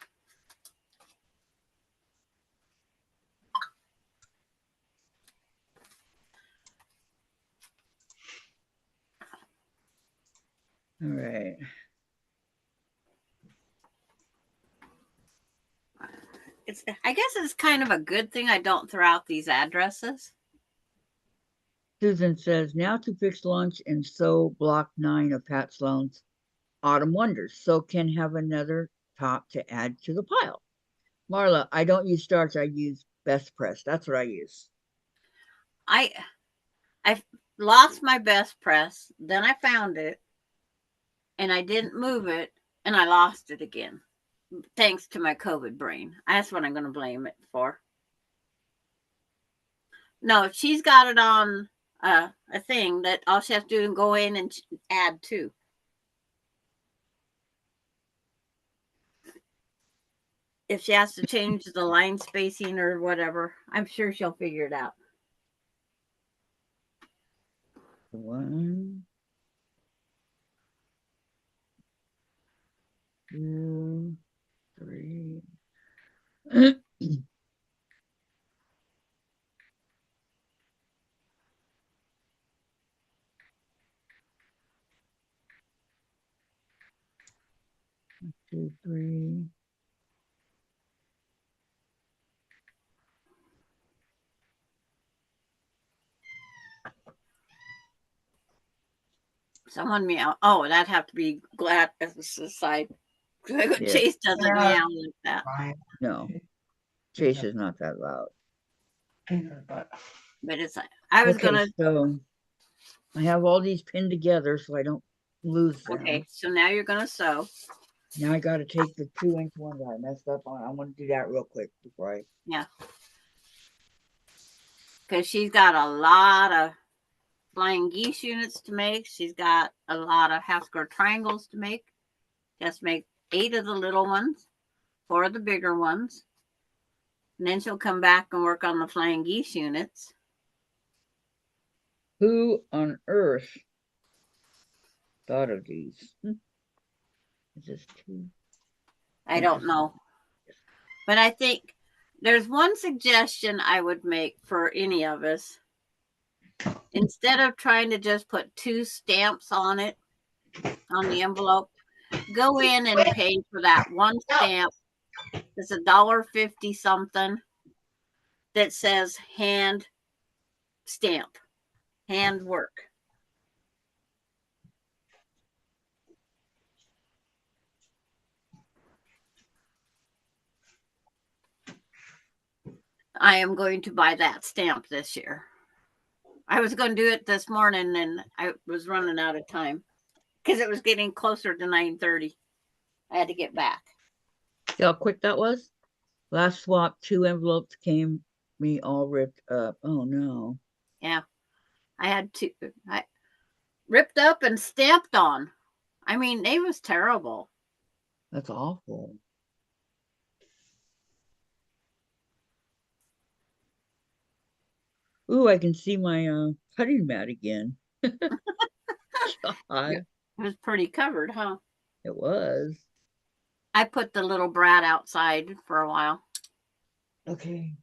[SPEAKER 2] All right.
[SPEAKER 1] I guess it's kind of a good thing I don't throw out these addresses.
[SPEAKER 2] Susan says, now to fix lunch and sew block 9 of Pat Sloan's Autumn Wonders. So can have another top to add to the pile. Marla, I don't use starch. I use Best Press. That's what I use.
[SPEAKER 1] I lost my best press, then I found it, and I didn't move it, and I lost it again. Thanks to my COVID brain. That's what I'm going to blame it for. No, she's got it on a thing that all she has to do is go in and add to. If she has to change the line spacing or whatever, I'm sure she'll figure it out.
[SPEAKER 2] 1, 2, 3. 2, 3.
[SPEAKER 1] Someone meow. Oh, that'd have to be glad as the side.
[SPEAKER 2] Yeah.
[SPEAKER 1] Chase doesn't
[SPEAKER 3] Yeah.
[SPEAKER 1] meow like that.
[SPEAKER 3] Fine.
[SPEAKER 2] No, Chase is not that loud.
[SPEAKER 3] But
[SPEAKER 1] But it's like I was
[SPEAKER 2] Okay,
[SPEAKER 1] gonna.
[SPEAKER 2] so I have all these pinned together so I don't lose them.
[SPEAKER 1] Okay, so now you're gonna sew.
[SPEAKER 2] Now I got to take the 2-inch one that I messed up on. I want to do that real quick before I.
[SPEAKER 1] Yeah, because she's got a lot of flying geese units to make. She's got a lot of half square triangles to make. Just make 8 of the little ones, 4 of the bigger ones. And then she'll come back and work on the flying geese units.
[SPEAKER 2] Who on earth thought of these? Is this 2?
[SPEAKER 1] I don't know. But I think there's one suggestion I would make for any of us. Instead of trying to just put 2 stamps on it, on the envelope, go in and pay for that one stamp. It's $1.50 something that says hand stamp, hand work. I am going to buy that stamp this year. I was going to do it this morning and I was running out of time because it was getting closer to 9:30. I had to get back.
[SPEAKER 2] See how quick that was? Last swap, 2 envelopes came me all ripped up. Oh no.
[SPEAKER 1] Yeah. I had to I ripped up and stamped on. I mean, it was terrible.
[SPEAKER 2] That's awful. Ooh, I can see my cutting mat again. God,
[SPEAKER 1] It was pretty covered, huh?
[SPEAKER 2] it was.
[SPEAKER 1] I put the little brat outside for a while.
[SPEAKER 2] Okay,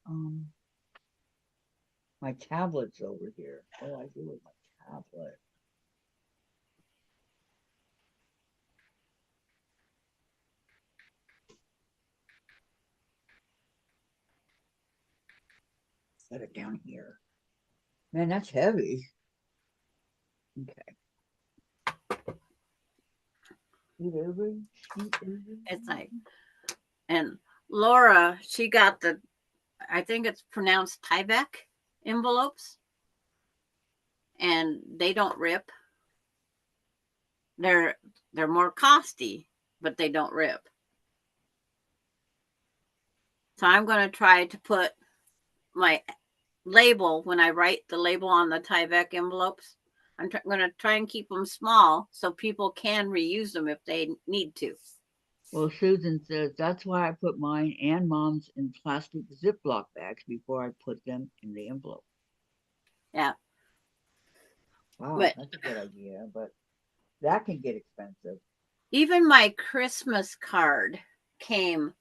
[SPEAKER 2] my tablet's over here. What do I do with my tablet? Set it down here. Man, that's heavy. Okay. Scoot over.
[SPEAKER 1] It's like, and Laura, she got the, I think it's pronounced Tyvek envelopes, and they don't rip. They're more costly, but they don't rip. So I'm going to try to put my label, when I write the label on the Tyvek envelopes, I'm going to try and keep them small so people can reuse them if they need to.
[SPEAKER 2] Well, Susan says that's why I put mine and Mom's in plastic Ziploc bags before I put them in the envelope.
[SPEAKER 1] Yeah.
[SPEAKER 2] Wow,
[SPEAKER 1] But
[SPEAKER 2] that's a good idea, but that can get expensive.
[SPEAKER 1] even my Christmas card came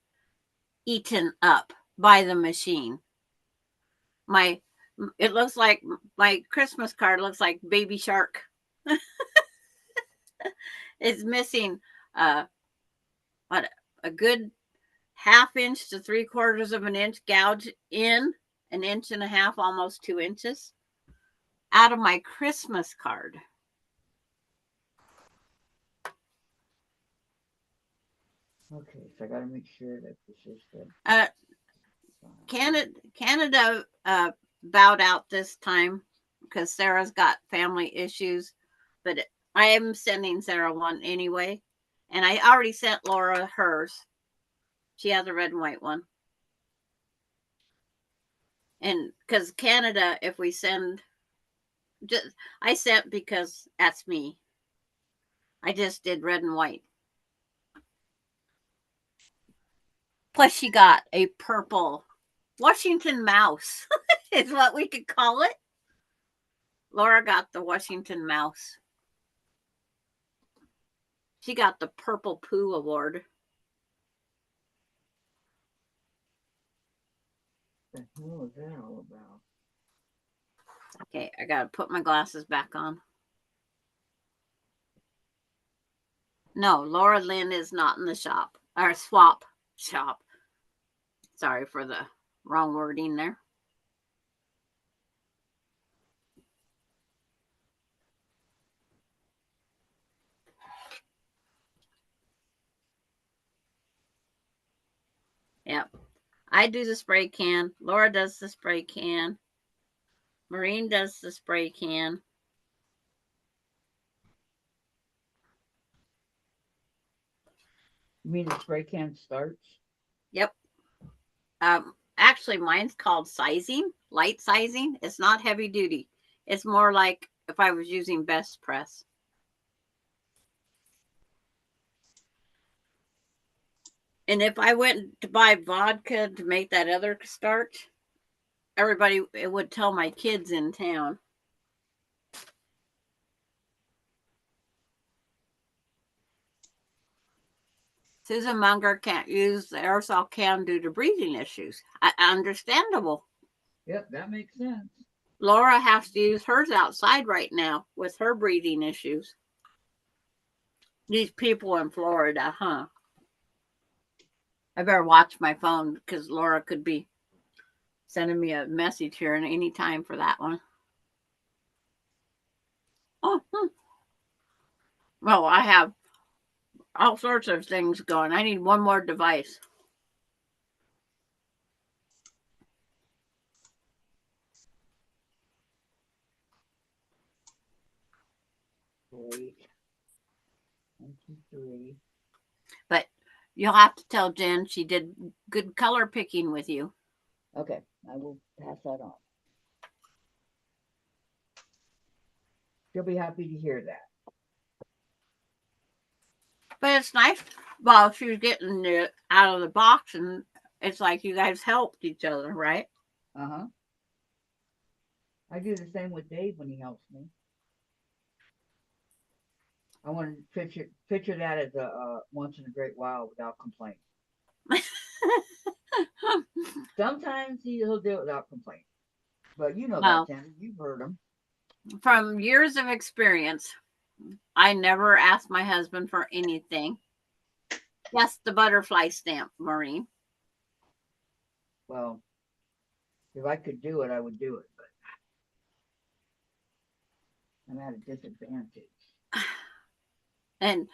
[SPEAKER 1] eaten up by the machine. It looks like my Christmas card looks like Baby Shark. It's missing what, a good ½ inch to 3/4 of an inch gouge in, 1.5 inches, almost 2 inches out of my Christmas card.
[SPEAKER 2] Okay, so I got to make sure that this is the.
[SPEAKER 1] Canada bowed out this time because Sarah's got family issues, but I am sending Sarah one anyway, and I already sent Laura hers. She has a red and white one, and because Canada, if we send, I sent because that's me. I just did red and white. Plus, she got a purple Washington mouse, is what we could call it. Laura got the Washington mouse. She got the Purple Poo Award.
[SPEAKER 2] What the hell is that all about?
[SPEAKER 1] Okay, I gotta put my glasses back on. No, Laura Lynn is not in the shop, or swap shop. Sorry for the wrong wording there. Yep. I do the spray can. Laura does the spray can. Maureen does the spray can.
[SPEAKER 2] You mean the spray can starts?
[SPEAKER 1] Yep. Actually, mine's called sizing, light sizing. It's not heavy duty. It's more like if I was using Best Press. And if I went to buy vodka to make that other starch, everybody, it would tell my kids in town. Susan Munger can't use the aerosol can due to breathing issues. Understandable.
[SPEAKER 2] Yep, that makes sense.
[SPEAKER 1] Laura has to use hers outside right now with her breathing issues. These people in Florida, huh? I better watch my phone because Laura could be sending me a message here at any time for that one. Oh, well, I have all sorts of things going. I need one more device.
[SPEAKER 2] Great. 1, 2, 3.
[SPEAKER 1] But you'll have to tell Jen she did good color picking with you.
[SPEAKER 2] Okay, I will pass that on. She'll be happy to hear that.
[SPEAKER 1] But it's nice while she was getting it out of the box, and it's like you guys helped each other, right?
[SPEAKER 2] Uh-huh. I do the same with Dave when he helps me. I want to picture that as a once in a great while without complaint. Sometimes he'll do it without complaint. But you know
[SPEAKER 1] Well,
[SPEAKER 2] that, Sandra. You've heard him.
[SPEAKER 1] from years of experience, I never asked my husband for anything. Just the butterfly stamp, Maureen.
[SPEAKER 2] Well, if I could do it, I would do it. But I'm at a disadvantage.
[SPEAKER 1] And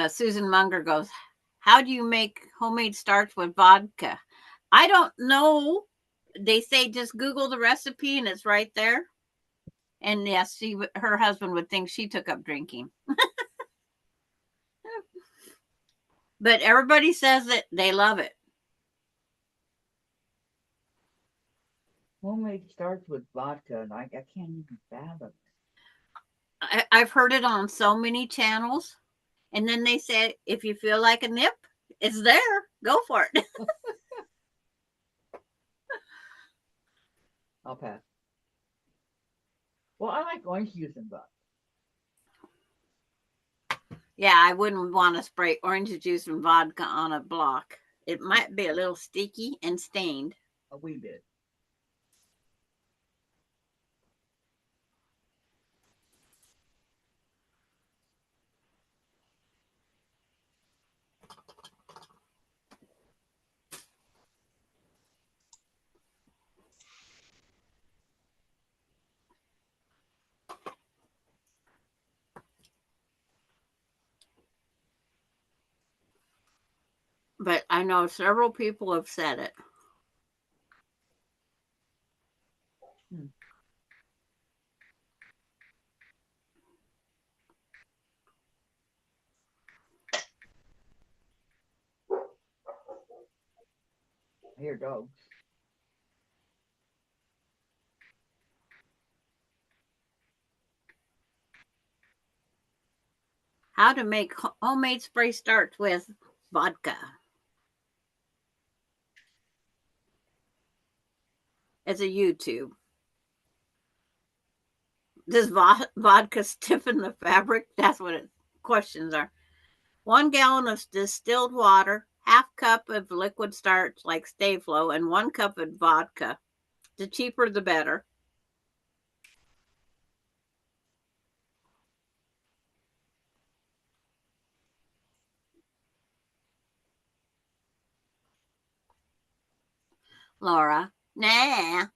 [SPEAKER 1] Susan Munger goes, how do you make homemade starch with vodka? I don't know. They say just Google the recipe and it's right there. And yes, her husband would think she took up drinking. But everybody says that they love it.
[SPEAKER 2] Homemade starts with vodka, and I can't even fathom.
[SPEAKER 1] I've heard it on so many channels. And then they say, if you feel like a nip, it's there. Go for it.
[SPEAKER 2] I'll pass. Well, I like orange juice and vodka.
[SPEAKER 1] Yeah, I wouldn't want to spray orange juice and vodka on a block. It might be a little sticky and stained.
[SPEAKER 2] A wee bit.
[SPEAKER 1] But I know several people have said it.
[SPEAKER 2] I hear dogs.
[SPEAKER 1] How to make homemade spray starts with vodka. It's a YouTube. Does vodka stiffen the fabric? That's what questions are. 1 gallon of distilled water, half cup of liquid starch like Stay Flow, and 1 cup of vodka. The cheaper, the better. Laura, nah.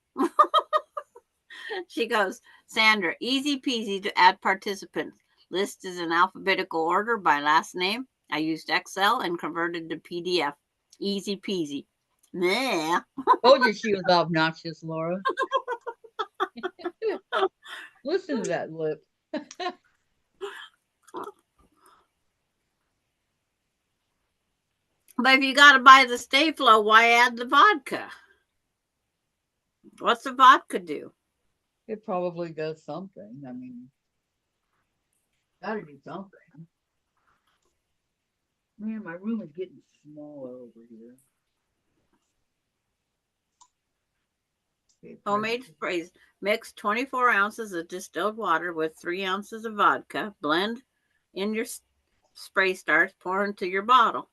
[SPEAKER 1] She goes, Sandra, easy peasy to add participants. List is in alphabetical order by last name. I used Excel and converted to PDF. Easy peasy. Nah.
[SPEAKER 2] Told you she was obnoxious, Laura. Listen to that lip.
[SPEAKER 1] But if you got to buy the Stay Flow, why add the vodka? What's the vodka do?
[SPEAKER 2] It probably does something. I mean, gotta do something. Man, my room is getting smaller over here. Okay,
[SPEAKER 1] Homemade sprays. Mix 24 ounces of distilled water with 3 ounces of vodka. Blend in your spray starts. Pour into your bottle.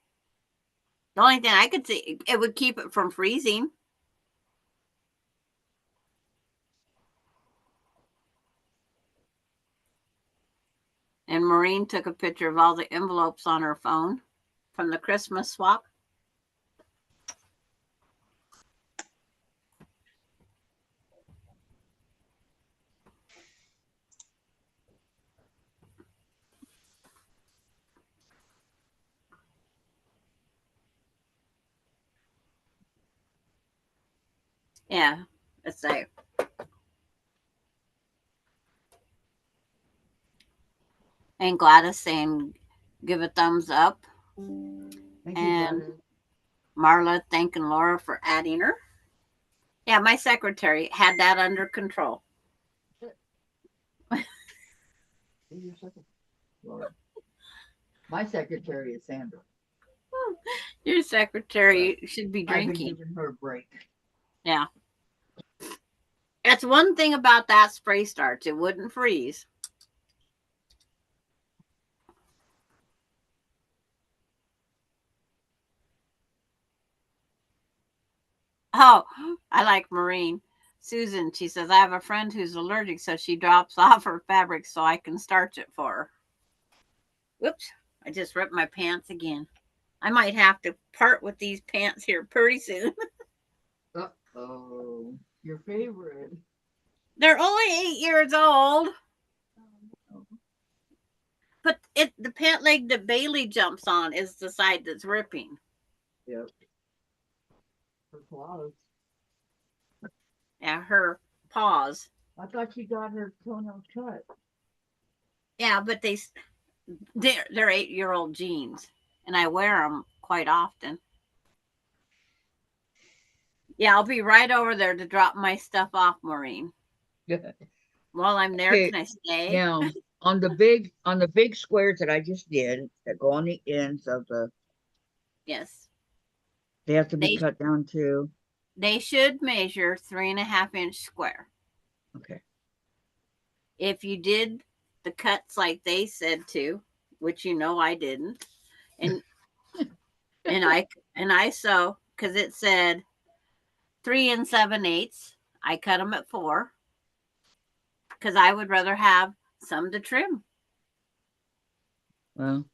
[SPEAKER 1] The only thing I could see, it would keep it from freezing. And Maureen took a picture of all the envelopes on her phone from the Christmas swap. Yeah, let's say. And Gladys saying, give a thumbs up.
[SPEAKER 2] Thank you,
[SPEAKER 1] And
[SPEAKER 2] Gladys.
[SPEAKER 1] Marla thanking Laura for adding her. Yeah, my secretary had that under control.
[SPEAKER 2] Your secretary, Laura. My secretary is Sandra.
[SPEAKER 1] Your secretary should be
[SPEAKER 2] I've been
[SPEAKER 1] drinking.
[SPEAKER 2] giving her a break.
[SPEAKER 1] Yeah. That's one thing about that spray starch. It wouldn't freeze. Oh, I like Maureen. Susan, she says, I have a friend who's allergic, so she drops off her fabric so I can starch it for her. Whoops, I just ripped my pants again. I might have to part with these pants here pretty soon.
[SPEAKER 2] Uh-oh. Your favorite.
[SPEAKER 1] They're only 8 years old. But the pant leg that Bailey jumps on is the side that's ripping.
[SPEAKER 2] Yep. Her claws.
[SPEAKER 1] Yeah, her paws.
[SPEAKER 2] I thought she got her toenail cut.
[SPEAKER 1] Yeah, but they're 8-year-old jeans. and I wear them quite often. Yeah, I'll be right over there to drop my stuff off, Maureen.
[SPEAKER 2] Yeah.
[SPEAKER 1] While I'm there,
[SPEAKER 2] Okay,
[SPEAKER 1] can I stay?
[SPEAKER 2] now on the big squares that I just did that go on the ends of the,
[SPEAKER 1] Yes.
[SPEAKER 2] they have to be
[SPEAKER 1] They
[SPEAKER 2] cut down to.
[SPEAKER 1] they should measure 3.5-inch square.
[SPEAKER 2] Okay.
[SPEAKER 1] If you did the cuts like they said to, which I didn't, and I sew because it said 3 7/8. I cut them at 4 because I would rather have some to trim.
[SPEAKER 2] Well,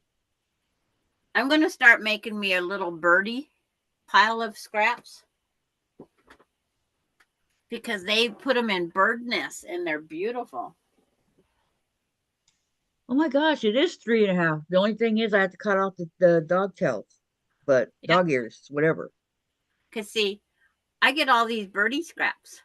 [SPEAKER 1] I'm going to start making me a little birdie pile of scraps because they put them in bird nests and they're beautiful.
[SPEAKER 2] oh my gosh, it is 3.5. The only thing is I have to cut off the dog tails, but
[SPEAKER 1] Yeah.
[SPEAKER 2] dog ears, whatever.
[SPEAKER 1] Because, see, I get all these birdie scraps.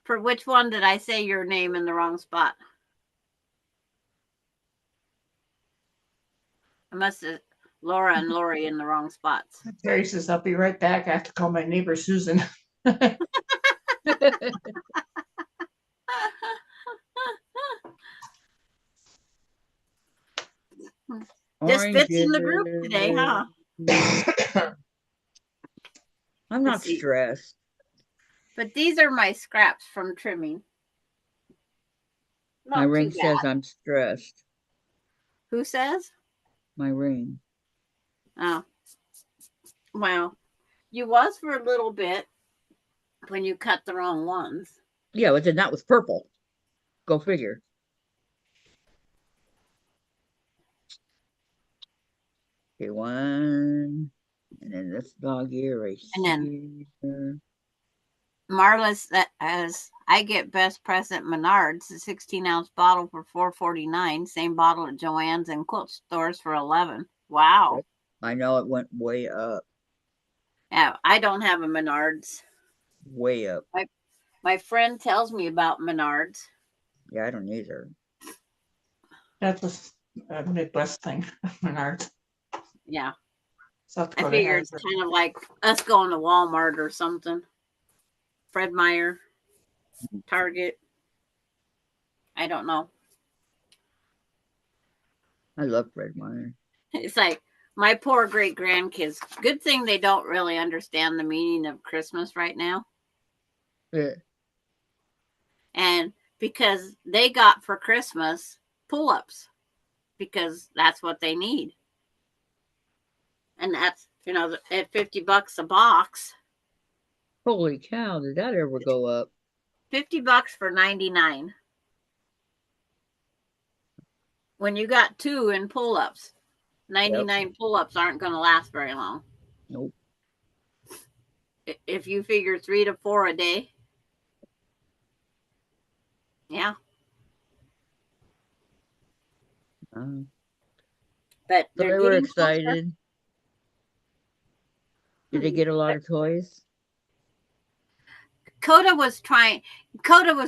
[SPEAKER 1] For which one did I say your name in the wrong spot? I must have Laura and Lori in the wrong spots.
[SPEAKER 3] Terry says, I'll be right back. I have to call my neighbor Susan.
[SPEAKER 1] This fits in the group today, huh?
[SPEAKER 2] I'm not
[SPEAKER 1] Let's see.
[SPEAKER 2] stressed.
[SPEAKER 1] But these are my scraps from trimming.
[SPEAKER 2] My
[SPEAKER 1] Not
[SPEAKER 2] ring
[SPEAKER 1] too
[SPEAKER 2] says
[SPEAKER 1] bad.
[SPEAKER 2] I'm stressed.
[SPEAKER 1] Who says?
[SPEAKER 2] My ring.
[SPEAKER 1] Oh. Well, you was for a little bit when you cut the wrong ones.
[SPEAKER 2] Yeah, but then that was purple. Go figure. Okay, one. And then this dog ear right
[SPEAKER 1] And then
[SPEAKER 2] here.
[SPEAKER 1] Marla's that as I get best present Menards, a 16-ounce bottle for $4.49. Same bottle at Joann's and Kwiltz stores for $11. Wow.
[SPEAKER 2] I know it went way up.
[SPEAKER 1] Yeah, I don't have a Menards.
[SPEAKER 2] Way up.
[SPEAKER 1] My friend tells me about Menards.
[SPEAKER 2] Yeah, I don't either.
[SPEAKER 3] That was a Midwest thing, Menards.
[SPEAKER 1] Yeah.
[SPEAKER 3] South
[SPEAKER 1] I
[SPEAKER 3] Dakota
[SPEAKER 1] figure
[SPEAKER 3] has
[SPEAKER 1] it's
[SPEAKER 3] it.
[SPEAKER 1] kind of like us going to Walmart or something. Fred Meyer, Target. I don't know.
[SPEAKER 2] I love Fred Meyer.
[SPEAKER 1] It's like my poor great grandkids. Good thing they don't really understand the meaning of Christmas right now.
[SPEAKER 2] Yeah.
[SPEAKER 1] And because they got for Christmas pull-ups because that's what they need. And that's, at $50 a box.
[SPEAKER 2] Holy cow, did that ever go up?
[SPEAKER 1] $50 for 99. When you got 2 in pull-ups, 99 pull-ups aren't going to last very long.
[SPEAKER 2] Nope.
[SPEAKER 1] If you figure 3 to 4 a day. Yeah. But
[SPEAKER 2] So
[SPEAKER 1] they're
[SPEAKER 2] they were
[SPEAKER 1] getting closer.
[SPEAKER 2] excited. Did they get a lot of toys?
[SPEAKER 1] Coda was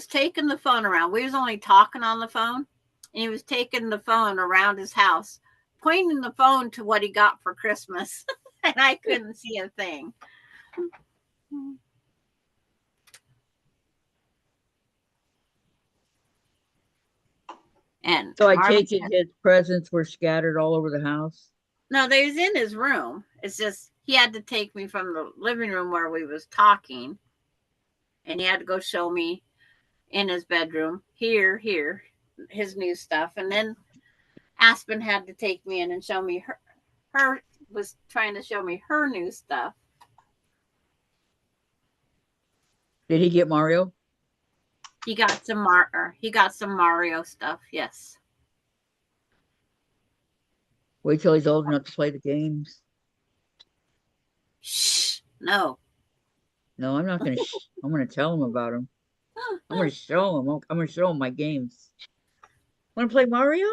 [SPEAKER 1] taking the phone around. We was only talking on the phone, and he was taking the phone around his house, pointing the phone to what he got for Christmas, and I couldn't see a thing. And
[SPEAKER 2] So I
[SPEAKER 1] Marlon
[SPEAKER 2] take it
[SPEAKER 1] said,
[SPEAKER 2] his presents were scattered all over the house.
[SPEAKER 1] no, they was in his room. It's just he had to take me from the living room where we was talking, and he had to go show me in his bedroom here his new stuff, and then Aspen had to take me in and show me her was trying to show me her new stuff.
[SPEAKER 2] Did he get Mario?
[SPEAKER 1] He got some Mario stuff. Yes.
[SPEAKER 2] Wait till he's old enough to play the games.
[SPEAKER 1] Shh. No.
[SPEAKER 2] No, I'm not gonna. I'm gonna tell him about him. I'm gonna show him. I'm gonna show him my games. Want to play Mario?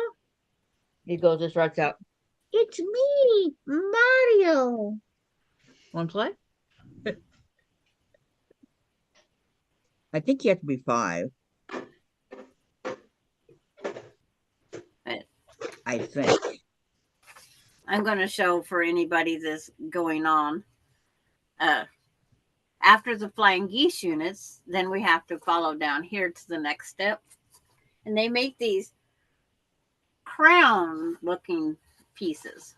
[SPEAKER 2] He goes, just writes out. It's me, Mario. Want to play? I think you have to be 5. I think.
[SPEAKER 1] I'm going to show for anybody that's going on. After the flying geese units, then we have to follow down here to the next step. And they make these crown looking pieces.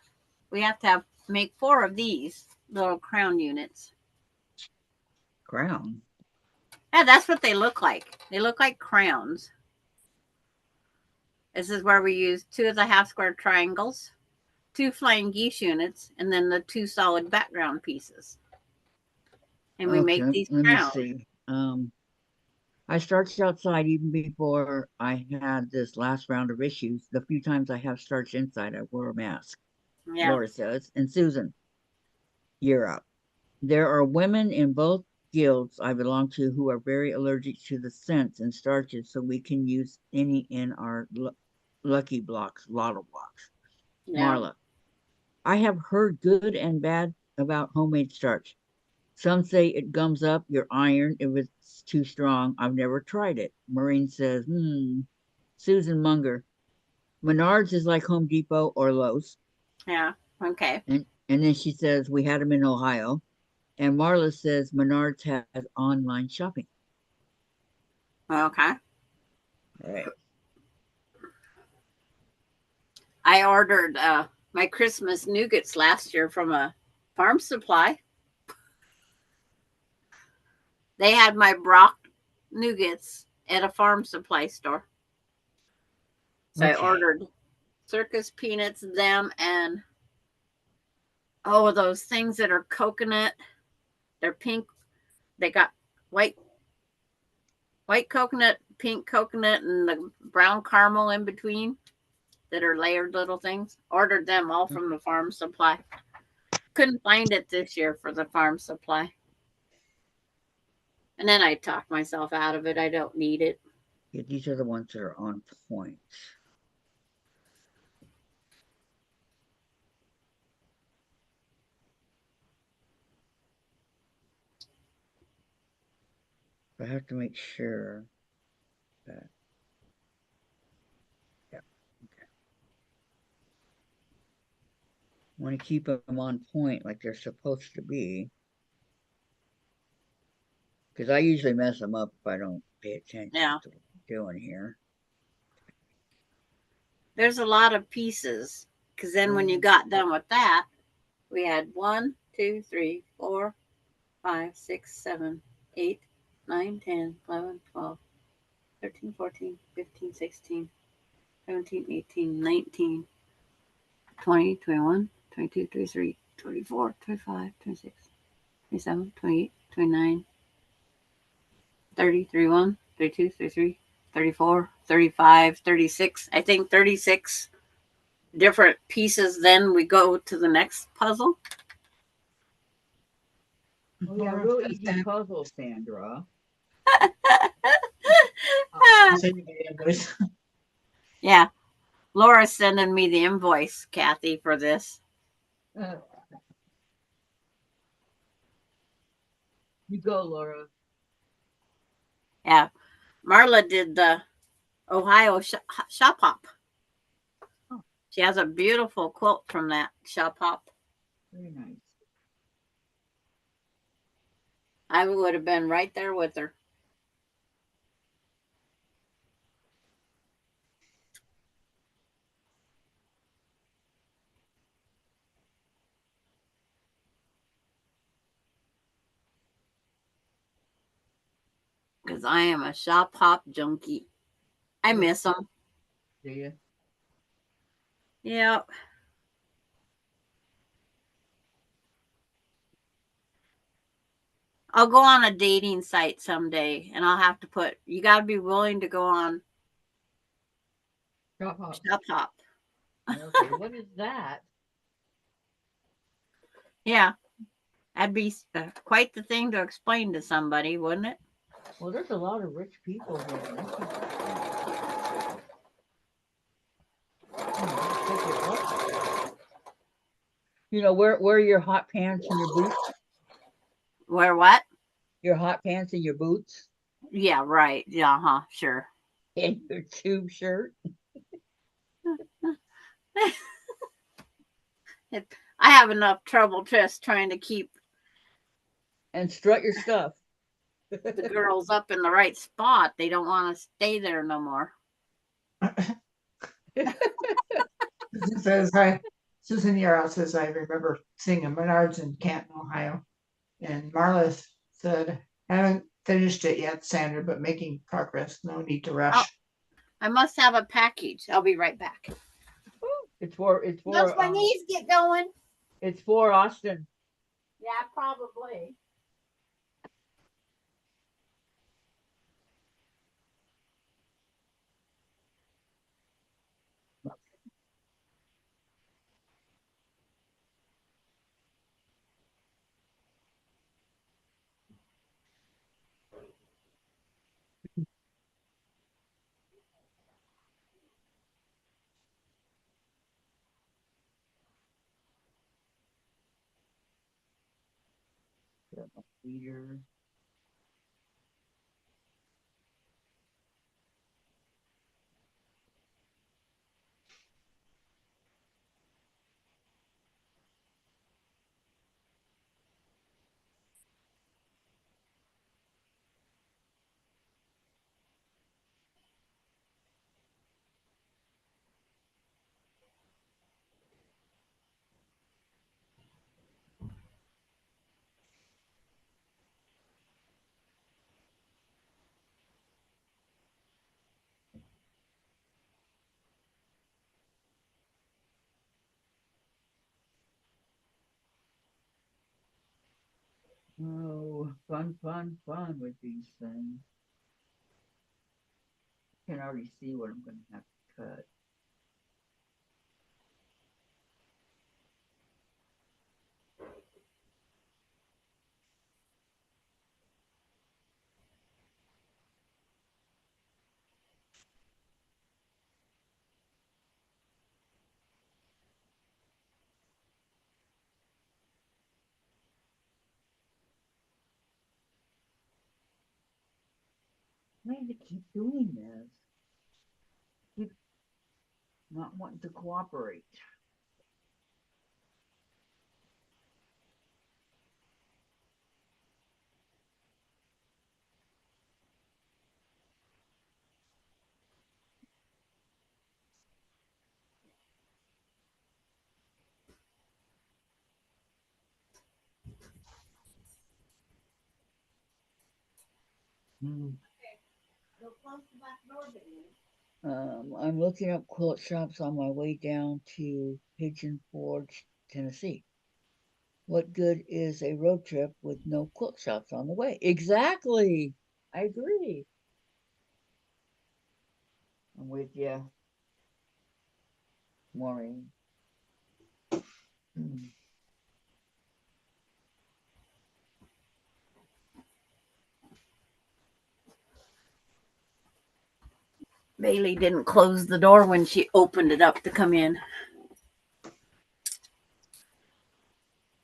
[SPEAKER 1] We have to make 4 of these little crown units.
[SPEAKER 2] Crown.
[SPEAKER 1] Yeah, that's what they look like. They look like crowns. This is where we use 2 of the half square triangles, 2 flying geese units, and then the 2 solid background pieces. And we make these
[SPEAKER 2] let
[SPEAKER 1] crowns.
[SPEAKER 2] me see. I starched outside even before I had this last round of issues. The few times I have starched inside, I wore a mask.
[SPEAKER 1] Yeah.
[SPEAKER 2] Laura says. And Susan, you're up. There are women in both guilds I belong to who are very allergic to the scents and starches, so we can use any in our lucky blocks, lotto blocks.
[SPEAKER 1] Yeah.
[SPEAKER 2] Marla, I have heard good and bad about homemade starch. Some say it gums up your iron if it's too strong. I've never tried it. Maureen says, Susan Munger, Menards is like Home Depot or Lowe's.
[SPEAKER 1] Yeah. Okay.
[SPEAKER 2] And then she says, we had them in Ohio. And Marla says Menards has online shopping.
[SPEAKER 1] Okay.
[SPEAKER 2] All right.
[SPEAKER 1] I ordered my Christmas nougats last year from a farm supply. They had my Brock nougats at a farm supply store. So I ordered circus peanuts, them, and those things that are coconut. They're pink. They got white coconut, pink coconut, and the brown caramel in between that are layered little things. Ordered them all from the farm supply. Couldn't find it this year for the farm supply. And then I talked myself out of it. I don't need it.
[SPEAKER 2] Yeah, these are the ones that are on point. I have to make sure that. Yeah. Okay. I want to keep them on point like they're supposed to be. Because I usually mess them up if I don't pay attention to what I'm doing here.
[SPEAKER 1] There's a lot of pieces. Because then when you got done with that, we had 1, 2, 3, 4, 5, 6, 7, 8, 9, 10, 11, 12, 13, 14, 15, 16, 17, 18, 19, 20, 21, 22, 23, 24, 25, 26, 27, 28, 29, 30, 31, 32, 33, 34, 35, 36. I think 36 different pieces. Then we go to the next puzzle.
[SPEAKER 2] Oh, yeah, real easy puzzle, Sandra.
[SPEAKER 1] Yeah. Laura's sending me the invoice, Kathy, for this.
[SPEAKER 2] You go, Laura.
[SPEAKER 1] Yeah. Marla did the Ohio shop hop.
[SPEAKER 2] Oh.
[SPEAKER 1] She has a beautiful quilt from that shop hop.
[SPEAKER 2] Very nice.
[SPEAKER 1] I would have been right there with her. Because I am a shop hop junkie. I miss them.
[SPEAKER 2] Do you?
[SPEAKER 1] Yep. I'll go on a dating site someday and I'll have to put, you got to be willing to go on
[SPEAKER 2] Shop hop.
[SPEAKER 1] shop hop.
[SPEAKER 2] Okay, what is that?
[SPEAKER 1] Yeah. That'd be quite the thing to explain to somebody, wouldn't it?
[SPEAKER 2] Well, there's a lot of rich people there. You know, wear your hot pants and your boots.
[SPEAKER 1] Wear what?
[SPEAKER 2] Your hot pants and your boots.
[SPEAKER 1] Yeah, right. Yeah, sure.
[SPEAKER 2] And your tube shirt.
[SPEAKER 1] I have enough trouble just trying to keep
[SPEAKER 2] And strut your stuff.
[SPEAKER 1] the girls up in the right spot. They don't want to stay there no more.
[SPEAKER 3] Susan says, Susan Yarrow says, I remember seeing a Menards in Canton, Ohio. And Marla said, haven't finished it yet, Sandra, but making progress. No need to rush.
[SPEAKER 1] Oh, I must have a package. I'll be right back.
[SPEAKER 2] It's for
[SPEAKER 1] Once my knees get going.
[SPEAKER 2] it's for Austin.
[SPEAKER 1] Yeah, probably.
[SPEAKER 2] Leader. Oh, fun with these things. I can already see what I'm going to have to cut. I need to keep doing this. Keep not wanting to cooperate. I'm looking up quilt shops on my way down to Pigeon Forge, Tennessee. What good is a road trip with no quilt shops on the way? Exactly. I agree. I'm with you, Maureen.
[SPEAKER 1] Bailey didn't close the door when she opened it up to come in.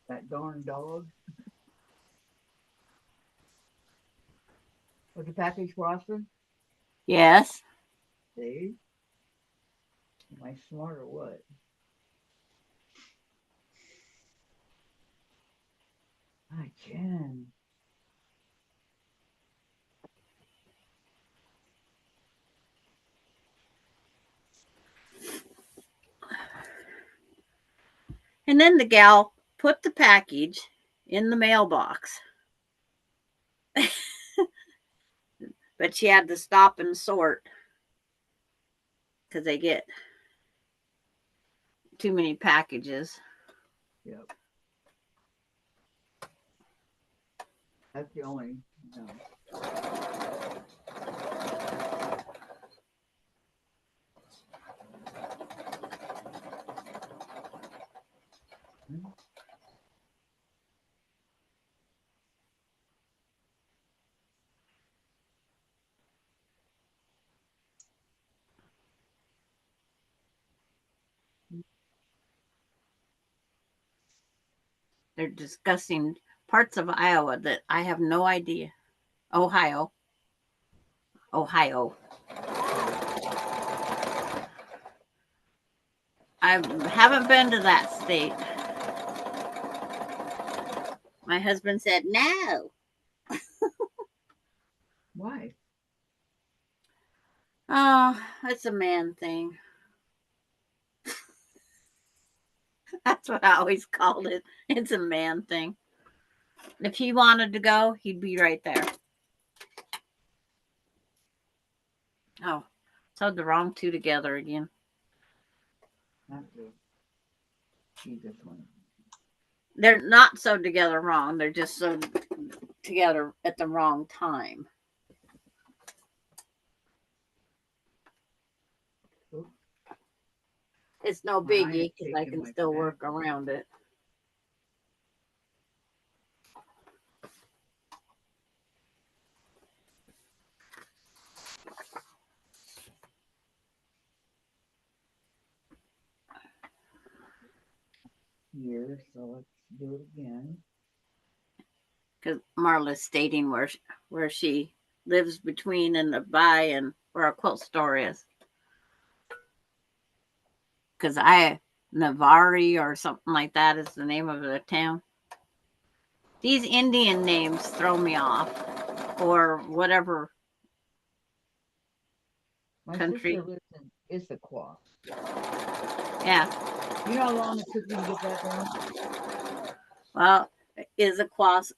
[SPEAKER 2] That darn dog. Was the package for Austin?
[SPEAKER 1] Yes.
[SPEAKER 2] See? Am I smart or what? I can.
[SPEAKER 1] And then the gal put the package in the mailbox. But she had to stop and sort because they get too many packages.
[SPEAKER 2] Yep. That's the only. No.
[SPEAKER 1] They're discussing parts of Iowa that I have no idea. Ohio. I haven't been to that state. My husband said no.
[SPEAKER 2] Why?
[SPEAKER 1] Oh, it's a man thing. That's what I always called it. It's a man thing. If he wanted to go, he'd be right there. Oh, sewed the wrong two together again.
[SPEAKER 2] Not to see this one.
[SPEAKER 1] They're not sewed together wrong. They're just sewed together at the wrong time.
[SPEAKER 2] Oops.
[SPEAKER 1] It's no
[SPEAKER 2] My eye is
[SPEAKER 1] biggie because I
[SPEAKER 2] taking
[SPEAKER 1] can
[SPEAKER 2] my
[SPEAKER 1] still
[SPEAKER 2] back.
[SPEAKER 1] work around it.
[SPEAKER 2] Here, so let's do it again.
[SPEAKER 1] Because Marla's stating where she lives between and the by and where our quilt store is. Because Navari or something like that is the name of the town. These Indian names throw me off, or whatever
[SPEAKER 2] My
[SPEAKER 1] country.
[SPEAKER 2] sister lives in Issaquah.
[SPEAKER 1] Yeah.
[SPEAKER 2] You know how long it took me to get that down?
[SPEAKER 1] Well, is a quas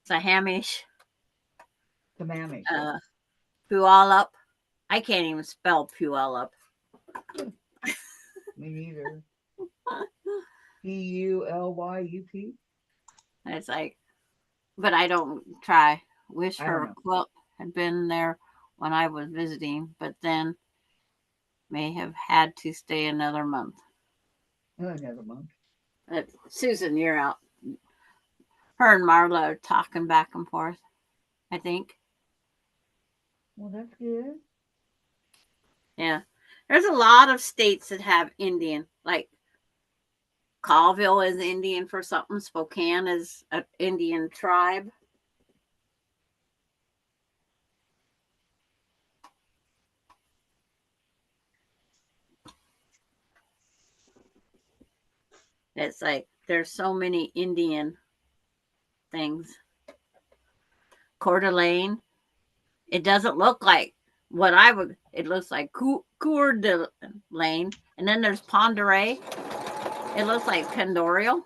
[SPEAKER 1] Sahamish,
[SPEAKER 2] Sammamish.
[SPEAKER 1] Puyallup. I can't even spell Puyallup.
[SPEAKER 2] Me neither. Pullyup.
[SPEAKER 1] It's like, but I don't try. Wish
[SPEAKER 2] I don't
[SPEAKER 1] her
[SPEAKER 2] know.
[SPEAKER 1] quilt had been there when I was visiting, but then may have had to stay another month.
[SPEAKER 2] Another month.
[SPEAKER 1] Susan, you're out. Her and Marla are talking back and forth, I think.
[SPEAKER 2] Well, that's good.
[SPEAKER 1] Yeah. There's a lot of states that have Indian, like Colville is Indian for something. Spokane is an Indian tribe. It's like there's so many Indian things. Coeur d'Alene. It doesn't look like what I would. It looks like Coeur d'Alene, and then there's Ponderay. It looks like Pendorial.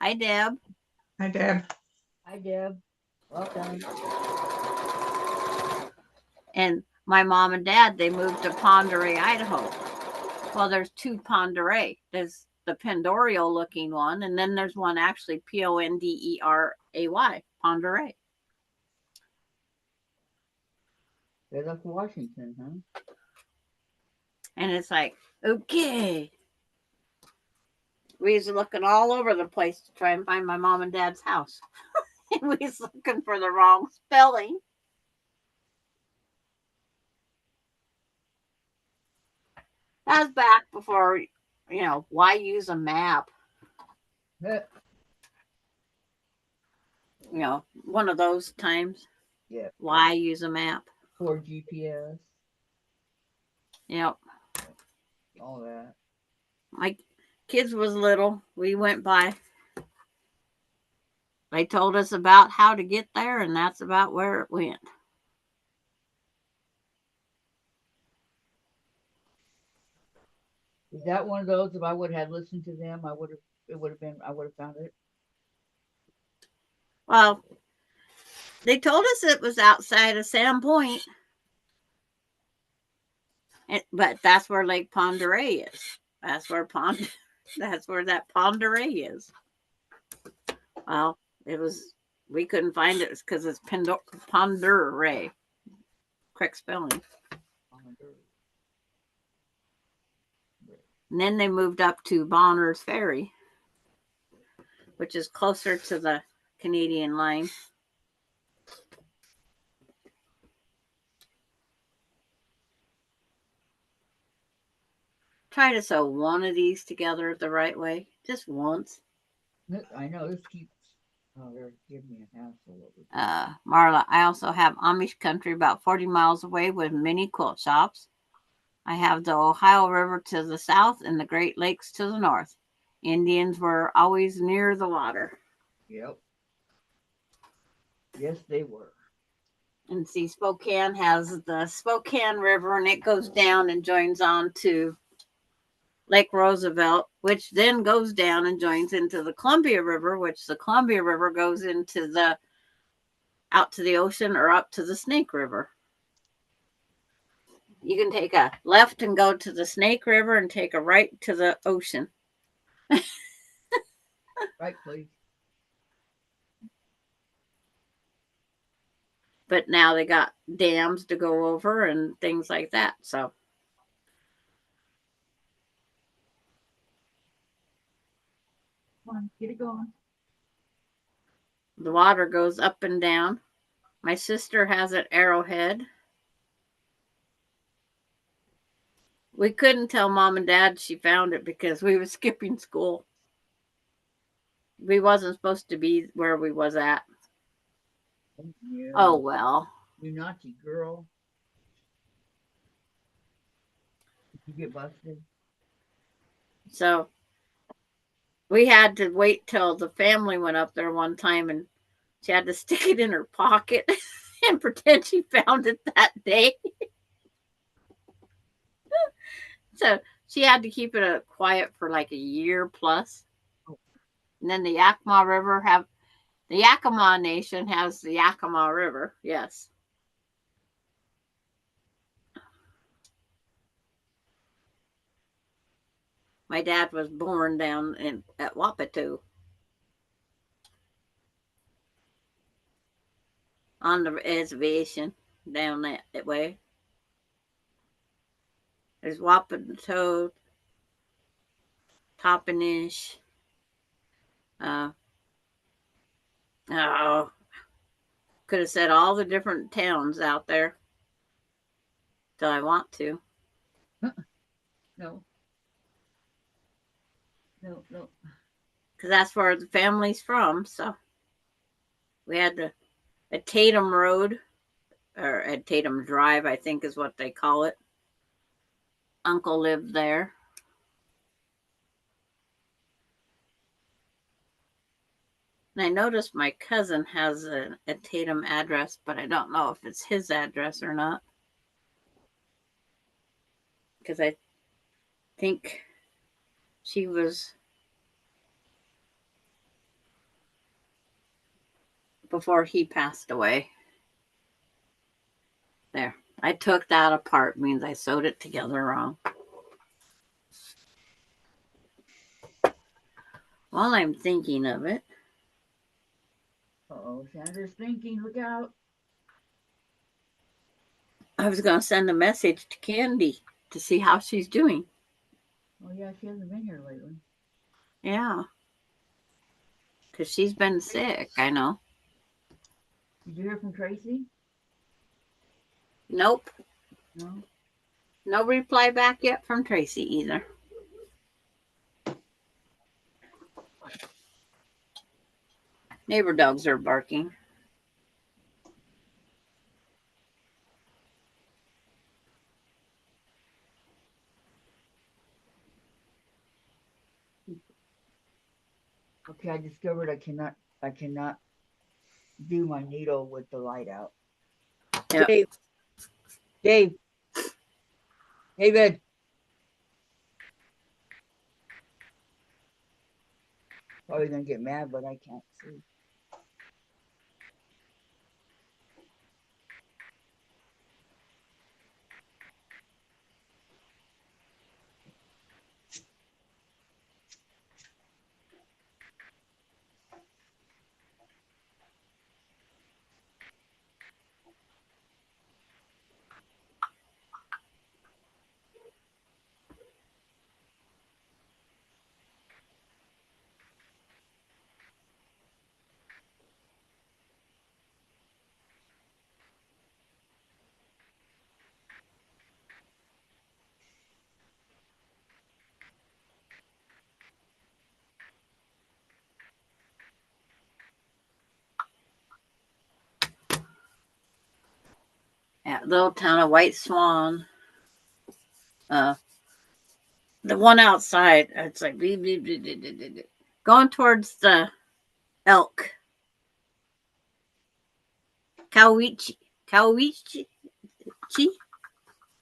[SPEAKER 1] Hi, Deb.
[SPEAKER 3] Hi, Deb.
[SPEAKER 2] Hi, Deb. Welcome.
[SPEAKER 1] And my mom and dad, they moved to Ponderay, Idaho. Well, there's two Ponderay. There's the Pendorial looking one, and then there's one actually Ponderay, Ponderay.
[SPEAKER 2] They're like Washington, huh?
[SPEAKER 1] And it's like, okay. We was looking all over the place to try and find my mom and dad's house. And we was looking for the wrong spelling. That was back before, why use a map? One of those times.
[SPEAKER 2] Yeah.
[SPEAKER 1] Why use a map?
[SPEAKER 2] For GPS.
[SPEAKER 1] Yep.
[SPEAKER 2] All that.
[SPEAKER 1] My kids was little. We went by. They told us about how to get there, and that's about where it went.
[SPEAKER 2] Is that one of those? If I would have listened to them, I would have found it.
[SPEAKER 1] Well, they told us it was outside of Sandpoint, but that's where Lake Ponderay is. That's where that Ponderay is. Well, we couldn't find it because it's Ponderay. Correct spelling. And then they moved up to Bonner's Ferry, which is closer to the Canadian line. Try to sew one of these together the right way, just once.
[SPEAKER 2] I know this keeps. Oh, they're giving me a hassle.
[SPEAKER 1] Marla, I also have Amish country about 40 miles away with many quilt shops. I have the Ohio River to the south and the Great Lakes to the north. Indians were always near the water.
[SPEAKER 2] Yep. Yes, they were.
[SPEAKER 1] And see, Spokane has the Spokane River, and it goes down and joins on to Lake Roosevelt, which then goes down and joins into the Columbia River, which the Columbia River goes into the out to the ocean or up to the Snake River. You can take a left and go to the Snake River and take a right to the ocean.
[SPEAKER 2] Right, please.
[SPEAKER 1] But now they got dams to go over and things like that. So
[SPEAKER 2] Come on, get it going.
[SPEAKER 1] the water goes up and down. My sister has it Arrowhead. We couldn't tell mom and dad she found it because we were skipping school. We wasn't supposed to be where we was at.
[SPEAKER 2] Yeah.
[SPEAKER 1] Oh well.
[SPEAKER 2] You naughty girl. Did you get busted?
[SPEAKER 1] So we had to wait till the family went up there one time, and she had to stick it in her pocket and pretend she found it that day. So she had to keep it quiet for like a year plus. And then the Yakima Nation has the Yakima River. Yes. My dad was born down at Wapato on the reservation down that way. There's Wapato, Toppenish. Oh, could have said all the different towns out there. Do I want to?
[SPEAKER 2] No. No, no.
[SPEAKER 1] Because that's where the family's from. So we had a Tatum Road, or a Tatum Drive, I think is what they call it. Uncle lived there. And I noticed my cousin has a Tatum address, but I don't know if it's his address or not. Because I think she was before he passed away. There. I took that apart, means I sewed it together wrong. While I'm thinking of it.
[SPEAKER 2] Uh-oh, Sandra's thinking. Look out.
[SPEAKER 1] I was going to send a message to Candy to see how she's doing.
[SPEAKER 2] Oh, yeah, she hasn't been here lately.
[SPEAKER 1] Yeah. Because she's been sick, I know.
[SPEAKER 2] Did you hear from Tracy?
[SPEAKER 1] Nope.
[SPEAKER 2] No?
[SPEAKER 1] No reply back yet from Tracy either. Neighbor dogs are barking.
[SPEAKER 2] Okay, I discovered I cannot do my needle with the light out.
[SPEAKER 1] Yep.
[SPEAKER 2] Dave. David. Probably gonna get mad, but I can't see.
[SPEAKER 1] At little town of White Swan. The one outside, it's like beep, beep, beep, beep, beep, beep, beep. Going towards the elk. Cowichi. Cowichi.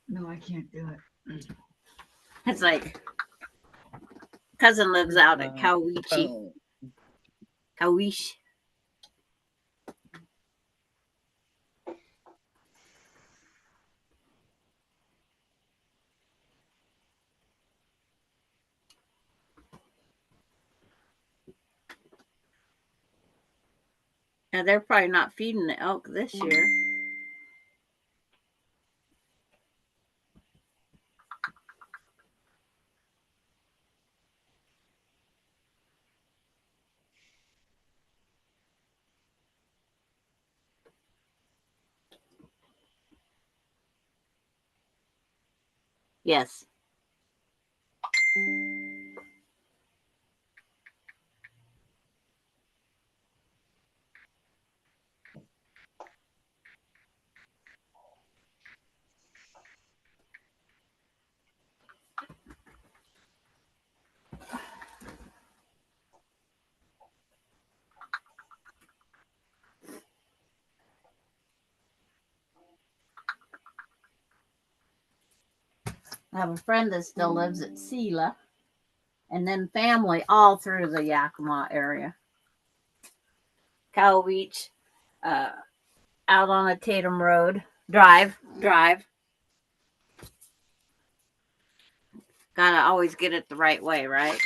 [SPEAKER 2] No, I can't do it.
[SPEAKER 1] It's like cousin lives out at Cowichi.
[SPEAKER 2] Oh,
[SPEAKER 1] Cowiche. Now they're probably not feeding the elk this year. Yes. I have a friend that still lives at Sela, and then family all through the Yakima area. Cowiche, out on a Tatum Road. Drive. Gotta always get it the right way, right?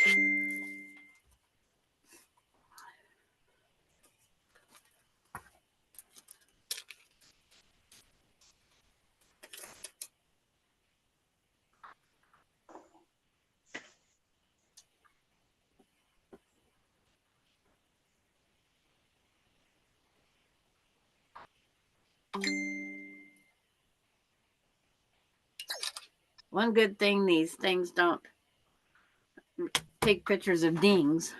[SPEAKER 1] One good thing, these things don't take pictures of dings.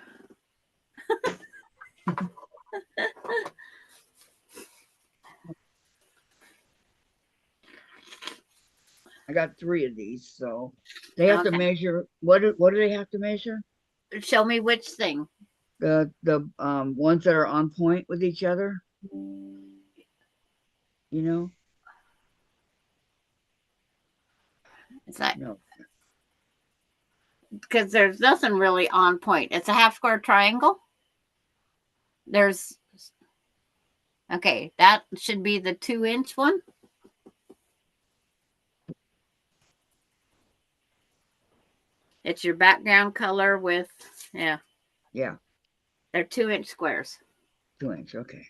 [SPEAKER 2] I got 3 of these, so they have to
[SPEAKER 1] Okay.
[SPEAKER 2] measure. What do they have to measure?
[SPEAKER 1] Show me which thing.
[SPEAKER 2] The ones that are on point with each other. You know?
[SPEAKER 1] It's like,
[SPEAKER 2] No.
[SPEAKER 1] because there's nothing really on point. It's a half square triangle. There's, okay, that should be the 2-inch one. It's your background color with, yeah,
[SPEAKER 2] Yeah,
[SPEAKER 1] they're 2-inch squares.
[SPEAKER 2] 2-inch. Okay.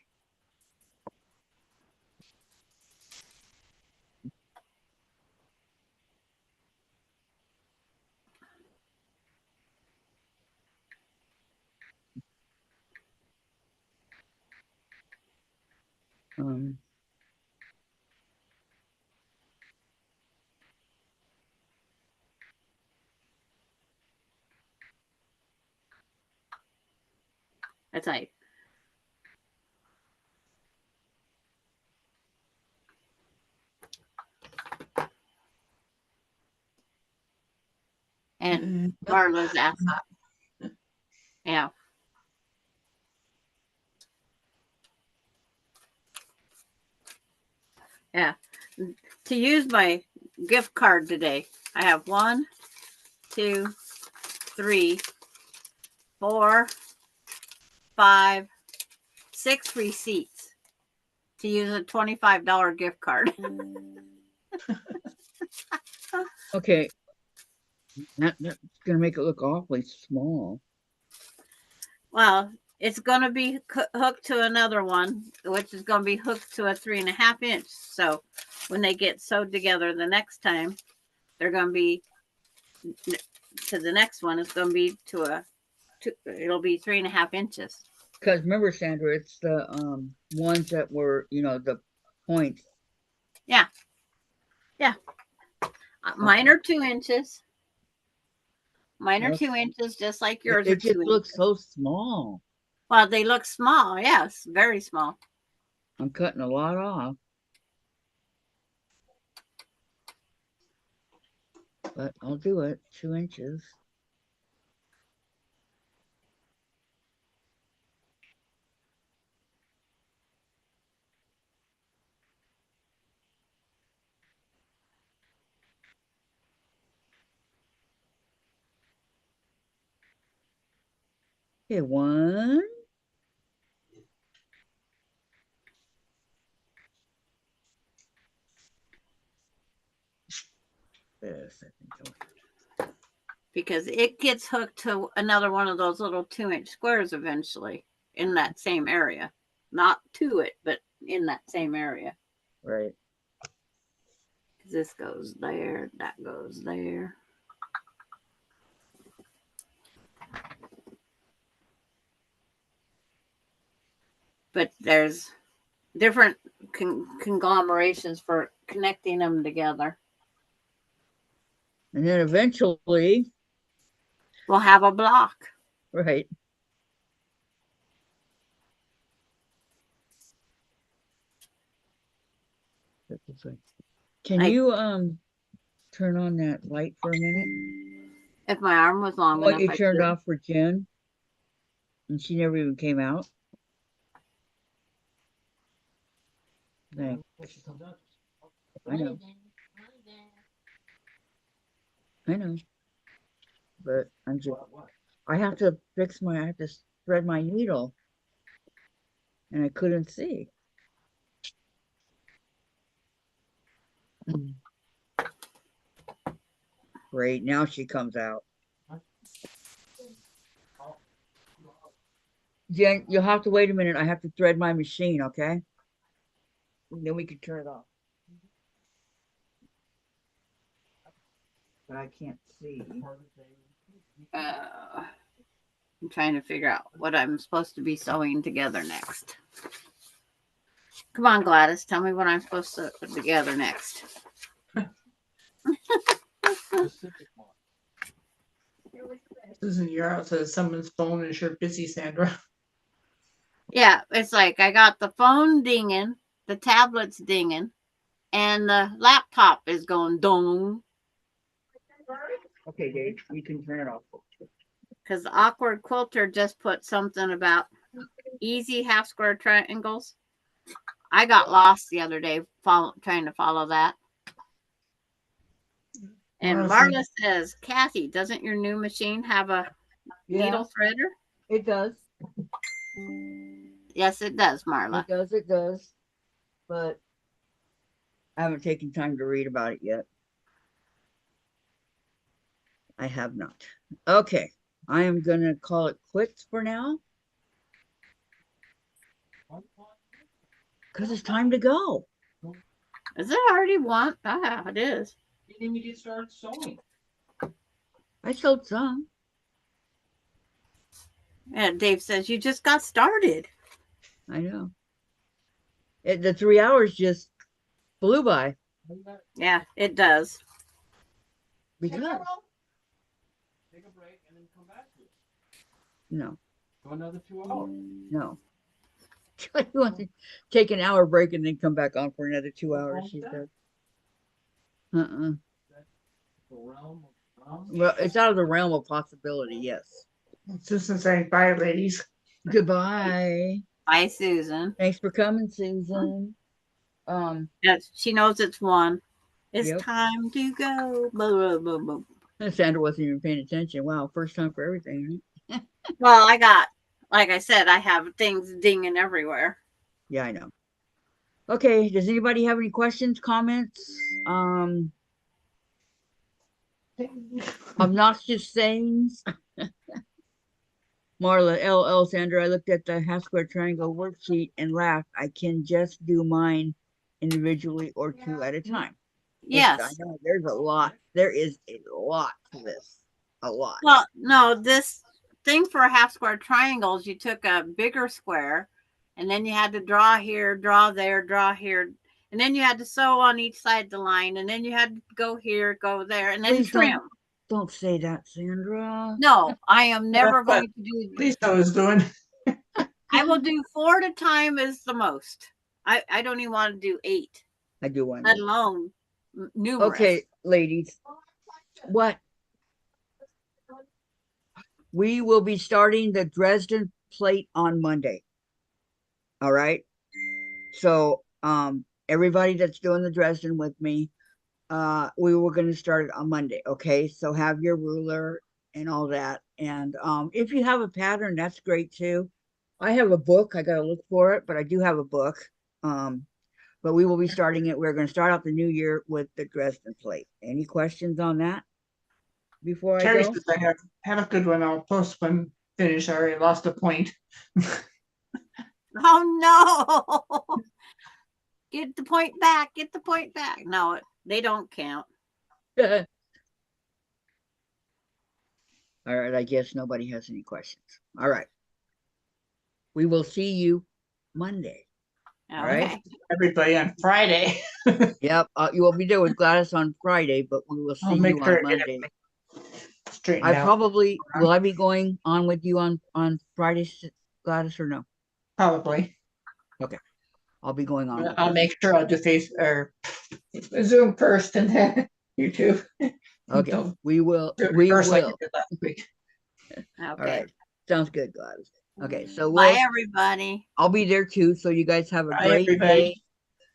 [SPEAKER 2] Um,
[SPEAKER 1] That's like, and Marla's asked, yeah. Yeah. To use my gift card today, I have 1, 2, 3, 4, 5, 6 receipts to use a $25 gift card.
[SPEAKER 2] okay. That's gonna make it look awfully small.
[SPEAKER 1] Well, it's going to be hooked to another one, which is going to be hooked to a 3.5-inch. So when they get sewed together the next time, they're going to be to the next one. It's going to be it'll be 3.5 inches.
[SPEAKER 2] Because remember, Sandra, it's the ones that were, the points.
[SPEAKER 1] Yeah. Mine are 2 inches. Mine are
[SPEAKER 2] Okay.
[SPEAKER 1] 2 inches, just like yours
[SPEAKER 2] It
[SPEAKER 1] are 2
[SPEAKER 2] just looks
[SPEAKER 1] inches.
[SPEAKER 2] so small.
[SPEAKER 1] Well, they look small. Yes, very small.
[SPEAKER 2] I'm cutting a lot off. but I'll do it. 2 inches. Okay, 1. This, I think.
[SPEAKER 1] Because it gets hooked to another one of those little 2-inch squares eventually in that same area. Not to it, but in that same area.
[SPEAKER 2] Right.
[SPEAKER 1] This goes there, that goes there. But there's different conglomerations for connecting them together.
[SPEAKER 2] And then eventually,
[SPEAKER 1] We'll have a block.
[SPEAKER 2] right. Can you turn on that light for a minute?
[SPEAKER 1] If my arm was long
[SPEAKER 2] What
[SPEAKER 1] enough,
[SPEAKER 2] you
[SPEAKER 1] I
[SPEAKER 2] turned
[SPEAKER 1] could.
[SPEAKER 2] off for Jen, and she never even came out. Thanks. I know. I know. But I'm just, I have to I have to thread my needle. And I couldn't see. Great, now she comes out. Jen, you'll have to wait a minute. I have to thread my machine, okay? And then we can turn it off. But I can't see.
[SPEAKER 1] I'm trying to figure out what I'm supposed to be sewing together next. Come on, Gladys. Tell me what I'm supposed to put together next.
[SPEAKER 3] Susan, you're out to someone's phone and you're busy, Sandra.
[SPEAKER 1] Yeah, it's like I got the phone dinging, the tablet's dinging, and the laptop is going dong.
[SPEAKER 2] Okay, Dave, you can turn it off.
[SPEAKER 1] Because the awkward quilter just put something about easy half square triangles. I got lost the other day trying to follow that. And Marla says, Kathy, doesn't your new machine have a needle threader?
[SPEAKER 2] It does.
[SPEAKER 1] Yes, it does, Marla.
[SPEAKER 2] It does. But I haven't taken time to read about it yet. I have not. Okay, I am going to call it quits for now. Because it's time to go.
[SPEAKER 1] Is it already one? Ah, it is.
[SPEAKER 4] You didn't even get started sewing.
[SPEAKER 2] I sewed some.
[SPEAKER 1] Yeah, Dave says you just got started.
[SPEAKER 2] I know. The 3 hours just flew by.
[SPEAKER 1] Yeah, it does.
[SPEAKER 2] Because
[SPEAKER 4] Take a break and then come back to it.
[SPEAKER 2] no,
[SPEAKER 4] Go another 2 hours.
[SPEAKER 2] no. You want to take an hour break and then come back on for another 2 hours, she said.
[SPEAKER 4] The realm of
[SPEAKER 2] Well, it's out of the realm of possibility, yes.
[SPEAKER 3] Susan saying bye, ladies.
[SPEAKER 2] Goodbye.
[SPEAKER 1] Bye, Susan.
[SPEAKER 2] Thanks for coming, Susan.
[SPEAKER 1] Yes, she knows it's one. It's
[SPEAKER 2] Yep.
[SPEAKER 1] time to go. Blah, blah, blah, blah.
[SPEAKER 2] Sandra wasn't even paying attention. Wow, first time for everything.
[SPEAKER 1] Well, like I said, I have things dinging everywhere.
[SPEAKER 2] Yeah, I know. Okay, does anybody have any questions, comments? Obnoxious sayings? Marla, LL, Sandra, I looked at the half square triangle worksheet and laughed. I can just do mine individually or 2 at a time.
[SPEAKER 1] Yes.
[SPEAKER 2] I know there's a lot. There is a lot to this. A lot.
[SPEAKER 1] Well, no, this thing for half square triangles, you took a bigger square and then you had to draw here, draw there, draw here. And then you had to sew on each side of the line. And then you had to go here, go there, and then
[SPEAKER 2] Please
[SPEAKER 1] trim.
[SPEAKER 2] Don't say that, Sandra.
[SPEAKER 1] No, I am never going to do.
[SPEAKER 3] Lisa was doing.
[SPEAKER 1] I will do 4 at a time is the most. I don't even want to do 8.
[SPEAKER 2] I do one.
[SPEAKER 1] Let alone numerous.
[SPEAKER 2] Okay, ladies. What? We will be starting the Dresden plate on Monday. All right. So, everybody that's doing the Dresden with me, we were going to start it on Monday. Okay. So have your ruler and all that. And if you have a pattern, that's great too. I have a book. I got to look for it, but I do have a book. But we will be starting it. We're going to start out the new year with the Dresden plate. Any questions on that before I
[SPEAKER 3] Terry
[SPEAKER 2] go?
[SPEAKER 3] says I have a good one. I'll post when finished. I already lost a point.
[SPEAKER 1] Oh no. Get the point back. Get the point back. No, they don't count.
[SPEAKER 2] All right. I guess nobody has any questions. All right. We will see you Monday. All right.
[SPEAKER 1] Okay.
[SPEAKER 3] Everybody on Friday.
[SPEAKER 2] Yep. You will be there with Gladys on Friday, but we will see
[SPEAKER 3] I'll make
[SPEAKER 2] you
[SPEAKER 3] sure
[SPEAKER 2] on
[SPEAKER 3] I get
[SPEAKER 2] Monday.
[SPEAKER 3] straightened
[SPEAKER 2] I
[SPEAKER 3] out.
[SPEAKER 2] probably will I be going on with you on Friday, Gladys, or no?
[SPEAKER 3] Probably.
[SPEAKER 2] Okay. I'll be going on with
[SPEAKER 3] I'll
[SPEAKER 2] you.
[SPEAKER 3] make sure I'll do face or Zoom first and then YouTube.
[SPEAKER 2] Okay.
[SPEAKER 3] Don't
[SPEAKER 2] We will.
[SPEAKER 3] do it
[SPEAKER 2] We
[SPEAKER 3] reverse like
[SPEAKER 2] will.
[SPEAKER 3] I did last week.
[SPEAKER 2] All
[SPEAKER 1] Okay.
[SPEAKER 2] right. Sounds good, Gladys. Okay. So
[SPEAKER 1] Bye, everybody.
[SPEAKER 2] I'll be there too. So you guys have a
[SPEAKER 3] Bye,
[SPEAKER 2] great
[SPEAKER 3] everybody.
[SPEAKER 2] day. See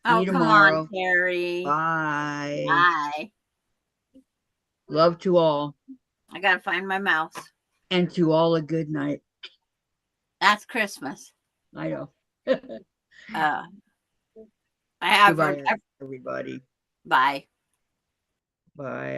[SPEAKER 1] Oh,
[SPEAKER 2] you
[SPEAKER 1] come
[SPEAKER 2] tomorrow.
[SPEAKER 1] on, Terry.
[SPEAKER 2] Bye.
[SPEAKER 1] Bye.
[SPEAKER 2] Love to all.
[SPEAKER 1] I gotta find my mouse.
[SPEAKER 2] And to all a good night.
[SPEAKER 1] That's Christmas.
[SPEAKER 2] I know.
[SPEAKER 1] I have.
[SPEAKER 2] Goodbye, everybody.
[SPEAKER 1] Bye.
[SPEAKER 2] Bye.